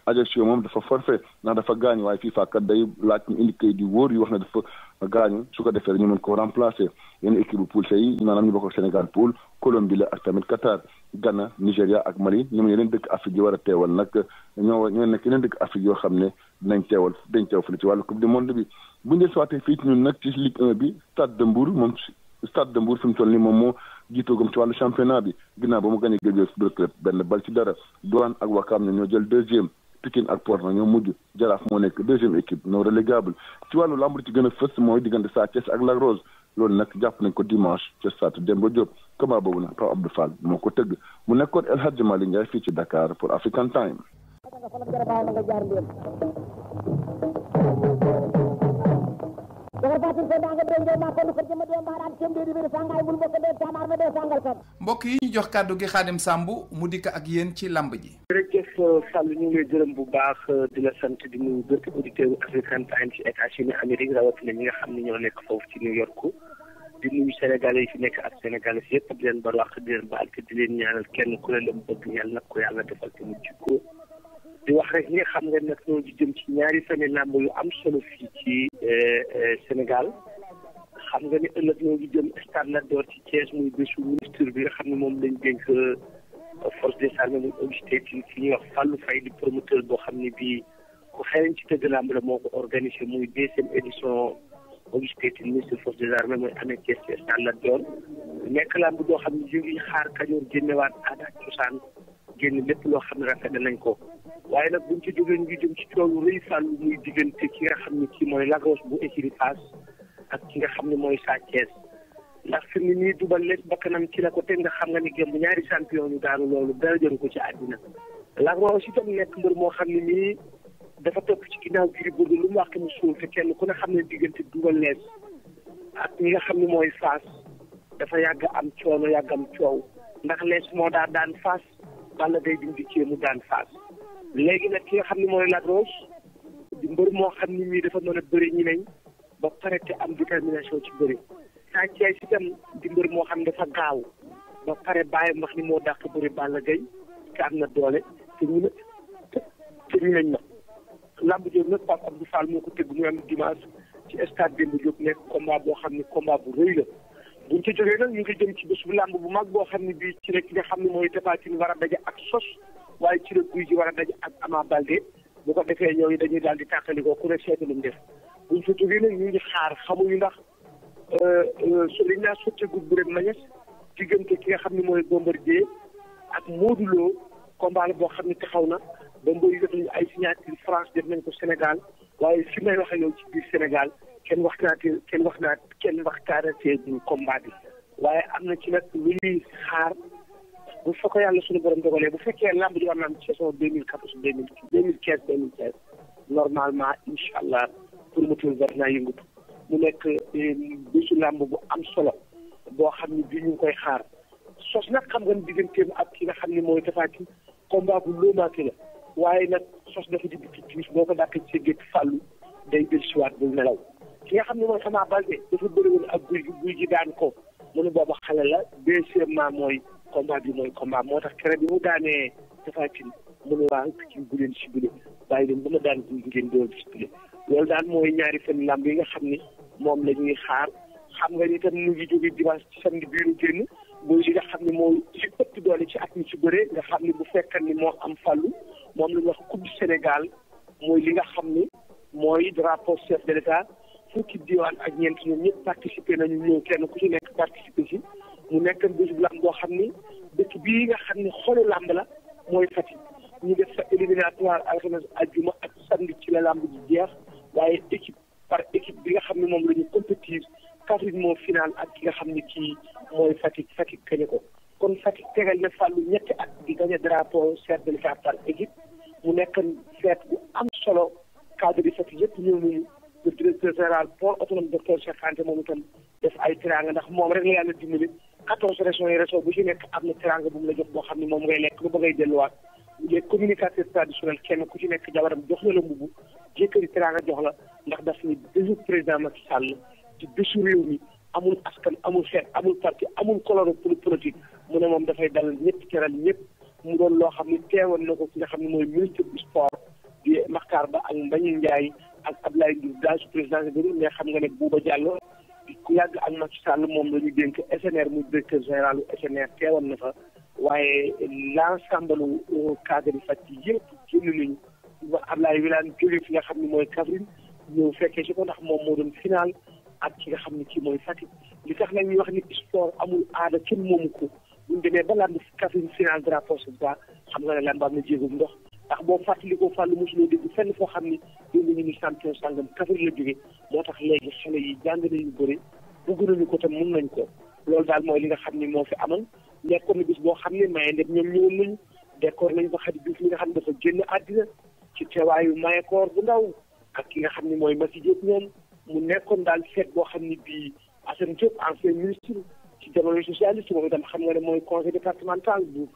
Ajaccio moom dafa forfait ndax dafa gaañu waaye FIFA kat day laaj ñu indi kayit yu wóor yu wax ne dafa gaañu su ko defee ñu mën ko remplacer yenn équipe bu poule yi maanaam ñu bokk ak Sénégal poule Colombie la ak tamit Qatar Ghana Nigéria ak Mali ñoom yeneen dëkk Afrique yi war a teewal nag ñoo nekk yeneen dëkk Afrique yoo xam ne dañ teew fële ci wàllu coupe du monde bi bu ñu soitee fii ci ñun nag ci Ligue 1 bi Stade de Mbour fi mu toll nii moom moo jiitoogam ci wàllu championnat bi ginnaaw ba mu gagné Guédiawaye Football Club benn bal ci dara Douane ak Wakam ñoo jël deuxième Pikine ak Port nag ñoo mujj Jaraaf moo nekk deuxième équipe non relégable ci wàllu lamb ci gën a fës mooy diggante Sa Thiès ak Lac Rose loolu nag jàpp nañ ko dimanche ca stade Demba Diop combat boobu nag Pape Abdou Fall moo ko tëgg mu nekkoon El Hadji Malick Ndiaye fii ci Dakar pour African Time. mbokk yi ñu jox kàddu gi Xaadim Samb mu dikk ak yéen ci lamb ji. jërëjëf Sall ñu ngi lay gërëm bu baax di la sant di nuyu bépp auditeur African Time ci États-Unis Amérique rawatina ñi nga xam ne ñoo nekk foofu ci New York di nuyu Sénégalais yi fi nekk ak Sénégalais yëpp di leen baal wax di leen baal te di leen ñaanal kenn ku leen bëgg yàlla nag ko yàlla defal te mucc ko di wax rek ñi nga xam nga nag ñoo di jëm ci ñaari fani lamb yu am solo fii ci Sénégal. xam nga ni ëllëg ñoo ngi jëm stade Lat Dior ci Thiès muy bésu ministre bi nga xam ne moom lañ dénk force des armées muy Augustin Tine fi ñuy wax Fallou Faye di promoteur boo xam ne bii ku xereñ ci tëgg làmb la moo ko organisé muy 2e édition Auguste Tine ministre forces des armées mooy amee Thiès Stade Lat Dior nekk làmb doo xam ne ñu ngi xaar Kajoor génnewaat aada ak cosaan génn lépp loo xam ne rafet nañ ko waaye nag buñ ci jógee ñu ngi jëm ci toolu rëy fàllu muy diggante ki nga xam ne kii mooy Lagos bu écurie Fass ak ki nga xam ne mooy Sa Thiès ndax fi mu ne nii Double Less bakkanam ci la ko teg nga xam nga ni gëm ñaari champion yu daanu loolu dara jëru ko ci àddina Lagos aussi tam nekk mbër moo xam ne nii dafa topp ci ginnaaw Gris Bordeaux lu mu wax mu suul te kenn ku ne xam ne diggante Double Less ak ñi nga xam ne mooy Fass dafa yàgg am coono yàgg am coow ndax Less moo daan Fass Balla Gaye di dikkee mu daan Fass léegi nag ki nga xam ne mooy Lagos di mbër moo xam ne nii dafa mën a bëri ñi nañ ba pare te am détermination ci bëri Sa Thiès itam di mbër moo xam ne dafa gaaw ba pare bàyyi wax ni moo dàq bëri Balla Gaye te am na doole te ñu nañ na lamb jooju nag Pape Abdou Fall moo ko tëgg muy am dimanche ci stade Demba Diop nekk combat boo xam ne combat bu rëy la buñ ci jógee nag ñu ngi jëm ci bés bu lamb bu mag boo xam ne bii ci rek nga xam ne mooy Tapha Tine war a daje ak Sos waaye ci la Gouye Gui war a daje ak Ama Baldé bu ko defee ñooñu dañuy daal di tàqalikoo ku ne seetu lu mu def buñ fa jógee nag ñu ngi xaar xamuñu ndax liñ naa sotteegul bu rek mañes diggante ki nga xam ne mooy Bombardier ak Modou Lo combat la boo xam ne taxaw na ba mbëri def nañu ay signature France def nañ ko Sénégal waaye fi may wax ak yow ci biir Sénégal kenn waxtaanatee du combat bi waaye am na ci nag lu ñuy xaar bu fa ko yàlla suñu borom dogalee bu fekkee lamb ji war na am ci saison 2015 normalement incha allah promoteur war naa yëngatu mu nekk bésu lamb bu am solo boo xam ne bii ñu ngi koy xaar Sos nag xam nga ni digganteem ak ki nga xam ne mooy Tapha Tine combat bu loomaate la waaye nag Sos dafa di bitti timis boo ko dàqee ci gétt fàllu day del siwaat bul nelaw ki nga xam ne mooy Ama Baldé dafa bëri woon ak guy gi daan ko mu ne booba xale la deuxièmement mooy combat bi mooy combat moo tax kere bi mu daanee Tapha Tine mu ne waa Pikine bu leen sibile bàyyi leen ba ma daan guy gi ngeen doon sibile loolu daal mooy ñaari fan lamb yi nga xam ni moom la ñuy xaar xam nga ni tam ñu ngi jóge dimanche ci samedi biiru génn mooy li nga xam ne mooy li ëpp doole ci at mi ci bëre nga xam ne bu fekkan ni moo am fàllu moom la ñuy wax coupe du Sénégal mooy li nga xam ni mooy drapeau chef de l'État fukki diwaan ak ñeent ñoom ñëpp participé nañu ñëw kenn ku ci nekk participé ci mu nekk bés bu lamb boo xam ni dëkk bii nga xam ne xolu lamb la mooy Fatick ñu def sa éliminatoire alxames ajjuma ak samedi ci la lamb ji jeex waaye équipe par équipe bi nga xam ne moom la ñu compétir Kaffrine moo final ak ki nga xam ne kii mooy Fatick kañe ko kon Fatick tegal na fàllu ñetti at di gagné drapeau chef de l'État par équipe mu nekk feet bu am solo cadre bi Fatick yëpp ñëw nañu le directeur général port autonome docteur Cheikh Kanté moom itam def ay teraanga ndax moom rek la yàlla dimbali 14 régions yi région bu ci nekk am na teraanga bu mu la jox boo xam ne moom ngay lekk ba ngay delluwaat les communicateurs traditionnels kenn ku ci nekk jabaram jox na la mbubu jëkkëri teraanga jox la ndax daf ni bésu président Macky Sall ci bésu réew mi amul askan amul xeet amul parti amul couleur politique mu ne moom dafay dalal ñëpp teral ñëpp mu doon loo xam ne teewoon na ko ki nga xam ne mooy ministre du sport di Makhtar Ba ak Mbagnick Ndiaye ak Abdoulaye Diouf daal su président bi mais xam nga ne Bouba Diallo ku yàgg ak Macky Sall moom la ñu dénk SNR muy directeur général SNR teewoon na fa waaye l'ensemble cadre yi Fatick yëpp génn nañu ba Abdoulaye Wilane jóge fi nga xam ne mooy Kaffrine ñëw fekkee si ko ndax moom moo doon final ak ki nga xam ne kii mooy Fatick li tax nag ñuy wax ni sport amul aada kenn moomu ko buñ demee ba lamb Kaffrine final drapeau ba xam nga ne lamb am na jéegum ndox ndax boo fàttalikoo fàllu mosuloo dégg fenn foo xam ni dégg nañu ni champion sangam Kaffrine la jóge moo tax léegi xale yi jàng nañu bëri bëgg nañu ko te mun nañ ko loolu daal mooy li nga xam ni moo fi amoon nekkoon na bis boo xam ne maye ndem ñoom ñëwoon nañu décor nañu fa Khady Diouf li nga xam ne dafa génn àddina ci teewaayu mayekoor bu ndaw ak ki nga xam ne mooy Massi Diop ñoom mu nekkoon daal feet boo xam ne bii Assane Diop ancien ministre ci jamono socialiste moom itam xam nga ne mooy conseil départemental bu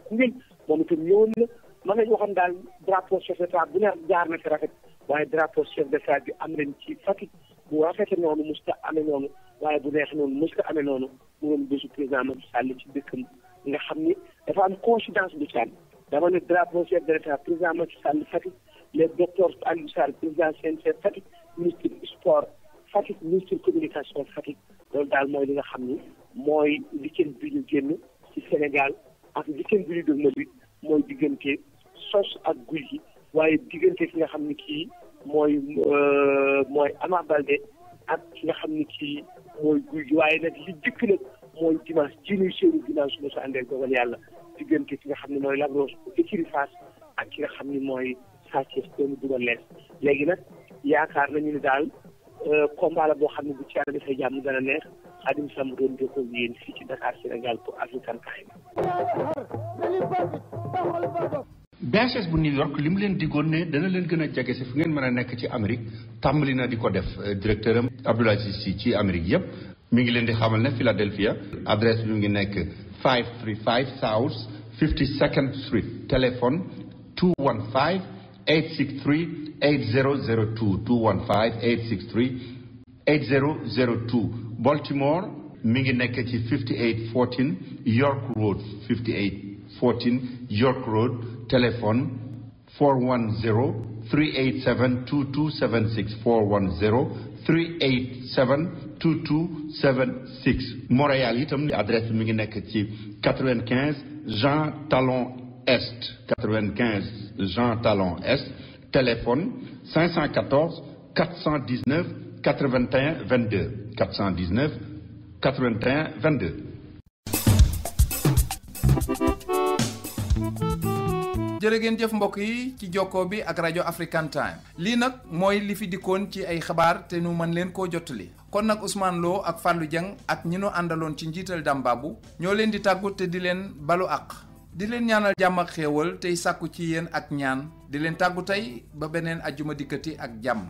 Koungheul moom itam ñëwoon na mën nañu waxoon daal drapeau chef d'état bu ne jaar na fi rafet waaye drapeau chef d'état bi am nañ ci Fatick bu rafete noonu musta amee noonu waaye bu neex noonu musta amee noonu mu doon bésu président Macky Sall ci dëkkam nga xam ni dafa am coïncidence bu ci am dama ne drapeau chef de l'État président Macky Sall Fatick les docteurs Aliou Sarr président CNC Fatick ministre sport Fatick ministre communication Fatick loolu daal mooy li nga xam ni mooy week-end bi ñu génn ci Sénégal ak week-end bi ñu dëgmal bi mooy diggante Sos ak Gouye Gui waaye diggante fi nga xam ne kii mooy Ama Baldé ak ki nga xam ne kii mooy Gouye Gui waaye nag li jëkk nag mooy dimanche ji ñuy séeru dimanche su ma sa àndee dogal yàlla diggante ki nga xam ne mooy Lac Rose bu écurie Fass ak ki nga xam ne mooy Sa Thiès doomu Double Less léegi nag yaakaar nañu ne daal combat la boo xam ne bu ci yàlla dafay jàmm dana neex Khadim Samb doon déggoo yéen fii ci Dakar Sénégal pour African Time. BHS bu New York li mu leen digoon ne dana leen gën a jege si fu ngeen mën a nekk ci Amérique tàmbali na di ko def directeur am Abdoul Aziz Sy ci Amérique yëpp mi ngi leen di xamal ne Philadelphia adresse bi mu ngi nekk 535 South 52nd Street téléphone 215 863 8002 215 863 8002 Baltimore mi ngi nekk ci 5814 York Road 5814 York Road téléphone 410-387-2276 410-387-2276 Montréal itam adresse mi ngi nekk ci 95 Jean Talon Est 95 Jean Talon Est téléphone 514 419 81 22 419 81 22. jërë ngeen jëf mbokk yi ci jokkoo bi ak rajo African Time lii nag mooy li fi dikkoon ci ay xabaar te nu mën leen koo jottali kon nag Ousmane Lo ak Fallou Dieng ak ñi nu àndaloon ci njiital Dambaabu ñoo leen di tàggu te di leen balu àq di leen ñaanal jàmm ak xéewal tey sàkku ci yéen ak ñaan di leen tàggu tey ba beneen ajjuma dikkati ak jàmm